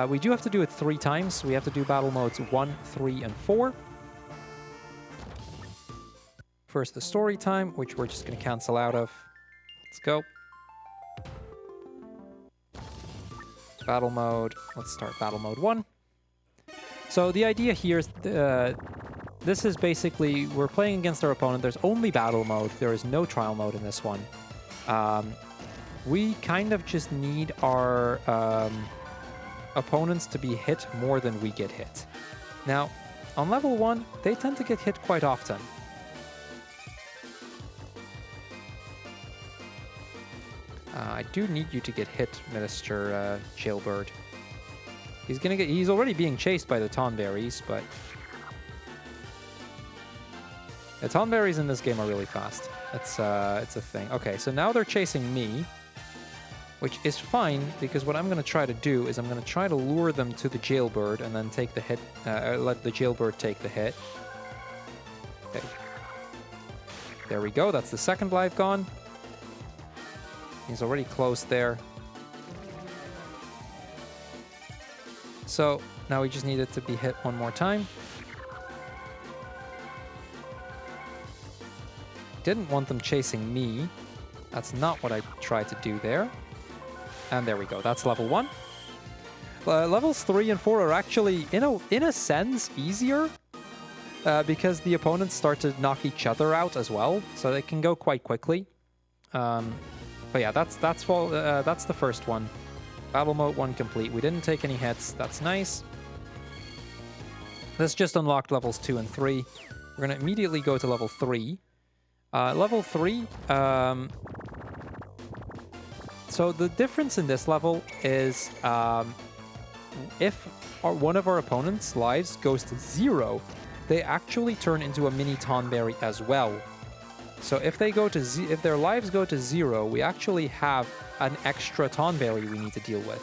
S2: We do have to do it 3 times. We have to do battle modes 1, 3, and 4. First, the story time, which we're just going to cancel out of. Let's go. Battle mode. Let's start battle mode 1. So the idea here is... this is basically... We're playing against our opponent. There's only battle mode. There is no trial mode in this one. We kind of just need our opponents to be hit more than we get hit. Now, on level 1, they tend to get hit quite often. I do need you to get hit, Minister Jailbird. He's already being chased by the Tonberries, but... The Tonberries in this game are really fast. It's a thing. Okay, so now they're chasing me, which is fine, because what I'm going to try to do is I'm going to try to lure them to the Jailbird and then take the hit, let the Jailbird take the hit. Okay. There we go, that's the second life gone. He's already close there. So, now we just need it to be hit one more time. Didn't want them chasing me. That's not what I tried to do there. And there we go. That's level 1. Levels 3 and 4 are actually, in a sense, easier because the opponents start to knock each other out as well, so they can go quite quickly. But yeah, that's the first one. Battle mode 1 complete. We didn't take any hits. That's nice. This just unlocked levels 2 and 3. We're going to immediately go to level 3. Level 3... So the difference in this level is if one of our opponent's lives goes to 0, they actually turn into a mini Tonberry as well. So if they go to if their lives go to 0, we actually have an extra Tonberry we need to deal with,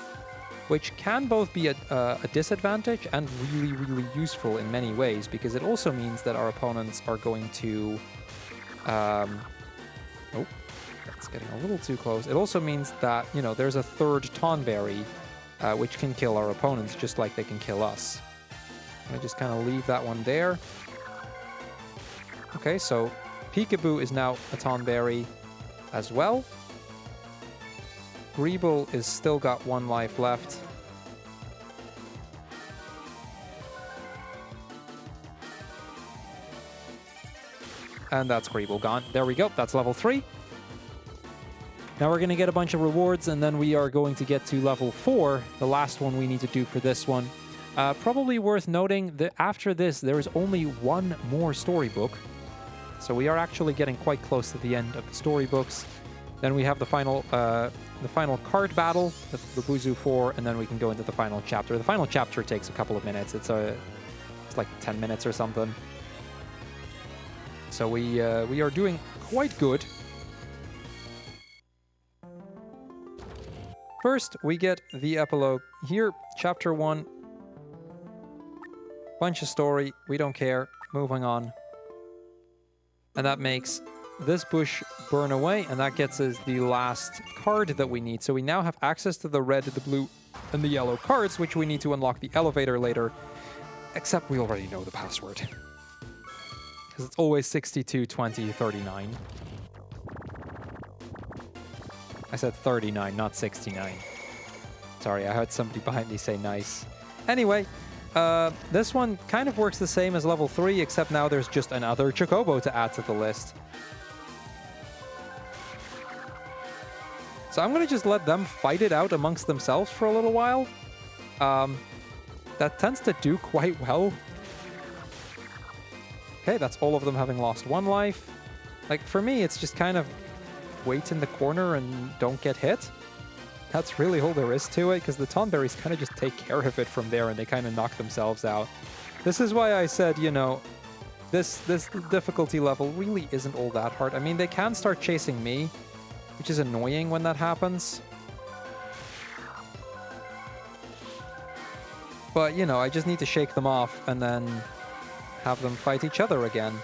S2: which can both be a disadvantage and really, really useful in many ways, because it also means that our opponents are going to... oh, that's getting a little too close. It also means that, you know, there's a third Tonberry, which can kill our opponents just like they can kill us. I'm going to just kind of leave that one there. Okay, so Peekaboo is now a Tonberry as well. Crrool is still got 1 life left. And that's Crrool gone. There we go. That's level 3. Now we're going to get a bunch of rewards, and then we are going to get to level 4, the last one we need to do for this one. Probably worth noting that after this, there is only 1 more storybook. So we are actually getting quite close to the end of the storybooks. Then we have the final card battle, the Buzu 4, and then we can go into the final chapter. The final chapter takes a couple of minutes. It's like 10 minutes or something. So we are doing quite good. First, we get the epilogue here, chapter 1. Bunch of story, we don't care, moving on. And that makes this bush burn away, and that gets us the last card that we need. So we now have access to the red, the blue, and the yellow cards, which we need to unlock the elevator later. Except we already know the password. Because it's always 62, 20, 39. I said 39, not 69. Sorry, I heard somebody behind me say nice. Anyway, this one kind of works the same as level 3, except now there's just another Chocobo to add to the list. So I'm going to just let them fight it out amongst themselves for a little while. That tends to do quite well. Okay, that's all of them having lost 1 life. Like, for me, it's just kind of wait in the corner and don't get hit. That's really all there is to it, because the Tonberries kind of just take care of it from there, and they kind of knock themselves out. This is why I said, you know, this difficulty level really isn't all that hard. I mean, they can start chasing me, which is annoying when that happens. But, you know, I just need to shake them off and then have them fight each other again.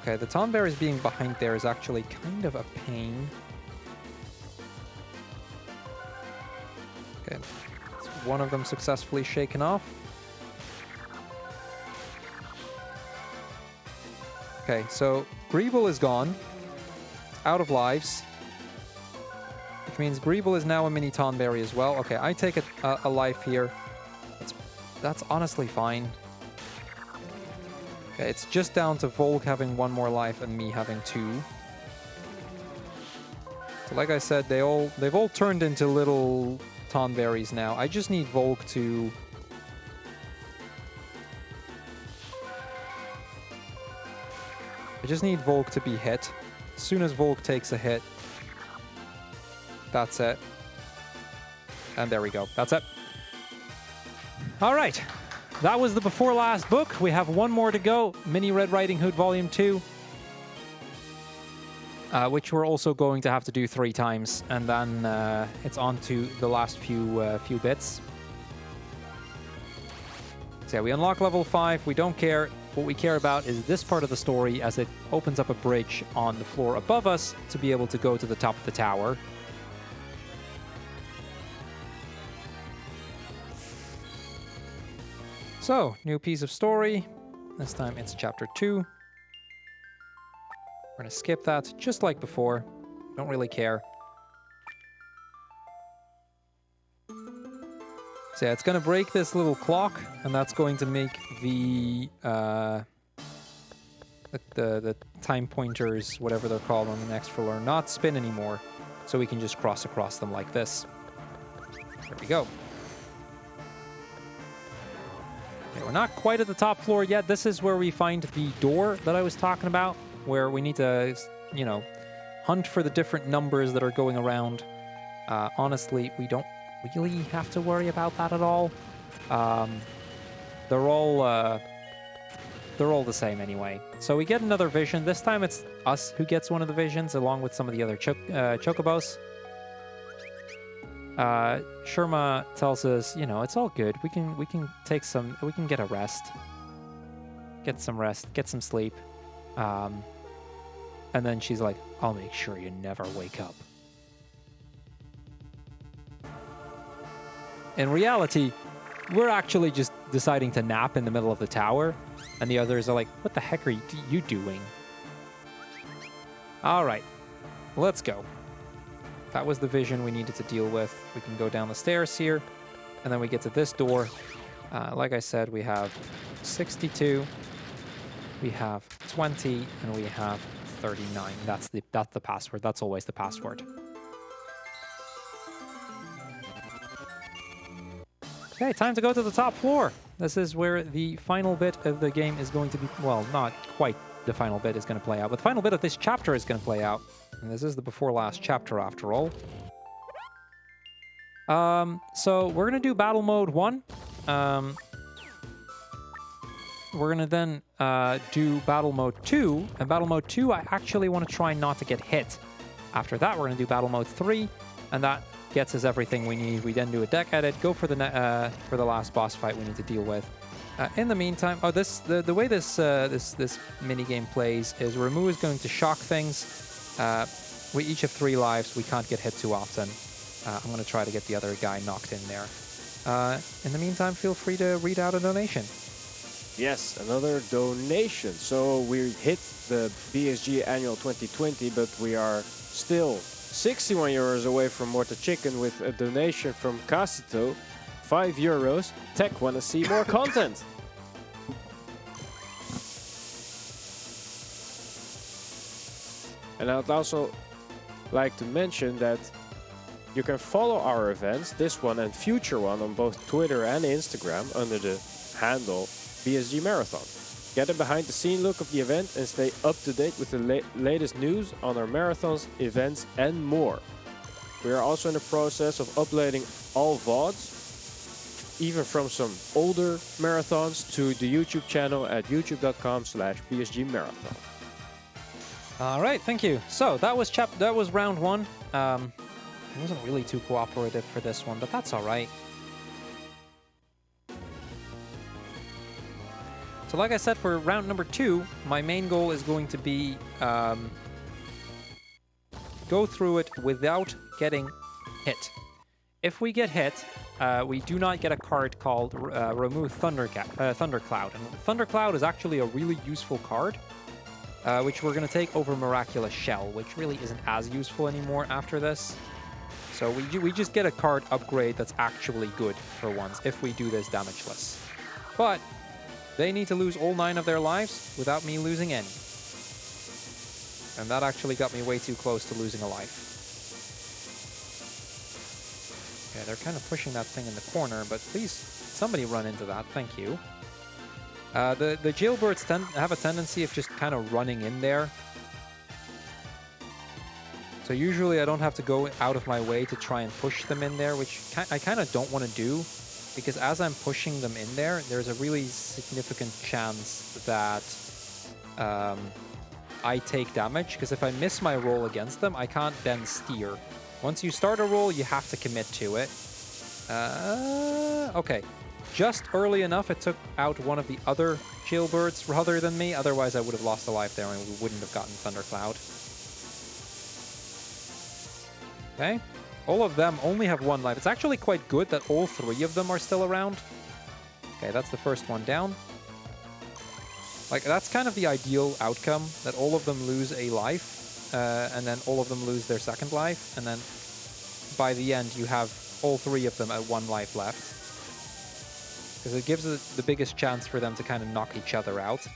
S2: Okay, the Tonberries being behind there is actually kind of a pain. Okay, so one of them successfully shaken off. Okay, so Crrool is gone. Out of lives. Which means Crrool is now a mini Tonberry as well. Okay, I take a life here. That's honestly fine. Okay, it's just down to Volk having 1 more life and me having 2. So like I said, they've all turned into little Tonberries now. I just need Volk to... I just need Volk to be hit. As soon as Volk takes a hit, that's it. And there we go. That's it. All right. That was the before last book. We have 1 more to go. Mini Red Riding Hood Volume 2. Which we're also going to have to do 3 times. And then it's on to the last few bits. So yeah, we unlock level 5. We don't care. What we care about is this part of the story, as it opens up a bridge on the floor above us to be able to go to the top of the tower. So, new piece of story. This time it's chapter 2. We're going to skip that, just like before. Don't really care. So yeah, it's going to break this little clock, and that's going to make the time pointers, whatever they're called on the next floor, not spin anymore. So we can just cross across them like this. There we go. Okay, we're not quite at the top floor yet. This is where we find the door that I was talking about, where we need to, you know, hunt for the different numbers that are going around. Honestly, we don't really have to worry about that at all. They're all the same anyway. So we get another vision. This time it's us who gets one of the visions, along with some of the other chocobos. Sherma tells us, you know, it's all good. We can get a rest, get some rest, get some sleep. And then she's like, I'll make sure you never wake up. In reality, we're actually just deciding to nap in the middle of the tower, and the others are like, what the heck are you doing? All right, let's go. That was the vision we needed to deal with. We can go down the stairs here, and then we get to this door. Like I said, we have 62, we have 20, and we have 39. That's the password. That's always the password. Okay, time to go to the top floor. This is where the final bit of the game is going to be, well, not quite the final bit is going to play out, but the final bit of this chapter is going to play out. And this is the before last chapter after all. So we're going to do battle mode 1. We're going to then do battle mode 2. And battle mode 2, I actually want to try not to get hit. After that, we're going to do battle mode 3. And that gets us everything we need. We then do a deck edit, go for the last boss fight we need to deal with. In the meantime, the way this mini game plays is Ramu is going to shock things. We each have 3 lives. We can't get hit too often. I'm going to try to get the other guy knocked in there. In the meantime, feel free to read out a donation.
S1: Yes, another donation. So we hit the BSG Annual 2020, but we are still 61 euros away from Morta Chicken with a donation from Casito, 5 euros. Tech want to see more content. And I'd also like to mention that you can follow our events, this one and future one, on both Twitter and Instagram under the handle BSG Marathon. Get a behind-the-scene look of the event and stay up to date with the latest news on our marathons, events and more. We are also in the process of uploading all VODs, even from some older marathons, to the YouTube channel at youtube.com/BSGMarathon.
S2: All right, thank you. So that was round 1. I wasn't really too cooperative for this one, but that's all right. So like I said, for round number 2, my main goal is going to be go through it without getting hit. If we get hit, we do not get a card called Remove Thundercloud. And Thundercloud is actually a really useful card, which we're going to take over Miraculous Shell, which really isn't as useful anymore after this. So we just get a card upgrade that's actually good for once if we do this damageless. But they need to lose all 9 of their lives without me losing any. And that actually got me way too close to losing a life. Yeah, they're kind of pushing that thing in the corner, but please, somebody run into that. Thank you. The jailbirds have a tendency of just kind of running in there. So usually I don't have to go out of my way to try and push them in there, which I kind of don't want to do. Because as I'm pushing them in there, there's a really significant chance that I take damage. Because if I miss my roll against them, I can't then steer. Once you start a roll, you have to commit to it. Okay. Just early enough, it took out one of the other jailbirds rather than me. Otherwise, I would have lost a life there and we wouldn't have gotten Thundercloud. Okay. All of them only have 1 life. It's actually quite good that all 3 of them are still around. Okay, that's the first one down. Like, that's kind of the ideal outcome, that all of them lose a life, and then all of them lose their second life, and then by the end you have all 3 of them at 1 life left. because it gives it the biggest chance for them to kind of knock each other out.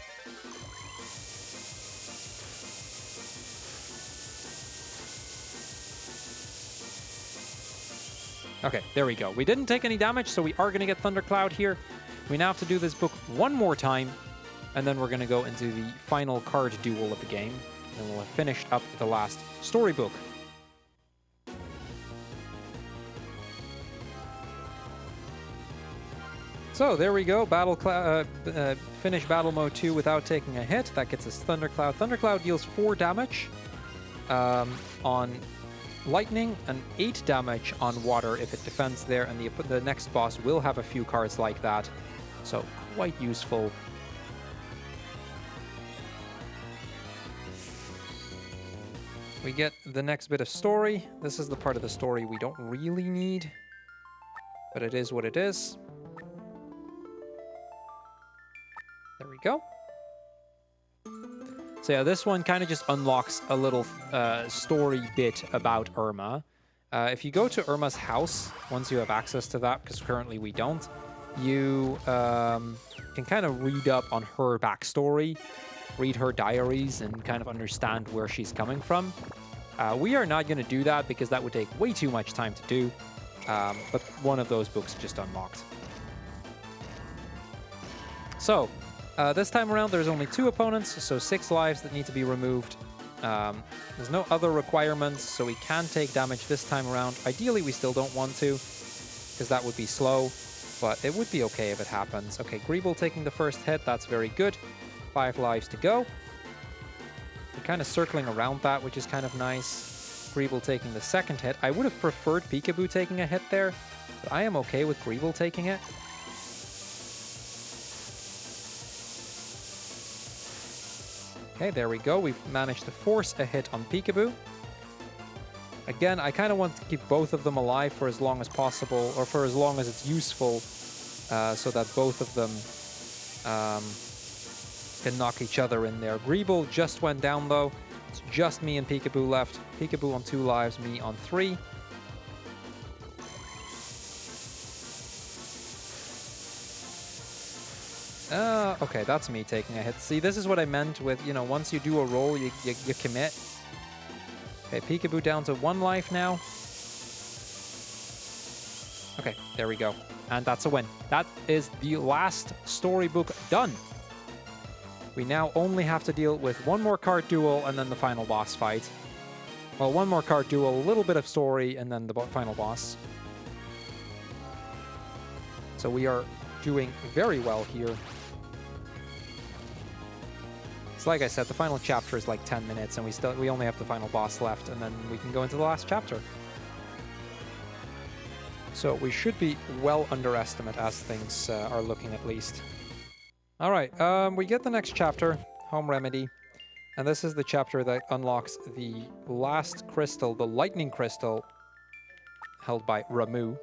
S2: Okay, there we go. We didn't take any damage, so we are going to get Thundercloud here. We now have to do this book one more time, and then we're going to go into the final card duel of the game, and we'll have finished up the last storybook. So there we go. Finish Battle Mode 2 without taking a hit. That gets us Thundercloud. Thundercloud deals 4 damage on Lightning and 8 damage on Water if it defends there, and the next boss will have a few cards like that, so quite useful. We get the next bit of story. This is the part of the story we don't really need, but it is what it is. There we go. So yeah, this one kind of just unlocks a little story bit about Irma. If you go to Irma's house, once you have access to that, because currently we don't, you can kind of read up on her backstory, read her diaries, and kind of understand where she's coming from. We are not going to do that because that would take way too much time to do, but one of those books just unlocked. So, this time around, there's only 2 opponents, so 6 lives that need to be removed. There's no other requirements, so we can take damage this time around. Ideally, we still don't want to, because that would be slow, but it would be okay if it happens. Okay, Crrool taking the first hit, that's very good. 5 lives to go. We're kind of circling around that, which is kind of nice. Crrool taking the second hit. I would have preferred Peekaboo taking a hit there, but I am okay with Crrool taking it. Okay, there we go. We've managed to force a hit on Peekaboo. Again, I kind of want to keep both of them alive for as long as possible, or for as long as it's useful, so that both of them can knock each other in there. Crrool just went down, though. It's just me and Peekaboo left. Peekaboo on 2 lives, me on 3. Okay, that's me taking a hit. See, this is what I meant with, you know, once you do a roll, you commit. Okay, Peekaboo down to 1 life now. Okay, there we go. And that's a win. That is the last storybook done. We now only have to deal with 1 more card duel and then the final boss fight. Well, 1 more card duel, a little bit of story, and then the final boss. So we are doing very well here. It's like I said, the final chapter is like 10 minutes, and we only have the final boss left, and then we can go into the last chapter. So we should be well under estimate as things are looking, at least. All right, we get the next chapter, Home Remedy, and this is the chapter that unlocks the last crystal, the lightning crystal, held by Ramu.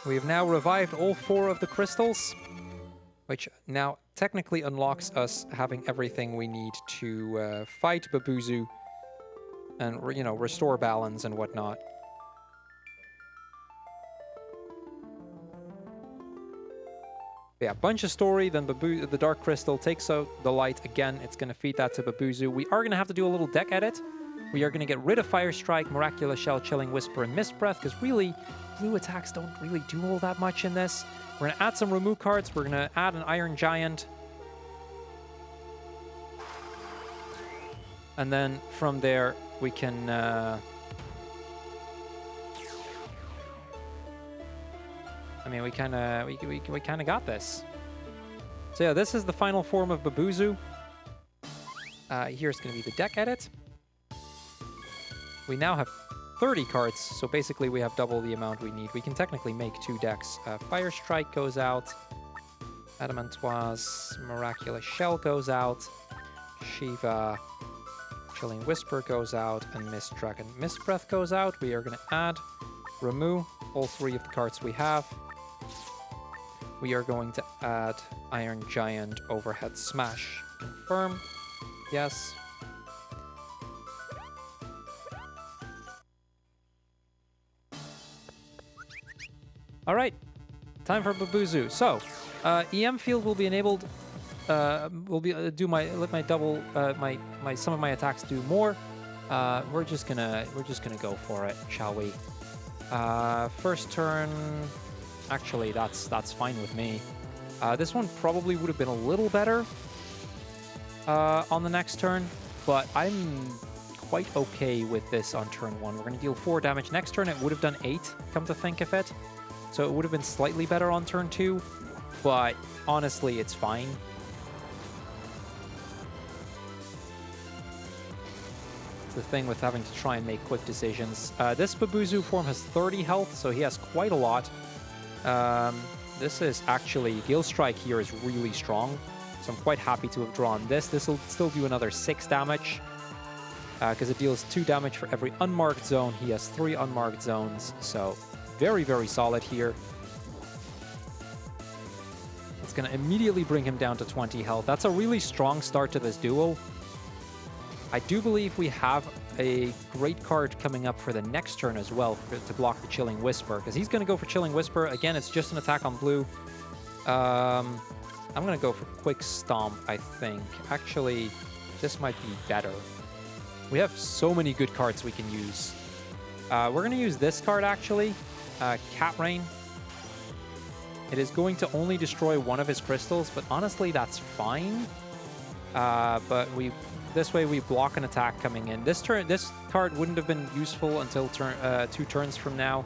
S2: We have now revived all 4 of the crystals, which now technically unlocks us having everything we need to fight Babuzu and, you know, restore balance and whatnot. Yeah, bunch of story, then the Dark Crystal takes out the light again. It's going to feed that to Babuzu. We are going to have to do a little deck edit. We are going to get rid of Fire Strike, Miraculous Shell, Chilling Whisper, and Mist Breath, because really, blue attacks don't really do all that much in this. We're going to add some remove cards. We're going to add an Iron Giant. And then from there, we can... I mean, we kind of got this. So yeah, this is the final form of Babuzu. Here's going to be the deck edit. We now have 30 cards, so basically we have double the amount we need. We can technically make 2 decks. Fire Strike goes out. Adamantoise, Miraculous Shell goes out. Shiva, Chilling Whisper goes out. And Mist Dragon, Mist Breath goes out. We are going to add, remove all 3 of the cards we have. We are going to add Iron Giant, Overhead Smash. Confirm. Yes. All right, time for Babuzu. So, EM field will be enabled. Will be let my double my some of my attacks do more. We're just gonna go for it, shall we? First turn. Actually, that's fine with me. This one probably would have been a little better on the next turn, but I'm quite okay with this on turn 1. We're going to deal 4 damage. Next turn, it would have done 8, come to think of it. So it would have been slightly better on turn 2, but honestly, it's fine. It's the thing with having to try and make quick decisions. This Babuzu form has 30 health, so he has quite a lot. This is actually, Gale Strike here is really strong, so I'm quite happy to have drawn this. This will still do another 6 damage, because it deals 2 damage for every unmarked zone. He has 3 unmarked zones, so very, very solid here. It's going to immediately bring him down to 20 health. That's a really strong start to this duel. I do believe we have a great card coming up for the next turn as well to block the Chilling Whisper, because he's going to go for Chilling Whisper. Again, it's just an attack on blue. I'm going to go for Quick Stomp, I think. Actually, this might be better. We have so many good cards we can use. We're going to use this card, actually. Cat Rain. It is going to only destroy one of his crystals, but honestly, that's fine. But this way we block an attack coming in. This card wouldn't have been useful until 2 turns from now.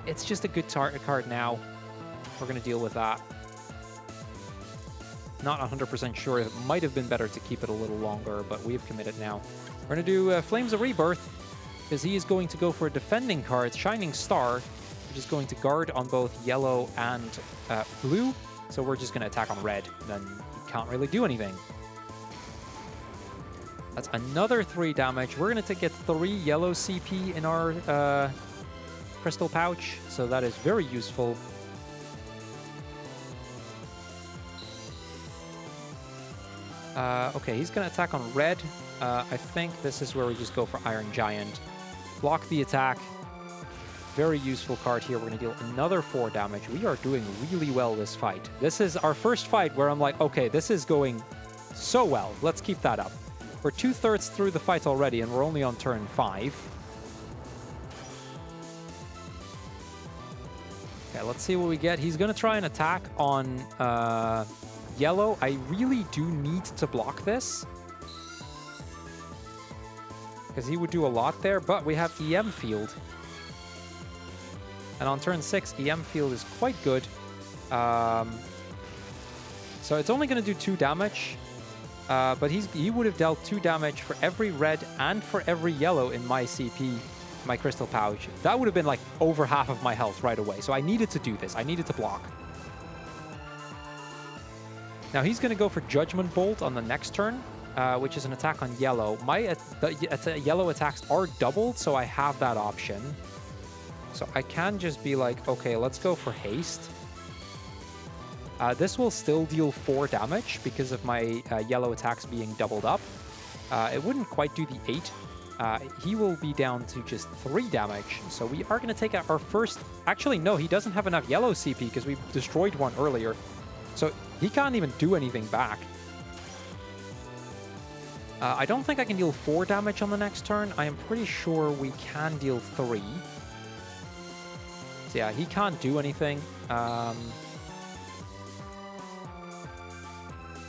S2: It's just a good card now. We're going to deal with that. Not 100% sure. It might have been better to keep it a little longer, but we've committed now. We're going to do Flames of Rebirth, because he is going to go for a defending card, Shining Star, which is going to guard on both yellow and blue. So we're just going to attack on red. Then he can't really do anything. That's another 3 damage. We're going to get 3 yellow CP in our crystal pouch, so that is very useful. Okay, he's going to attack on red. I think this is where we just go for Iron Giant. Block the attack. Very useful card here. We're going to deal another 4 damage. We are doing really well this fight. This is our first fight where I'm like, okay, this is going so well. Let's keep that up. We're 2/3 through the fight already, and we're only on turn 5. Okay, let's see what we get. He's going to try an attack on yellow. I really do need to block this, because he would do a lot there, but we have EM Field. And on turn 6, EM Field is quite good. So it's only going to do 2 damage. But he would have dealt 2 damage for every red and for every yellow in my CP, my crystal pouch. That would have been like over half of my health right away. So I needed to do this. I needed to block. Now he's going to go for Judgment Bolt on the next turn, which is an attack on yellow. The yellow attacks are doubled, so I have that option. So I can just be like, okay, let's go for Haste. This will still deal 4 damage because of my yellow attacks being doubled up. It wouldn't quite do the 8. He will be down to just 3 damage. So we are going to take out our first... Actually, no, he doesn't have enough yellow CP because we destroyed one earlier. So he can't even do anything back. I don't think I can deal 4 damage on the next turn. I am pretty sure we can deal 3. So yeah, he can't do anything.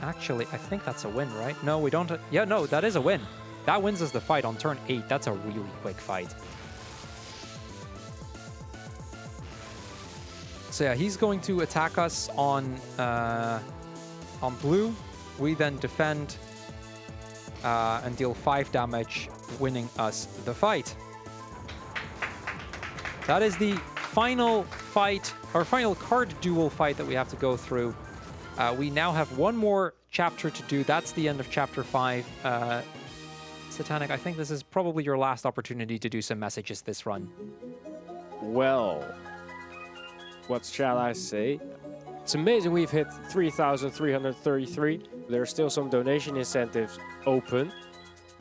S2: Actually, I think that's a win, right? No, we don't... Yeah, no, that is a win. That wins us the fight on turn 8. That's a really quick fight. So yeah, he's going to attack us on blue. We then defend and deal 5 damage, winning us the fight. That is the final fight, our final card duel fight that we have to go through. We now have one more chapter to do. That's the end of chapter 5. Satanic, I think this is probably your last opportunity to do some messages this run.
S1: Well, what shall I say? It's amazing we've hit 3,333. There are still some donation incentives open.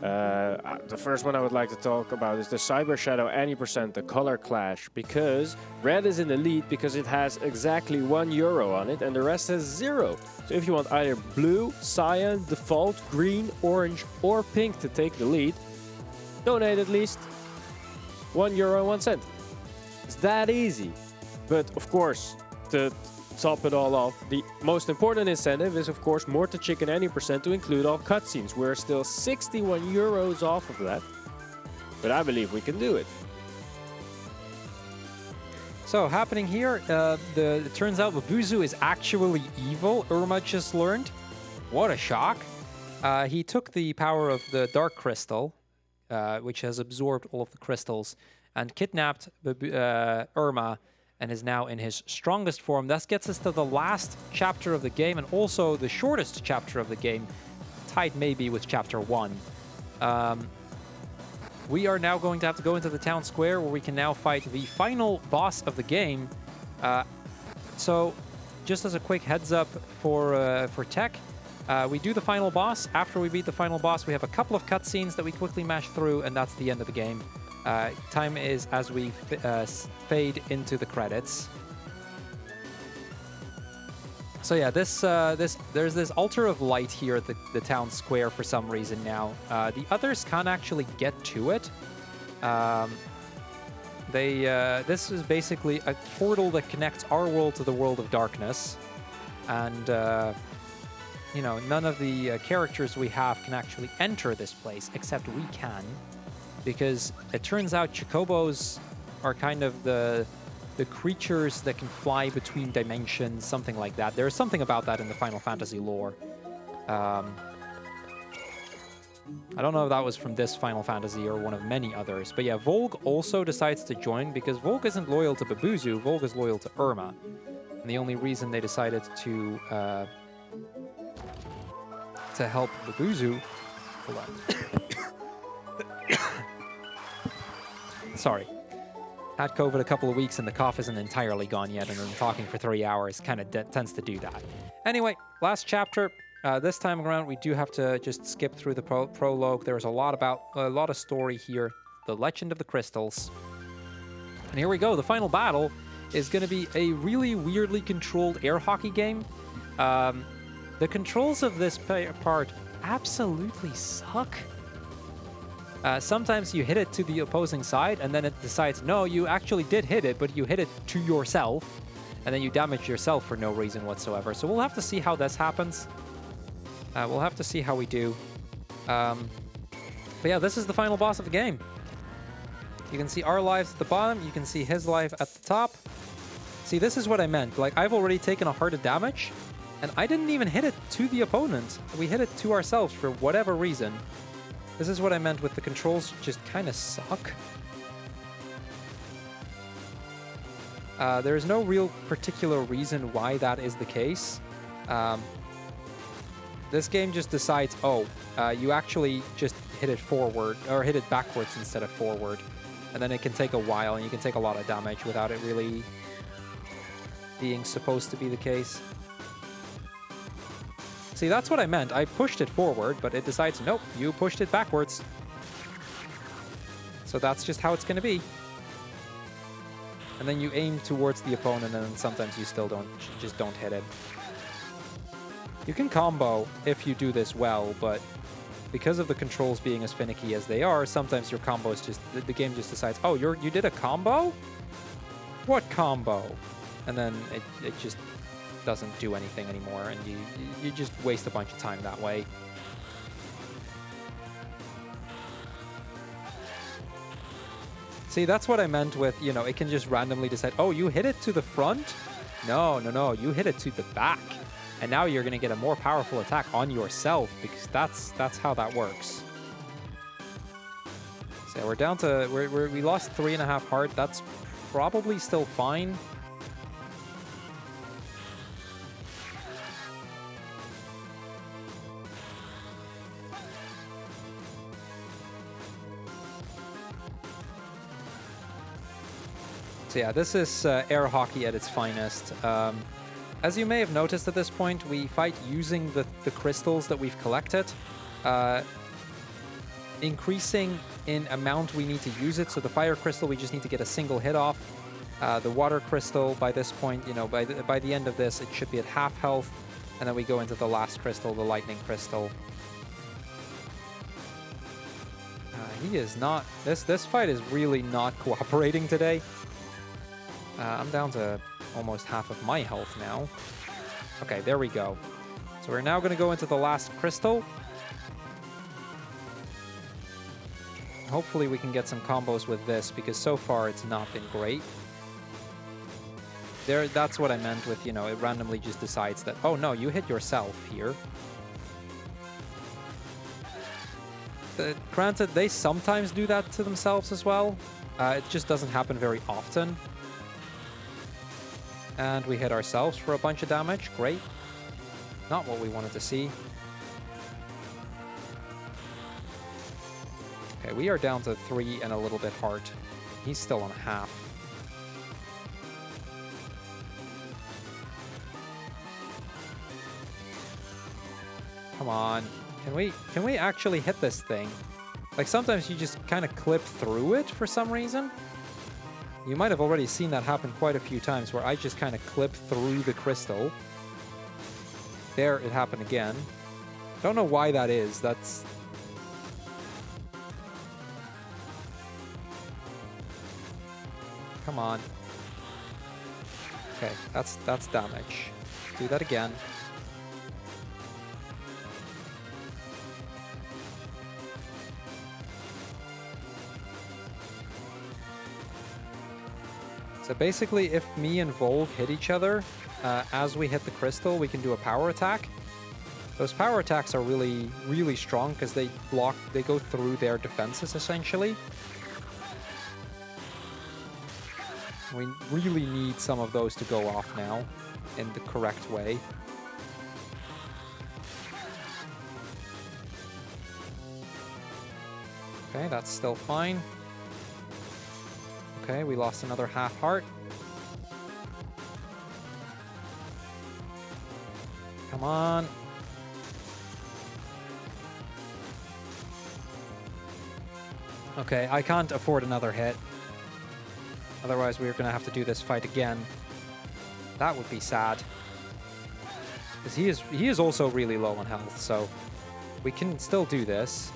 S1: The first one I would like to talk about is the Cyber Shadow any percent, the color clash, because red is in the lead because it has exactly €1 on it and the rest has 0. So if you want either blue, cyan, default, green, orange or pink to take the lead, donate at least €1.01. It's that easy. But of course, to top it all off, the most important incentive is of course more to chicken any percent to include all cutscenes. We're still €61 off of that, but I believe we can do it.
S2: So happening here, it turns out Babuzu is actually evil. Irma just learned. What a shock. He took the power of the Dark Crystal, which has absorbed all of the crystals, and kidnapped Irma, and is now in his strongest form. This gets us to the last chapter of the game, and also the shortest chapter of the game, tied maybe with Chapter 1. We are now going to have to go into the town square, where we can now fight the final boss of the game. So, just as a quick heads up for tech, we do the final boss. After we beat the final boss, we have a couple of cutscenes that we quickly mash through, and that's the end of the game. Time is as we fade into the credits. So yeah, there's this altar of light here at the town square for some reason now. The others can't actually get to it. This is basically a portal that connects our world to the world of darkness, and you know, none of the characters we have can actually enter this place, except we can. Because it turns out Chocobos are kind of the creatures that can fly between dimensions, something like that. There's something about that in the Final Fantasy lore. I don't know if that was from this Final Fantasy or one of many others. But yeah, Volg also decides to join because Volg isn't loyal to Babuzu, Volg is loyal to Irma. And the only reason they decided to help Babuzu... Hold on. Sorry. Had COVID a couple of weeks and the cough isn't entirely gone yet, and then talking for 3 hours kind of tends to do that. Anyway, last chapter. This time around, we do have to just skip through the prologue. There's a lot of story here. The Legend of the Crystals. And here we go. The final battle is going to be a really weirdly controlled air hockey game. The controls of this part absolutely suck. Sometimes you hit it to the opposing side, and then it decides, no, you actually did hit it, but you hit it to yourself, and then you damage yourself for no reason whatsoever. So we'll have to see how this happens. We'll have to see how we do. But yeah, this is the final boss of the game. You can see our lives at the bottom. You can see his life at the top. See, this is what I meant. Like, I've already taken a heart of damage, and I didn't even hit it to the opponent. We hit it to ourselves for whatever reason. This is what I meant with the controls just kind of suck. There's no real particular reason why that is the case. This game just decides, oh, you actually just hit it forward, or hit it backwards instead of forward. And then it can take a while, and you can take a lot of damage without it really being supposed to be the case. See, that's what I meant. I pushed it forward, but it decides, nope, you pushed it backwards. So that's just how it's going to be. And then you aim towards the opponent, and then sometimes you still just don't hit it. You can combo if you do this well, but because of the controls being as finicky as they are, sometimes your combos just, the game just decides, oh, you did a combo? What combo? And then it just doesn't do anything anymore, and you just waste a bunch of time that way. See, that's what I meant with, you know, it can just randomly decide, oh, you hit it to the front? No, you hit it to the back. And now you're going to get a more powerful attack on yourself, because that's how that works. So we're down to, we lost 3.5 heart. That's probably still fine. So yeah, this is air hockey at its finest. As you may have noticed at this point, we fight using the crystals that we've collected. increasing in amount we need to use it. So the fire crystal, we just need to get a single hit off. The water crystal, by this point, you know, by the end of this, it should be at half health. And then we go into the last crystal, the lightning crystal. He is not... This fight is really not cooperating today. I'm down to almost half of my health now. Okay, there we go. So we're now going to go into the last crystal. Hopefully we can get some combos with this, because so far it's not been great. That's what I meant with, you know, it randomly just decides that, oh no, you hit yourself here. Granted, they sometimes do that to themselves as well. It just doesn't happen very often. And we hit ourselves for a bunch of damage. Great. Not what we wanted to see. Okay, we are down to 3 and a little bit heart. He's still on half. Come on. Can we actually hit this thing? Like, sometimes you just kind of clip through it for some reason. You might have already seen that happen quite a few times, where I just kind of clip through the crystal. There, it happened again. Don't know why that is. That's... Come on. Okay, that's damage. Do that again. So basically, if me and Volg hit each other, as we hit the crystal, we can do a power attack. Those power attacks are really, really strong because they go through their defenses, essentially. We really need some of those to go off now in the correct way. Okay, that's still fine. Okay, we lost another half heart. Come on. Okay, I can't afford another hit. Otherwise, we're going to have to do this fight again. That would be sad. Because he is also really low on health, so we can still do this.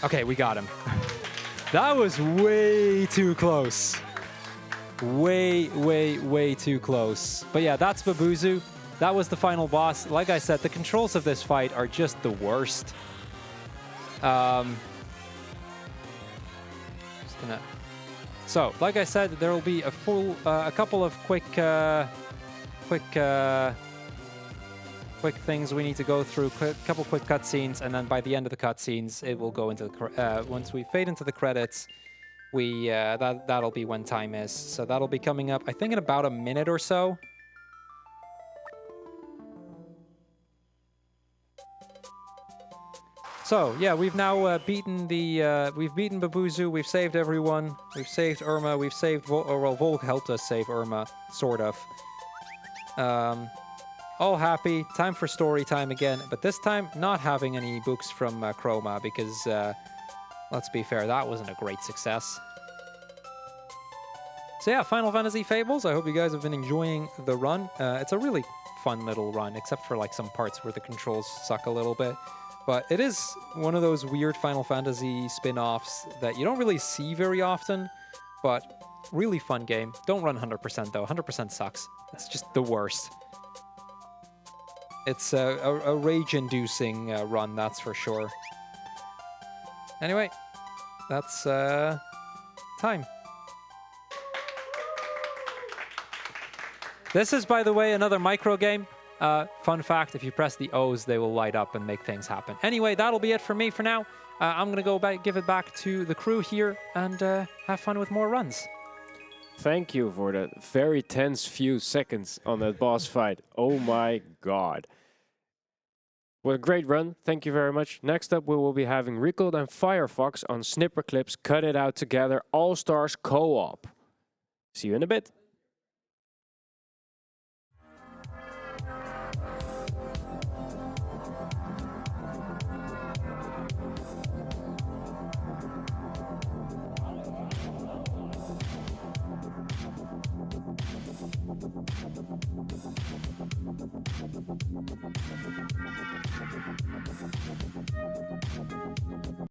S2: Okay, we got him. That was way too close. Way, way, way too close. But yeah, that's Babuzu. That was the final boss. Like I said, the controls of this fight are just the worst. So, like I said, there will be a couple of quick things we need to go through, couple quick cutscenes, and then by the end of the cutscenes, it will go into the once we fade into the credits, that'll be when time is. So that'll be coming up, I think, in about a minute or so. So yeah, we've now beaten Babuzu, we've saved everyone, we've saved Irma, we've saved Volg helped us save Irma, sort of. All happy, time for story time again, but this time not having any books from Chroma because, let's be fair, that wasn't a great success. So yeah, Final Fantasy Fables, I hope you guys have been enjoying the run. It's a really fun little run, except for like some parts where the controls suck a little bit. But it is one of those weird Final Fantasy spin-offs that you don't really see very often, but really fun game. Don't run 100% though, 100% sucks. It's just the worst. It's a rage-inducing run, that's for sure. Anyway, that's time. This is, by the way, another micro game. Fun fact, if you press the O's, they will light up and make things happen. Anyway, that'll be it for me for now. I'm going to go back, give it back to the crew here and have fun with more runs.
S1: Thank you for that very tense few seconds on that boss fight. Oh my god. What a great run. Thank you very much. Next up, we will be having Recoiled and Firefox on Snipper Clips Cut It Out Together All-Stars Co-op. See you in a bit.